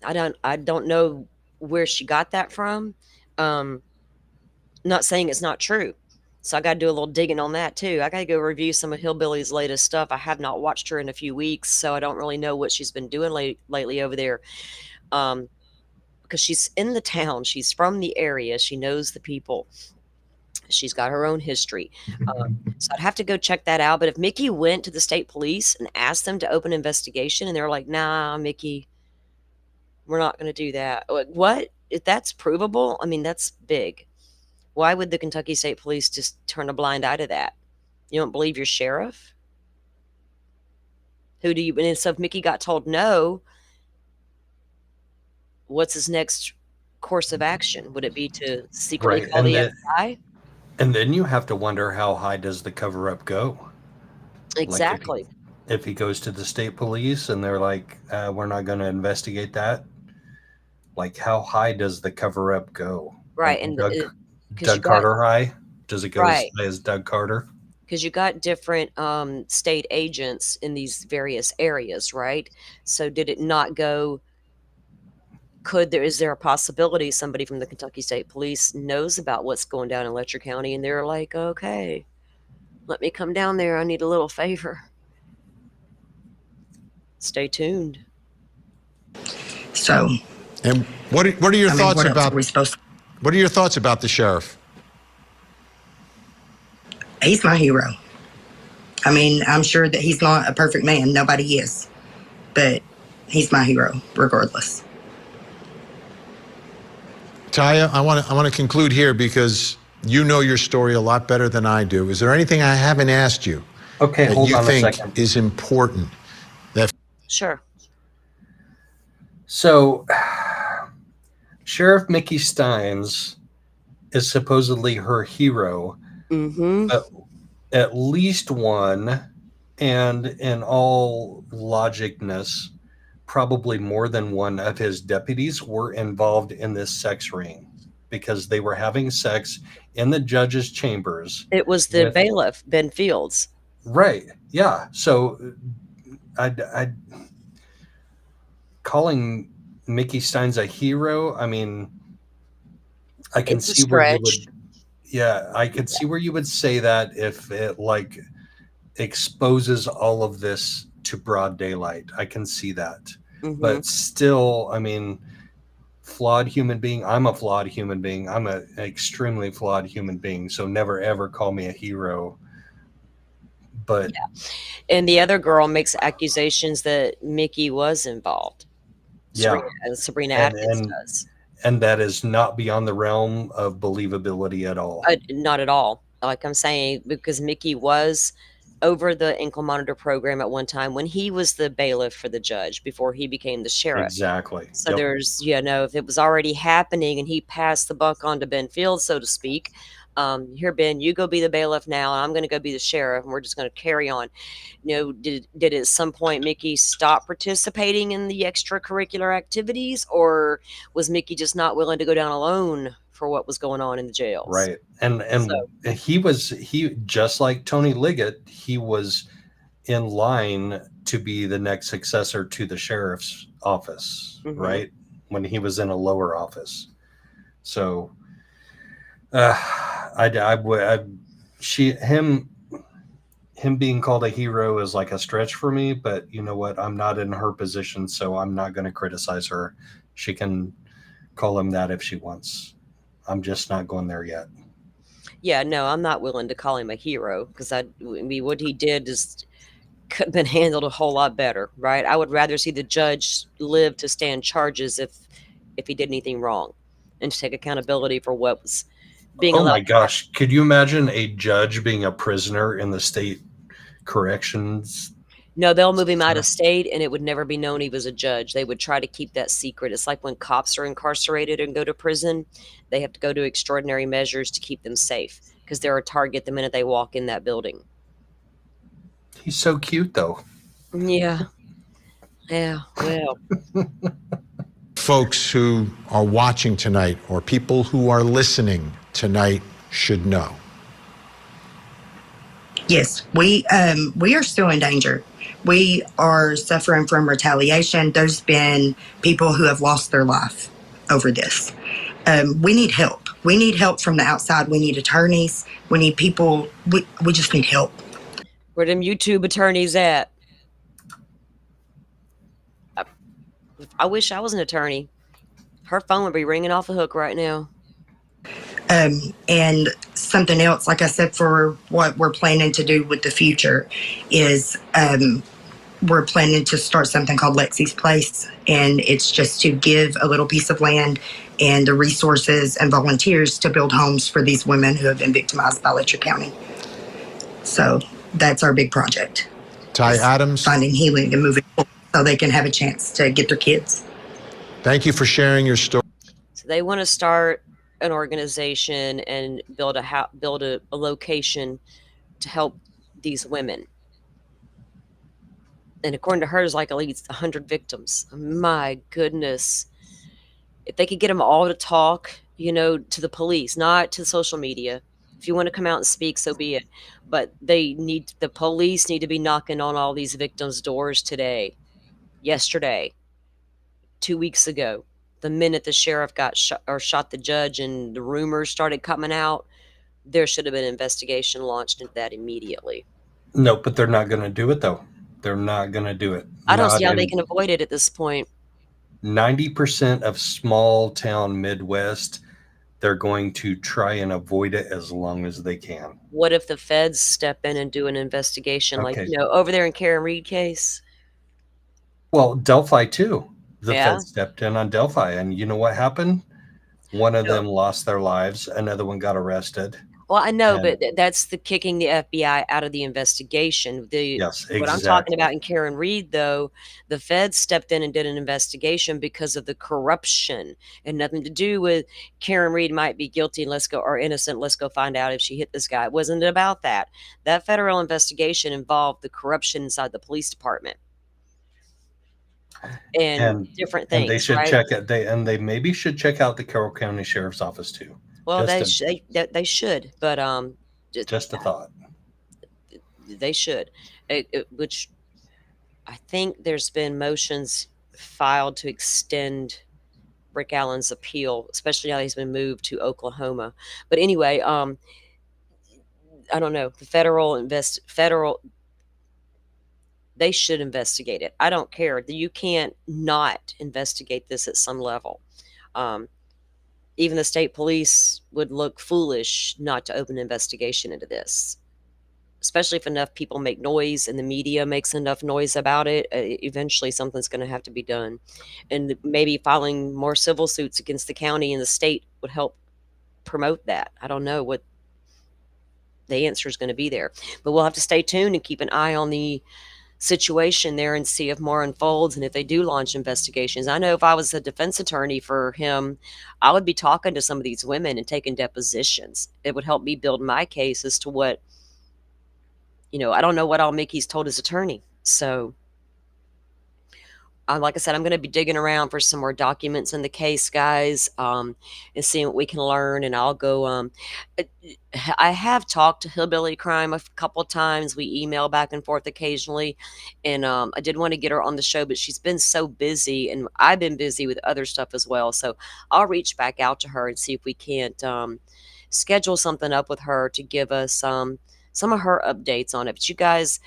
I don't know where she got that from. Not saying it's not true. So I got to do a little digging on that too. I got to go review some of Hillbilly's latest stuff. I have not watched her in a few weeks, so I don't really know what she's been doing lately over there. Because she's in the town. She's from the area. She knows the people. She's got her own history. So I'd have to go check that out. But if Mickey went to the state police and asked them to open an investigation and they're like, nah, Mickey, we're not going to do that. Like, what? If that's provable, I mean, that's big. Why would the Kentucky State Police just turn a blind eye to that? You don't believe your sheriff? Who do you? And so if Mickey got told no, what's his next course of action? Would it be to secretly call the FBI? And then you have to wonder, how high does the cover-up go? Exactly. Like if he goes to the state police and they're like, we're not going to investigate that, like how high does the cover-up go? Right. Like And Doug Carter high? Does it go as high as Doug Carter? Because you got different state agents in these various areas, right? So did it not go? Is there a possibility somebody from the Kentucky State Police knows about what's going down in Letcher County and they're like, okay, let me come down there. I need a little favor. Stay tuned. So, and what are your thoughts about? What are your thoughts about the sheriff? He's my hero. I mean, I'm sure that he's not a perfect man. Nobody is. But he's my hero, regardless. Taya, I want to conclude here because you know your story a lot better than I do. Is there anything I haven't asked you that hold you on think a second. is important? Sure. So, Sheriff Mickey Steins is supposedly her hero. Mm-hmm. At least one, and in all logicness, probably more than one of his deputies were involved in this sex ring because they were having sex in the judge's chambers. It was the bailiff, Ben Fields. Right. Yeah. So I calling Mickey Steins a hero, I mean, I can see where you would. Yeah, I could see where you would say that if it like exposes all of this to broad daylight. I can see that. Mm-hmm. But still, I mean, flawed human being. I'm a flawed human being. I'm an extremely flawed human being. So never, ever call me a hero. But and the other girl makes accusations that Mickey was involved. Sabrina Adkins does. And that is not beyond the realm of believability at all. Not at all. Like I'm saying, because Mickey was over the ankle monitor program at one time when he was the bailiff for the judge before he became the sheriff. Exactly. So there's, if it was already happening and he passed the buck on to Ben Fields, so to speak, here, Ben, you go be the bailiff now, and I'm going to go be the sheriff, and we're just going to carry on. Did at some point Mickey stop participating in the extracurricular activities, or was Mickey just not willing to go down alone for what was going on in the jails? Right. And he just like Tony Liggett, he was in line to be the next successor to the sheriff's office, mm-hmm. right? When he was in a lower office. So him being called a hero is like a stretch for me, but you know what? I'm not in her position, so I'm not going to criticize her. She can call him that if she wants. I'm just not going there yet. Yeah, no, I'm not willing to call him a hero because what he did is could have been handled a whole lot better, right? I would rather see the judge live to stand charges if he did anything wrong and to take accountability for what was being allowed. Oh my gosh. Could you imagine a judge being a prisoner in the state corrections? No, they'll move him out of state and it would never be known he was a judge. They would try to keep that secret. It's like when cops are incarcerated and go to prison, they have to go to extraordinary measures to keep them safe because they're a target the minute they walk in that building. He's so cute though. Yeah. Yeah. Well. folks who are watching tonight or people who are listening tonight should know? Yes, we are still in danger. We are suffering from retaliation. There's been people who have lost their life over this. We need help. We need help from the outside. We need attorneys. We need people. We just need help. Where them YouTube attorneys at? I wish I was an attorney. Her phone would be ringing off the hook right now. And something else, like I said, for what we're planning to do with the future is we're planning to start something called Lexi's Place. And it's just to give a little piece of land and the resources and volunteers to build homes for these women who have been victimized by Letcher County. So that's our big project. Ty Adams. Finding healing and moving forward so they can have a chance to get their kids. Thank you for sharing your story. So they want to start an organization and build a location to help these women. And according to her, there's like at least 100 victims. My goodness. If they could get them all to talk, to the police, not to social media. If you want to come out and speak, so be it. But the police need to be knocking on all these victims' doors today, yesterday, 2 weeks ago. The minute the sheriff got shot the judge and the rumors started coming out, there should have been an investigation launched into that immediately. No, but they're not going to do it, though. They're not going to do it. I don't see how they can avoid it at this point. 90% of small town Midwest, they're going to try and avoid it as long as they can. What if the feds step in and do an investigation, like, over there in Karen Reed case? Well, Delphi, too. The Yeah. feds stepped in on Delphi, and you know what happened? One of them lost their lives. Another one got arrested. Well, I know, but that's the kicking the FBI out of the investigation. Yes, exactly. What I'm talking about in Karen Reed, though, the feds stepped in and did an investigation because of the corruption, and nothing to do with Karen Reed might be guilty, or innocent. Let's go find out if she hit this guy. It wasn't about that. That federal investigation involved the corruption inside the police department. And different things. And they should right? check it. They maybe should check out the Carroll County Sheriff's Office too. Well, they should, but just a thought. They should, which I think there's been motions filed to extend Rick Allen's appeal, especially now he's been moved to Oklahoma. But anyway, I don't know. The federal. They should investigate it. I don't care. You can't not investigate this at some level. Even the state police would look foolish not to open an investigation into this, especially if enough people make noise and the media makes enough noise about it. Eventually something's going to have to be done. And maybe filing more civil suits against the county and the state would help promote that. I don't know what the answer is going to be there, but we'll have to stay tuned and keep an eye on the situation there and see if more unfolds and if they do launch investigations. I know if I was a defense attorney for him, I would be talking to some of these women and taking depositions. It would help me build my case as to what, I don't know what all Mickey's told his attorney. So like I said, I'm going to be digging around for some more documents in the case, guys, and seeing what we can learn. And I'll go. I have talked to Hillbilly Crime a couple of times. We email back and forth occasionally, and I did want to get her on the show, but she's been so busy, and I've been busy with other stuff as well. So I'll reach back out to her and see if we can't schedule something up with her to give us some of her updates on it. But you guys.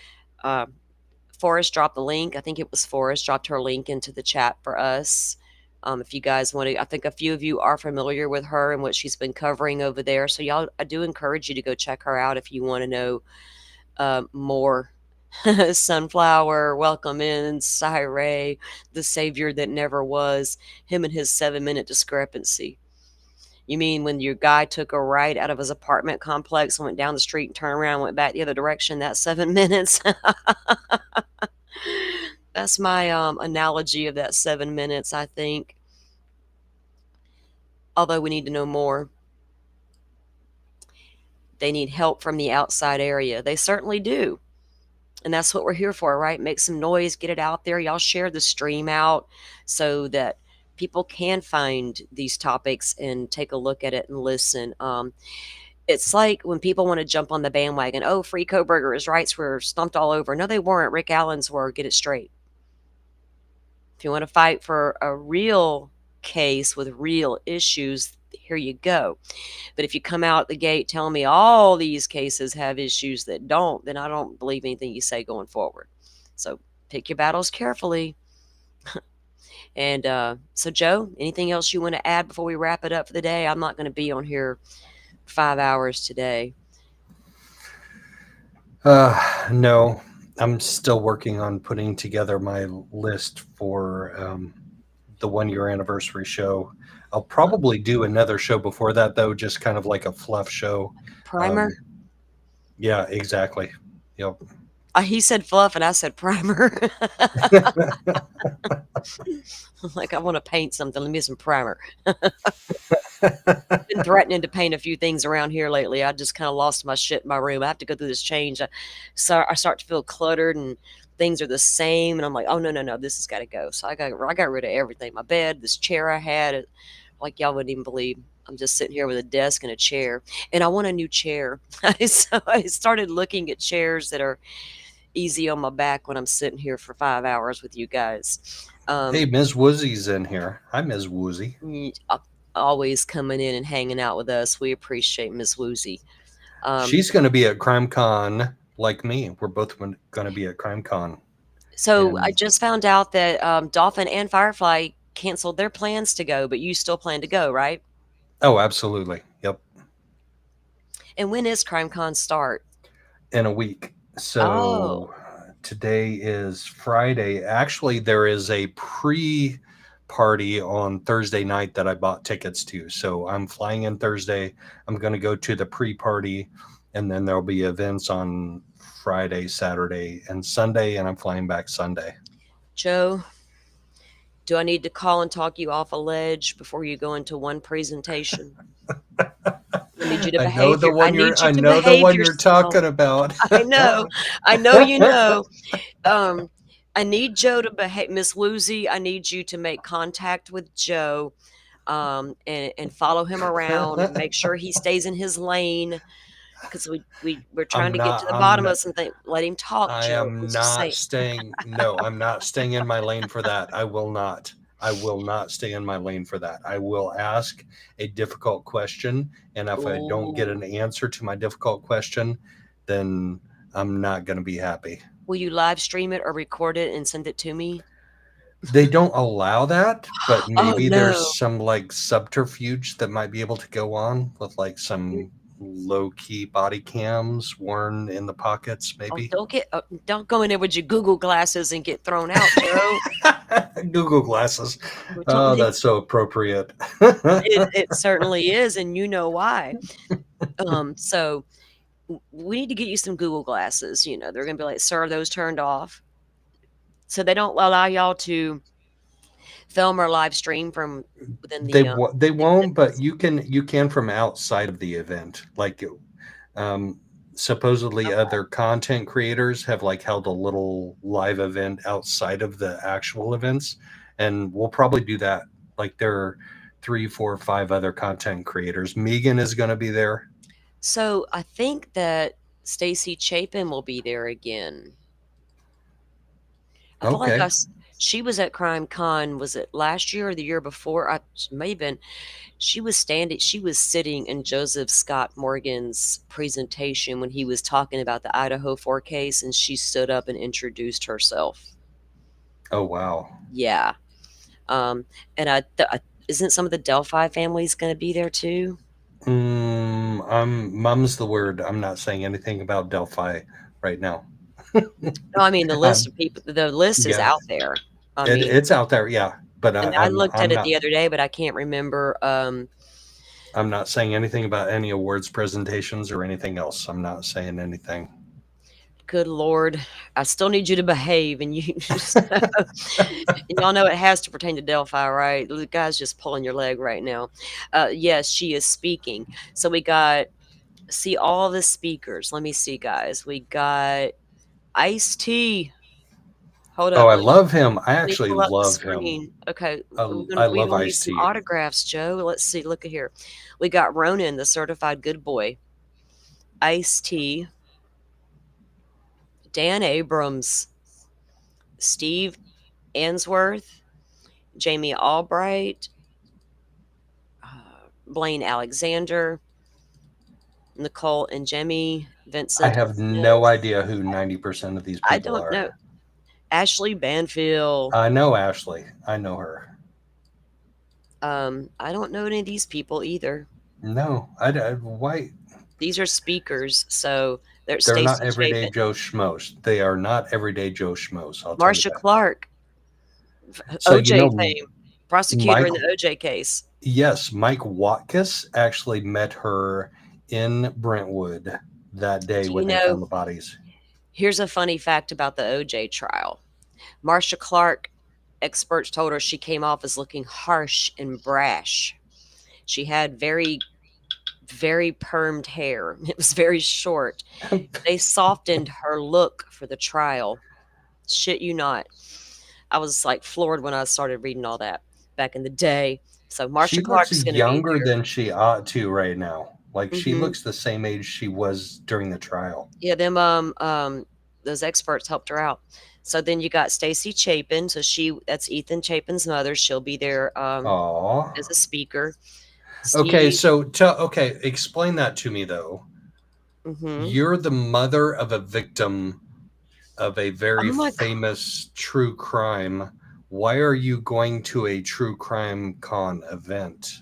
Forrest dropped the link. I think it was Forrest dropped her link into the chat for us. If you guys want to, I think a few of you are familiar with her and what she's been covering over there. So y'all, I do encourage you to go check her out if you want to know more. Sunflower, Welcome In, Cyree, The Savior That Never Was, him and his 7-minute discrepancy. You mean when your guy took a right out of his apartment complex, went down the street and turned around, went back the other direction, that's 7 minutes? That's my analogy of that 7 minutes, I think. Although we need to know more. They need help from the outside area. They certainly do. And that's what we're here for, right? Make some noise, get it out there. Y'all share the stream out so that people can find these topics and take a look at it and listen. It's like when people want to jump on the bandwagon, oh, free co-burgers, rights were stomped all over. No, they weren't. Rick Allen's were. Get it straight. If you want to fight for a real case with real issues, here you go. But if you come out the gate telling me all these cases have issues that don't, then I don't believe anything you say going forward. So pick your battles carefully. And so, Joe, anything else you want to add before we wrap it up for the day? I'm not going to be on here 5 hours today. No, I'm still working on putting together my list for the 1 year anniversary show. I'll probably do another show before that, though, just kind of like a fluff show. Primer? Yeah, exactly. Yep. He said fluff and I said primer. Like, I want to paint something. Let me get some primer. Been threatening to paint a few things around here lately. I just kind of lost my shit in my room. I have to go through this change. So I start to feel cluttered and things are the same. And I'm like, oh, no, this has got to go. So I got rid of everything. My bed, this chair I had, like y'all wouldn't even believe. I'm just sitting here with a desk and a chair. And I want a new chair. So I started looking at chairs that are easy on my back when I'm sitting here for 5 hours with you guys. Hey, Ms. Woozy's in here. Hi, Ms. Woozy. Always coming in and hanging out with us. We appreciate Ms. Woozy. She's going to be at Crime Con like me. We're both going to be at Crime Con. So I just found out that Dolphin and Firefly canceled their plans to go, but you still plan to go, right? Oh, absolutely. Yep. And when is Crime Con start? In a week. So today is Friday. Actually, there is a pre-party on Thursday night that I bought tickets to. So I'm flying in Thursday. I'm going to go to the pre-party, and then there'll be events on Friday, Saturday, and Sunday, and I'm flying back Sunday. Joe, do I need to call and talk you off a ledge before you go into one presentation? I need you to behave. I know the one you're talking about. I know you know. I need Joe to behave. Miss Woozy, I need you to make contact with Joe and follow him around and make sure he stays in his lane, because we're trying to get to the bottom of something. Let him talk, Joe. I'm not staying in my lane for that. I will not stay in my lane for that. I will ask a difficult question, and if I don't get an answer to my difficult question, then I'm not going to be happy. Will you live stream it or record it and send it to me? They don't allow that, but maybe there's some like subterfuge that might be able to go on with like some low-key body cams worn in the pockets, maybe. Don't go in there with your Google glasses and get thrown out, Joe. Google glasses. Oh, that's so appropriate. It certainly is, and you know why. So we need to get you some Google glasses. You know, they're going to be like, sir, are those turned off? So they don't allow y'all to film or live stream from within the they won't, but you can from outside of the event. Like supposedly other content creators have like held a little live event outside of the actual events, and we'll probably do that. Like there are 3, 4, 5 other content creators. Megan is going to be there. So I think that Stacy Chapin will be there again. I feel like she was at Crime Con. Was it last year or the year before? May have been. She was sitting in Joseph Scott Morgan's presentation when he was talking about the Idaho 4 case, and she stood up and introduced herself. Oh, wow. Yeah. And isn't some of the Delphi families going to be there too? Mum's the word. I'm not saying anything about Delphi right now. No, I mean the list of people. The list is out there. It's out there, yeah. But I looked at it the other day, but I can't remember. I'm not saying anything about any awards presentations or anything else. I'm not saying anything. Good Lord, I still need you to behave, and you just, y'all know it has to pertain to Delphi, right? The guy's just pulling your leg right now. Yes, she is speaking. So we got all the speakers. Let me see, guys. We got Ice-T. Hold Oh, up. I love him. I Let me actually pull up the love him. screen. Okay, I we love gonna need Ice-T. some autographs, Joe. Let's see. Look at here. We got Ronan, the certified good boy. Ice-T. Dan Abrams. Steve Answorth. Jamie Albright. Blaine Alexander. Nicole and Jemmy. Vincent. I have no idea who 90% of these people I don't are. know. Ashley Banfield. I know Ashley. I know her. I don't know any of these people either. No, why? These are speakers, so They're Stacey not everyday Chapin. Joe Schmoes. They are not everyday Joe Schmoes. I'll tell you Marcia that. Clark, So, OJ fame, prosecutor in the OJ case. Yes, Mike Watkiss actually met her in Brentwood that day when they found the bodies. Here's a funny fact about the OJ trial. Marcia Clark, experts told her she came off as looking harsh and brash. She had very, very permed hair. It was very short. They softened her look for the trial. Shit you not. I was like floored when I started reading all that back in the day. So Marcia Clark's looks going to be younger there. than she ought to right now. Like she looks the same age she was during the trial. Yeah, them those experts helped her out. So then you got Stacey Chapin. So that's Ethan Chapin's mother. She'll be there as a speaker. Okay, so explain that to me though. You're the mother of a victim of a very famous true crime. Why are you going to a true crime con event?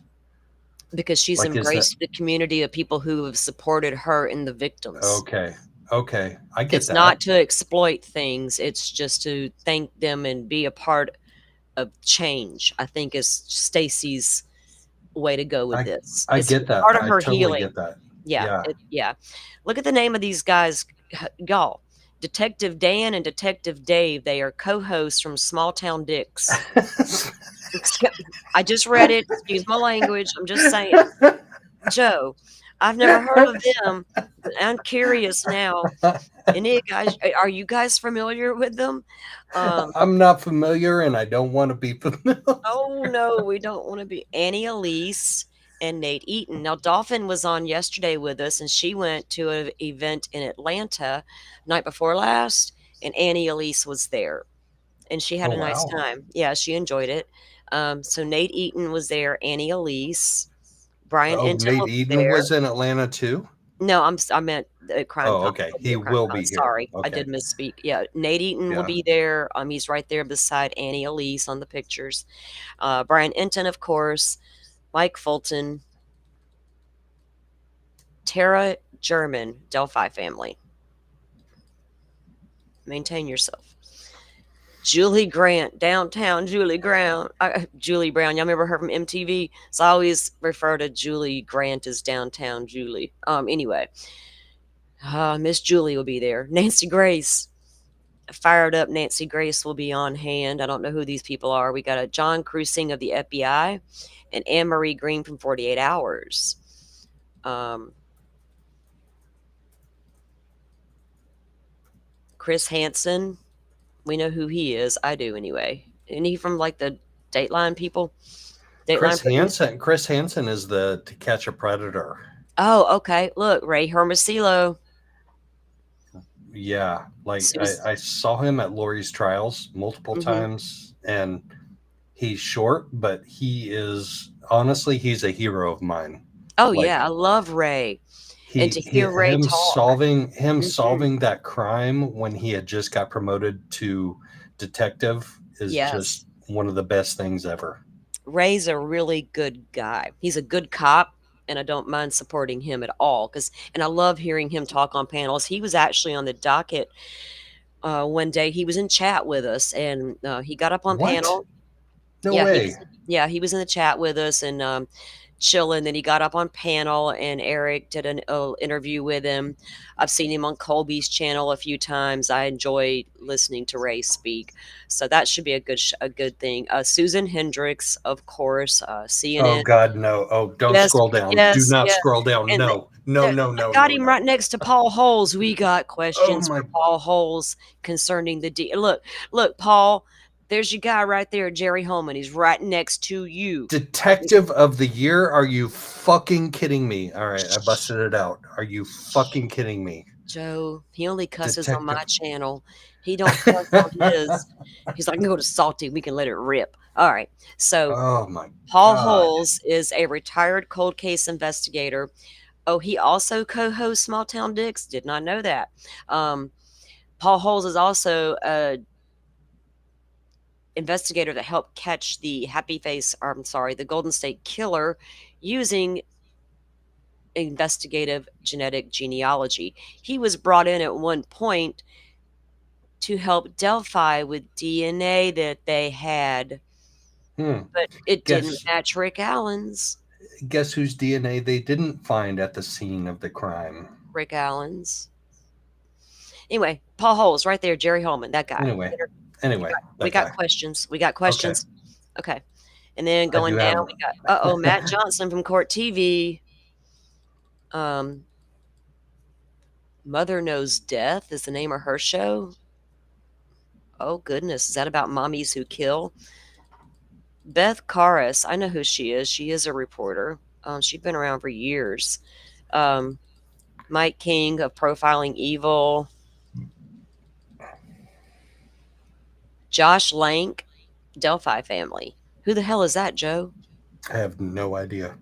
Because she's embraced the community of people who have supported her and the victims. Okay, I get it's that. It's not to exploit things. It's just to thank them and be a part of change. I think is Stacey's way to go with this. I get that. Part of her totally healing. Get that. Yeah. Look at the name of these guys, y'all. Detective Dan and Detective Dave. They are co-hosts from Small Town Dicks. I just read it. Excuse my language. I'm just saying. Joe, I've never heard of them. I'm curious now. Any guys, are you guys familiar with them? I'm not familiar, and I don't want to be familiar. Oh no, we don't want to be. Annie Elise and Nate Eaton. Now, Dolphin was on yesterday with us, and she went to an event in Atlanta night before last, and Annie Elise was there, and she had a nice time. Yeah, she enjoyed it. So Nate Eaton was there. Annie Elise, Brian. Nate Eaton was in Atlanta too. No, I meant crime. Oh, okay. He will be here. Sorry, okay. I did misspeak. Yeah, Nate Eaton will be there. He's right there beside Annie Elise on the pictures. Brian Enton, of course. Mike Fulton. Tara German, Delphi family. Maintain yourself. Julie Grant, downtown Julie Brown. Julie Brown, y'all remember her from MTV? So I always refer to Julie Grant as downtown Julie. Anyway, Miss Julie will be there. Nancy Grace, fired up Nancy Grace will be on hand. I don't know who these people are. We got a John Cruising of the FBI and Anne-Marie Green from 48 Hours. Chris Hansen. We know who he is. I do anyway. Isn't he from like the Dateline people? Chris Hansen is the To Catch a Predator. Oh, okay. Look, Ray Hermosillo. Yeah, like I saw him at Lori's trials multiple times, and he's short, but he is honestly he's a hero of mine. Oh yeah, I love Ray. And to hear Ray talk. Solving that crime when he had just got promoted to detective is just one of the best things ever. Ray's a really good guy. He's a good cop, and I don't mind supporting him at all. And I love hearing him talk on panels. He was actually on the docket one day. He was in chat with us, and he got up on panel. No way. He was in the chat with us and chilling. Then he got up on panel, and Eric did an interview with him. I've seen him on Colby's channel a few times. I enjoy listening to Ray speak, so that should be a good thing. Susan Hendricks, of course, CNN. Oh God, no! Oh, don't scroll down. Do not scroll down. No. No, Got him right next to Paul Holes. We got questions my- for Paul Holes concerning the Look, Paul. There's your guy right there, Jerry Holman. He's right next to you. Detective of the Year? Are you fucking kidding me? All right, I busted it out. Are you fucking kidding me? Joe, he only cusses on my Detective. channel. He don't cuss on his. He's like, go to Salty. We can let it rip. All right. So Oh my Paul God. Holes is a retired cold case investigator. Oh, he also co-hosts Small Town Dicks. Did not know that. Paul Holes is also a investigator that helped catch the the Golden State Killer using investigative genetic genealogy. He was brought in at one point to help Delphi with DNA that they had, but it didn't match Rick Allen's. Guess whose DNA they didn't find at the scene of the crime? Rick Allen's. Anyway, Paul Holes right there, Jerry Holman, that guy. Anyway, we got questions. We got questions. Okay. And then going do down, have- we got Matt Johnson from Court TV. Mother Knows Death is the name of her show. Oh goodness, is that about mommies who kill? Beth Karas, I know who she is. She is a reporter. She's been around for years. Mike King of Profiling Evil. Josh Lank, Delphi family. Who the hell is that, Joe? I have no idea.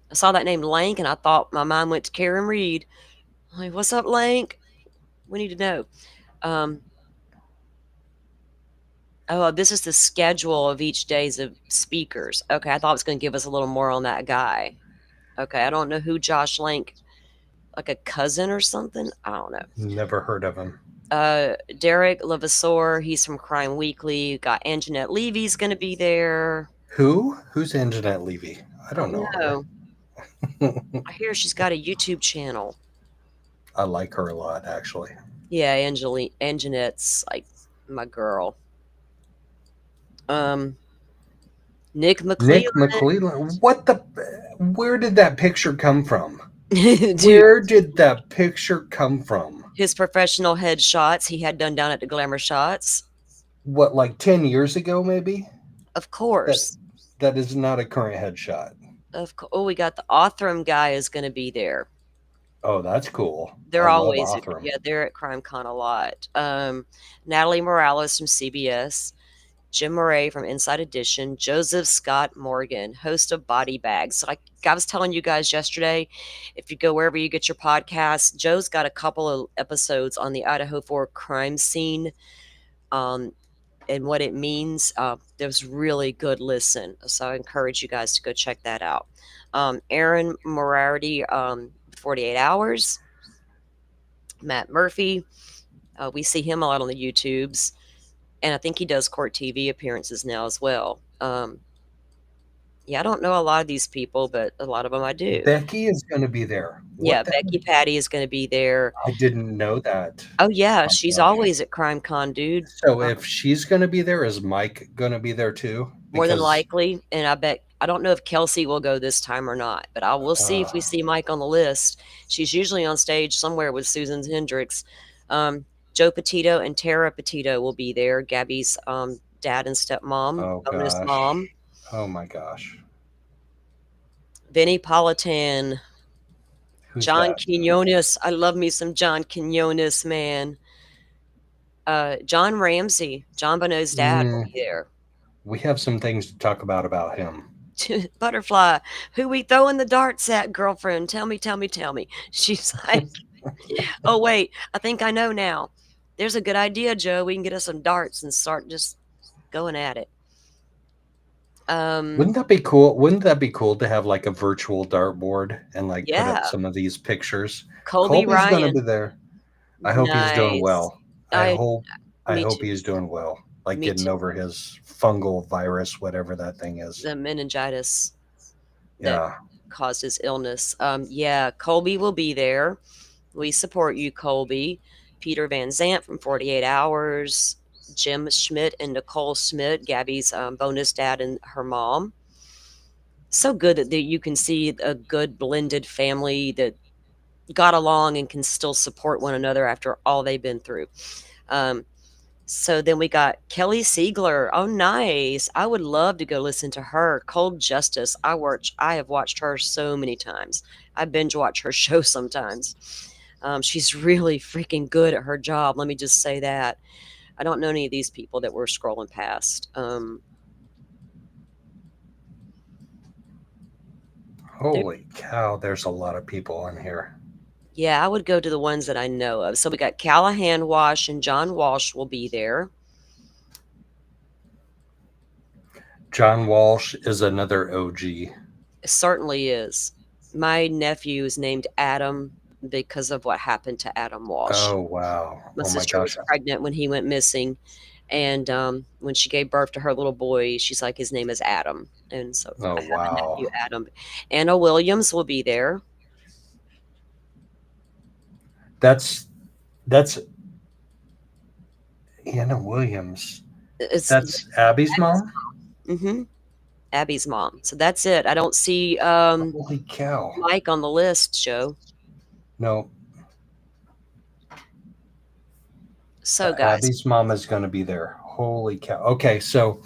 I saw that name Lank and I thought my mind went to Karen Reed. I'm like, what's up, Lank? We need to know. This is the schedule of each day's of speakers. Okay, I thought it was going to give us a little more on that guy. Okay, I don't know who Josh Lank, like a cousin or something? I don't know. Never heard of him. Derek Levasseur, he's from Crime Weekly. Got Anjanette Levy's going to be there. Who? Who's Anjanette Levy? I don't know her. I hear she's got a YouTube channel. I like her a lot, actually. Yeah, Anjanette's like my girl. Nick McClellan. What the? Where did that picture come from? Where did that picture come from? His professional headshots he had done down at the Glamour Shots. What, like 10 years ago, maybe? Of course. That is not a current headshot. We got the Othram guy is going to be there. Oh, that's cool. They're I love always, Othram. they're at CrimeCon a lot. Natalie Morales from CBS. Jim Murray from Inside Edition, Joseph Scott Morgan, host of Body Bags. Like I was telling you guys yesterday, if you go wherever you get your podcasts, Joe's got a couple of episodes on the Idaho 4 crime scene and what it means. There's really good listen. So I encourage you guys to go check that out. Aaron Moriarty, 48 Hours. Matt Murphy. We see him a lot on the YouTubes. And I think he does court TV appearances now as well. I don't know a lot of these people, but a lot of them I do. Becky is going to be there. Becky Patty is going to be there. I didn't know that. Oh, yeah. She's always at CrimeCon, dude. So if she's going to be there, is Mike going to be there too? More than likely. And I don't know if Kelsey will go this time or not, but I will see if we see Mike on the list. She's usually on stage somewhere with Susan Hendricks. Joe Petito and Tara Petito will be there. Gabby's dad and stepmom, bonus mom. Oh my gosh. Vinny Politan. Who's John that? Quinones. I love me some John Quinones, man. John Ramsey. John Bono's dad will be there. We have some things to talk about him. Butterfly. Who we throwing the darts at, girlfriend? Tell me. She's like, oh, wait. I think I know now. There's a good idea, Joe. We can get us some darts and start just going at it. Wouldn't that be cool? Wouldn't that be cool to have like a virtual dartboard and like put up some of these pictures? Colby's going to be there. I hope he's doing well. I hope too. he's doing well. Like getting over his fungal virus, whatever that thing is. The meningitis that caused his illness. Colby will be there. We support you, Colby. Peter Van Zant from 48 Hours. Jim Schmidt and Nicole Schmidt, Gabby's bonus dad and her mom. so good that you can see a good blended family that got along and can still support one another after all they've been through. So then we got Kelly Siegler. Oh, nice. I would love to go listen to her. Cold Justice. I have watched her so many times. I binge watch her show sometimes. She's really freaking good at her job. Let me just say that. I don't know any of these people that we're scrolling past. Holy cow, there's a lot of people on here. Yeah, I would go to the ones that I know of. So we got Callahan Wash and John Walsh will be there. John Walsh is another OG. It certainly is. My nephew is named Adam because of what happened to Adam Walsh. Oh, wow. My Oh, my sister was gosh. pregnant when he went missing. And when she gave birth to her little boy, she's like, his name is Adam. And so Oh, I have a wow. nephew, Adam. Anna Williams will be there. That's Anna Williams. That's Abby's mom? Mm-hmm. Abby's mom. So that's it. I don't see Holy cow. Mike on the list, Joe. No. So guys, Abby's mom is going to be there. Holy cow. Okay, so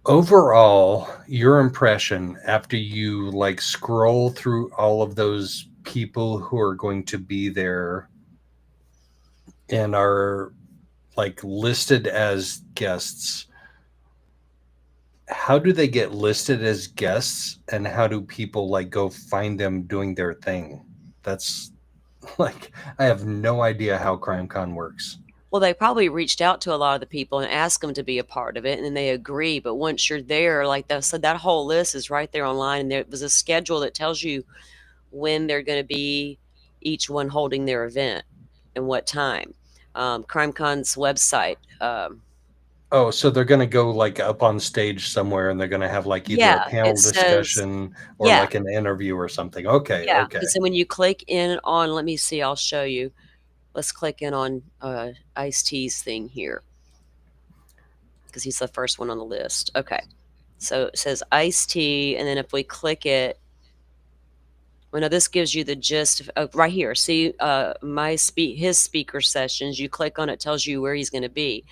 overall, your impression after you like scroll through all of those people who are going to be there and are like listed as guests, how do they get listed as guests and how do people like go find them doing their thing? That's like, I have no idea how CrimeCon works. well, they probably reached out to a lot of the people and asked them to be a part of it, and then they agree. But once you're there, like that, so that whole list is right there online, and there was a schedule that tells you when they're going to be, each one holding their event and what time. CrimeCon's website. Oh, so they're going to go like up on stage somewhere and they're going to have like either Yeah, a panel it says, discussion or yeah, like an interview or something. Okay, yeah. okay. Because then when you click in on, let me see, I'll show you. Let's click in on Ice-T's thing here because he's the first one on the list. Okay, so it says Ice-T, and then if we click it, well, no, this gives you the gist of right here. See, his speaker sessions. You click on it, tells you where he's going to be.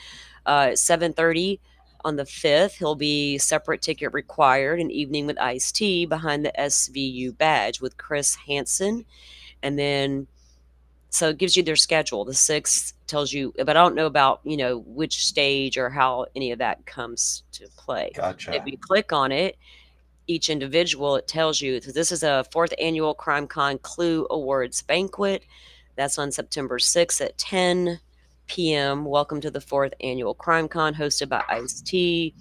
7:30 on the 5th, he'll be separate ticket required, an evening with Ice-T behind the SVU badge with Chris Hansen, and then so it gives you their schedule. The 6th tells you, but I don't know about which stage or how any of that comes to play. Gotcha. If you click on it, each individual, it tells you this is a 4th annual CrimeCon Clue Awards banquet. That's on September 6th at 10 p.m. Welcome to the 4th annual CrimeCon hosted by Ice-T.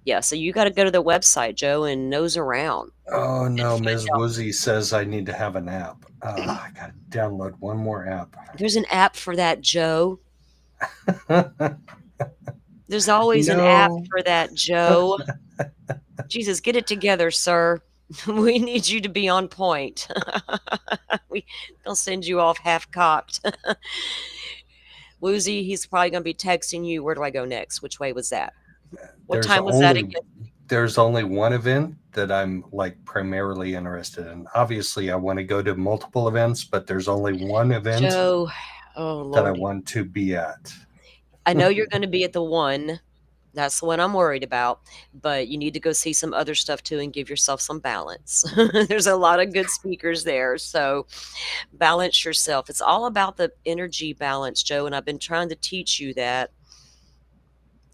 Yeah, so you got to go to the website, Joe, and nose around. Oh no, Ms. Woozy says I need to have an app. I got to download one more app. There's an app for that, Joe. There's always an app for that, Joe. Jesus, get it together, sir. We need you to be on point. They'll send you off half-cocked. Woozy, he's probably going to be texting you, where do I go next? Which way was that? What time was that again? There's only one event that I'm like primarily interested in. Obviously, I want to go to multiple events, but there's only one event Joe, oh, Lord, that I want to be at. I know you're going to be at the one. That's the one I'm worried about, but you need to go see some other stuff too and give yourself some balance. There's a lot of good speakers there, so balance yourself. It's all about the energy balance, Joe, and I've been trying to teach you that.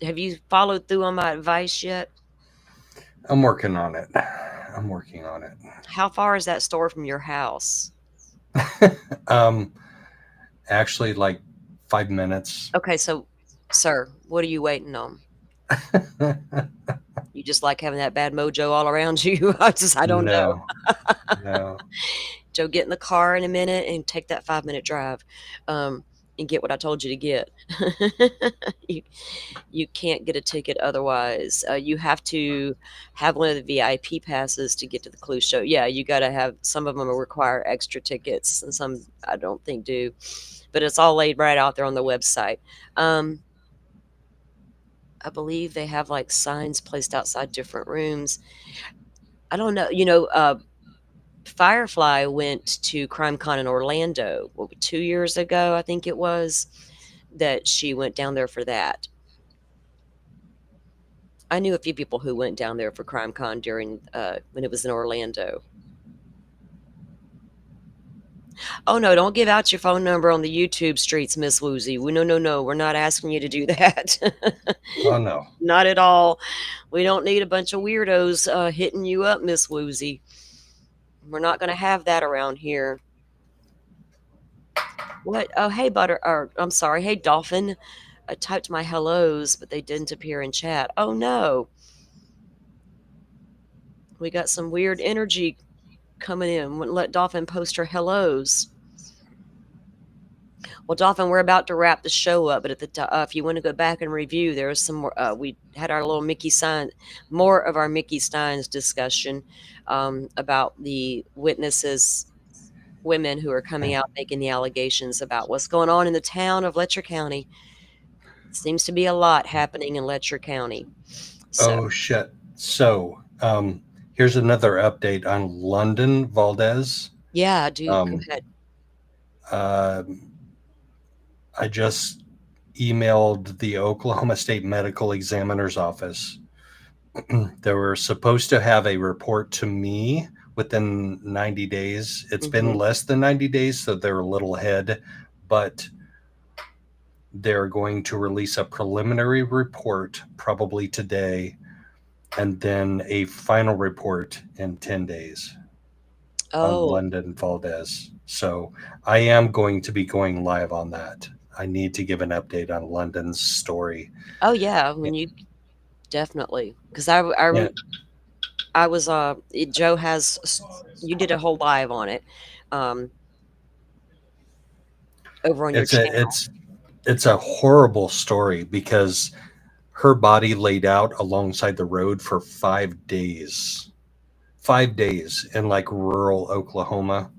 Have you followed through on my advice yet? I'm working on it. How far is that store from your house? Actually, like 5 minutes. Okay, so, sir, what are you waiting on? You just like having that bad mojo all around you? I don't know. No. Joe, get in the car in a minute and take that 5-minute drive and get what I told you to get. You can't get a ticket otherwise. You have to have one of the VIP passes to get to the Clue show. Yeah, you got to have, some of them require extra tickets and some I don't think do. But it's all laid right out there on the website. I believe they have like signs placed outside different rooms. I don't know. Firefly went to CrimeCon in Orlando 2 years ago, I think it was, that she went down there for that. I knew a few people who went down there for CrimeCon during when it was in Orlando. Oh no, don't give out your phone number on the YouTube streets, Miss Woozy. No, we're not asking you to do that. Oh no. Not at all. We don't need a bunch of weirdos hitting you up, Miss Woozy. We're not going to have that around here. What? Oh, hey, I'm sorry. Hey, Dolphin. I typed my hellos, but they didn't appear in chat. Oh, no. We got some weird energy coming in. Wouldn't let Dolphin post her hellos. Well, Dolphin, we're about to wrap the show up, but at the if you want to go back and review, there's some more. We had our little more of our Mickey Steins discussion about the witnesses, women who are coming out making the allegations about what's going on in the town of Letcher County. Seems to be a lot happening in Letcher County. Oh shit! So here's another update on London Valdez. Yeah, dude, go ahead. I just emailed the Oklahoma State Medical Examiner's Office. They were supposed to have a report to me within 90 days. It's been less than 90 days, so they're a little ahead, but they're going to release a preliminary report probably today, and then a final report in 10 days on London Valdez. So I am going to be going live on that. I need to give an update on London's story. Oh yeah, when you definitely, because I was Joe you did a whole live on it over on your channel. It's a horrible story because her body laid out alongside the road for 5 days. 5 days in like rural Oklahoma.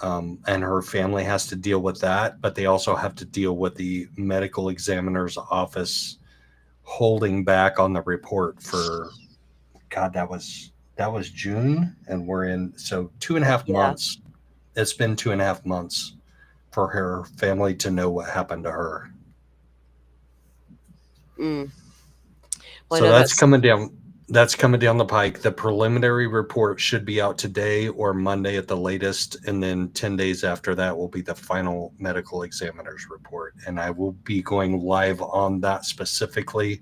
And her family has to deal with that, but they also have to deal with the medical examiner's office holding back on the report for, God, that was June, and we're in, so 2.5 months. It's been 2.5 months for her family to know what happened to her. Well, so that's coming down. That's coming down the pike. The preliminary report should be out today or Monday at the latest. And then 10 days after that will be the final medical examiner's report. And I will be going live on that specifically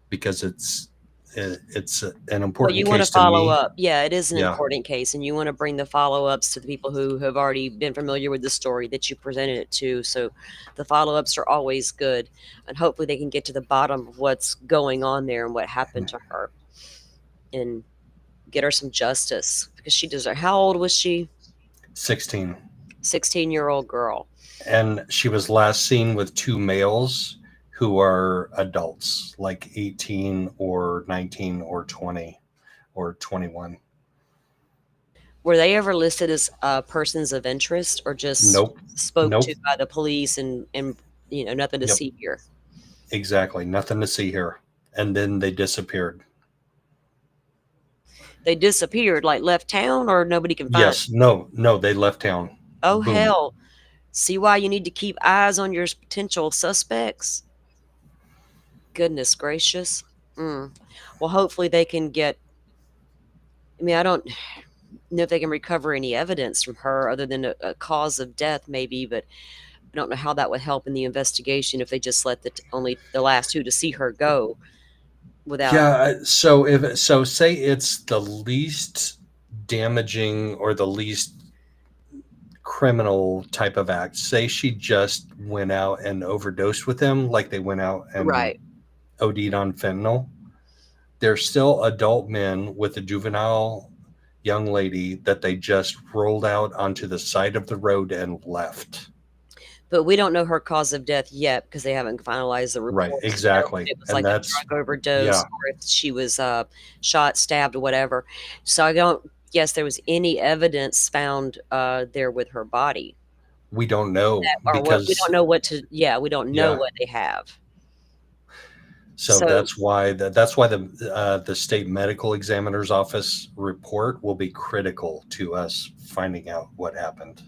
because it's an important case. You want to follow up. Yeah, it is an Yeah. important case. And you want to bring the follow-ups to the people who have already been familiar with the story that you presented it to. So the follow-ups are always good. And hopefully they can get to the bottom of what's going on there and what happened to her. And get her some justice because she deserves. How old was she? 16. 16-year-old girl. And she was last seen with 2 males who are adults, like 18 or 19 or 20 or 21. Were they ever listed as persons of interest or just spoke to by the police and nothing to see here? Exactly. Nothing to see here. And then they disappeared. They disappeared, like left town, or nobody can find them? No, they left town. Oh, boom. Hell. See why you need to keep eyes on your potential suspects? Goodness gracious. Well, hopefully they can get, I don't know if they can recover any evidence from her other than a cause of death maybe, but I don't know how that would help in the investigation if they just let only the last 2 to see her go. Without so say it's the least damaging or the least criminal type of act. Say she just went out and overdosed with him, like they went out and OD'd on fentanyl. They're still adult men with a juvenile young lady that they just rolled out onto the side of the road and left. But we don't know her cause of death yet because they haven't finalized the report. Right, exactly. It was like a drug overdose, or if she was shot, stabbed, or whatever. So I don't guess there was any evidence found there with her body. We don't know because we don't know what to. Yeah, we don't know what they have. So that's why the state medical examiner's office report will be critical to us finding out what happened.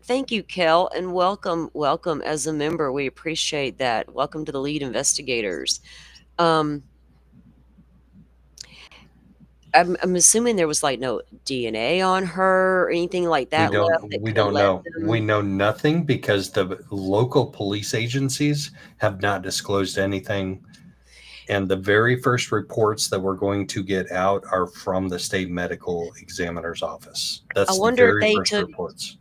Thank you, Kel, and welcome as a member. We appreciate that. Welcome to the lead investigators. I'm assuming there was like no DNA on her or anything like that left. We don't know. We know nothing because the local police agencies have not disclosed anything. And the very first reports that we're going to get out are from the state medical examiner's office. That's the very first reports.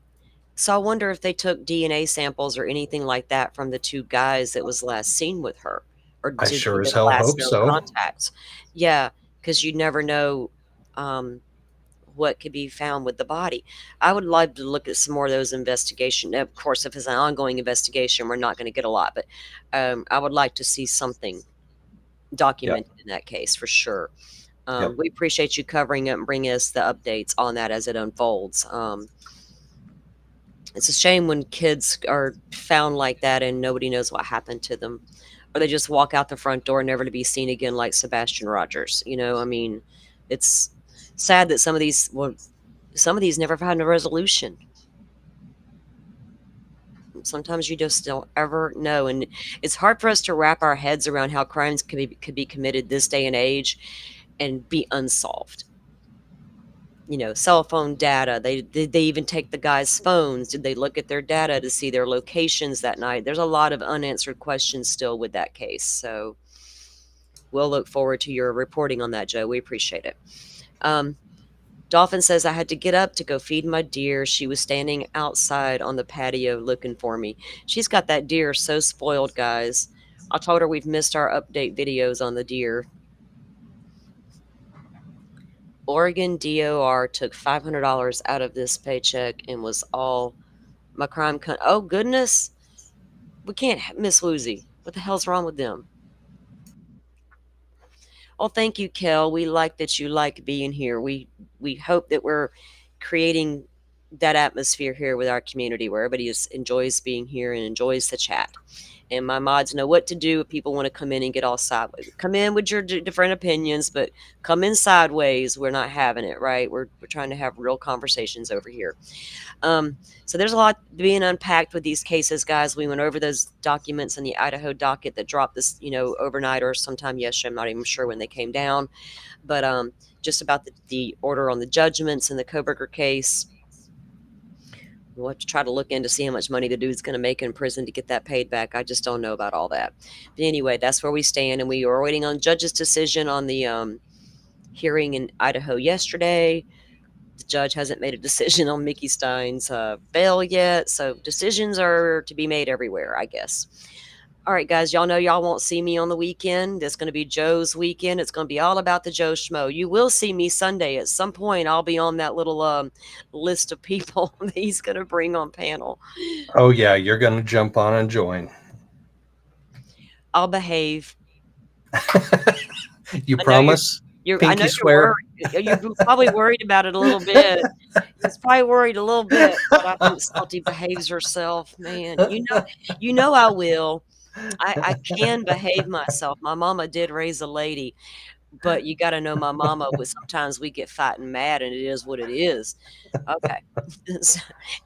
So I wonder if they took DNA samples or anything like that from the two guys that was last seen with her. Or I sure as hell hope so. Contacts. Yeah, because you never know what could be found with the body. I would love to look at some more of those investigations. Of course, if it's an ongoing investigation, we're not going to get a lot. But I would like to see something documented in that case for sure. We appreciate you covering it and bringing us the updates on that as it unfolds. It's a shame when kids are found like that and nobody knows what happened to them, or they just walk out the front door never to be seen again, like Sebastian Rogers. I mean, it's sad that some of these never found a resolution. Sometimes you just don't ever know, and it's hard for us to wrap our heads around how crimes could be committed this day and age and be unsolved. Cell phone data. Did they even take the guys' phones? Did they look at their data to see their locations that night? There's a lot of unanswered questions still with that case. So we'll look forward to your reporting on that, Joe. We appreciate it. Dolphin says, I had to get up to go feed my deer. She was standing outside on the patio looking for me. She's got that deer so spoiled, guys. I told her we've missed our update videos on the deer. Oregon DOR took $500 out of this paycheck and was all my crime. Oh, goodness. We can't miss Woozy. What the hell's wrong with them? Well, thank you, Kel. We like that you like being here. We hope that we're creating that atmosphere here with our community where everybody enjoys being here and enjoys the chat. And my mods know what to do if people want to come in and get all sideways. Come in with your different opinions, but come in sideways. We're not having it, right? We're trying to have real conversations over here. So there's a lot being unpacked with these cases, guys. We went over those documents in the Idaho docket that dropped this, overnight or sometime yesterday. I'm not even sure when they came down. But just about the order on the judgments in the Koberger case. We'll have to try to look into see how much money the dude's going to make in prison to get that paid back. I just don't know about all that. But anyway, that's where we stand. And we are waiting on judge's decision on the hearing in Idaho yesterday. The judge hasn't made a decision on Mickey Stein's bail yet. So decisions are to be made everywhere, I guess. All right, guys, y'all know y'all won't see me on the weekend. It's going to be Joe's weekend. It's going to be all about the Joe Schmo. You will see me Sunday. At some point, I'll be on that little list of people that he's going to bring on panel. Oh, yeah, you're going to jump on and join. I'll behave. You promise? I know you're worried. You're probably worried about it a little bit. He's probably worried a little bit, but I think Salty behaves herself, man. You know I will. I can behave myself. My mama did raise a lady, but you got to know my mama. Sometimes we get fighting mad, and it is what it is. Okay.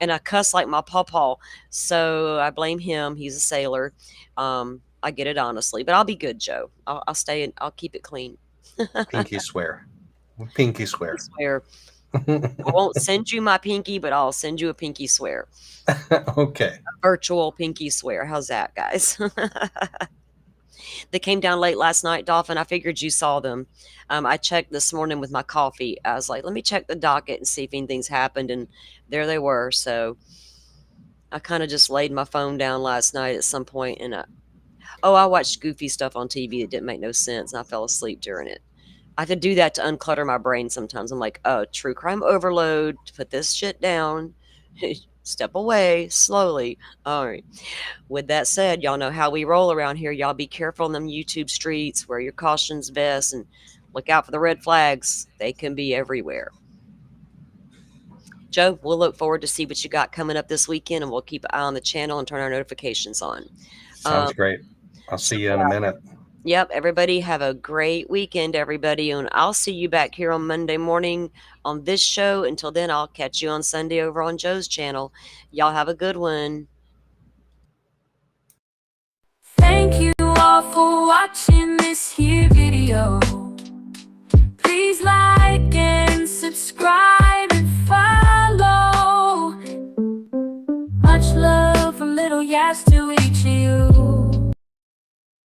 And I cuss like my pawpaw, so I blame him. He's a sailor. I get it honestly, but I'll be good, Joe. I'll stay and I'll keep it clean. Pinky swear. Pinky swear. I won't send you my pinky, but I'll send you a pinky swear. Okay. A virtual pinky swear. How's that, guys? They came down late last night, Dolphin. I figured you saw them. I checked this morning with my coffee. I was like, let me check the docket and see if anything's happened. And there they were. So I kind of just laid my phone down last night at some point and I watched goofy stuff on TV that didn't make no sense, and I fell asleep during it. I have to do that to unclutter my brain sometimes. I'm like, oh, true crime overload. Put this shit down. Step away slowly. All right. With that said, y'all know how we roll around here. Y'all be careful in them YouTube streets. Wear your cautions vest and look out for the red flags. They can be everywhere. Joe, we'll look forward to see what you got coming up this weekend, and we'll keep an eye on the channel and turn our notifications on. Sounds great. I'll see you in a minute. Yep, everybody have a great weekend, everybody, and I'll see you back here on Monday morning on this show. Until then, I'll catch you on Sunday over on Joe's channel. Y'all have a good one. Thank you all for watching this here video. Please like and subscribe and follow. Much love from Little Yas to each of you.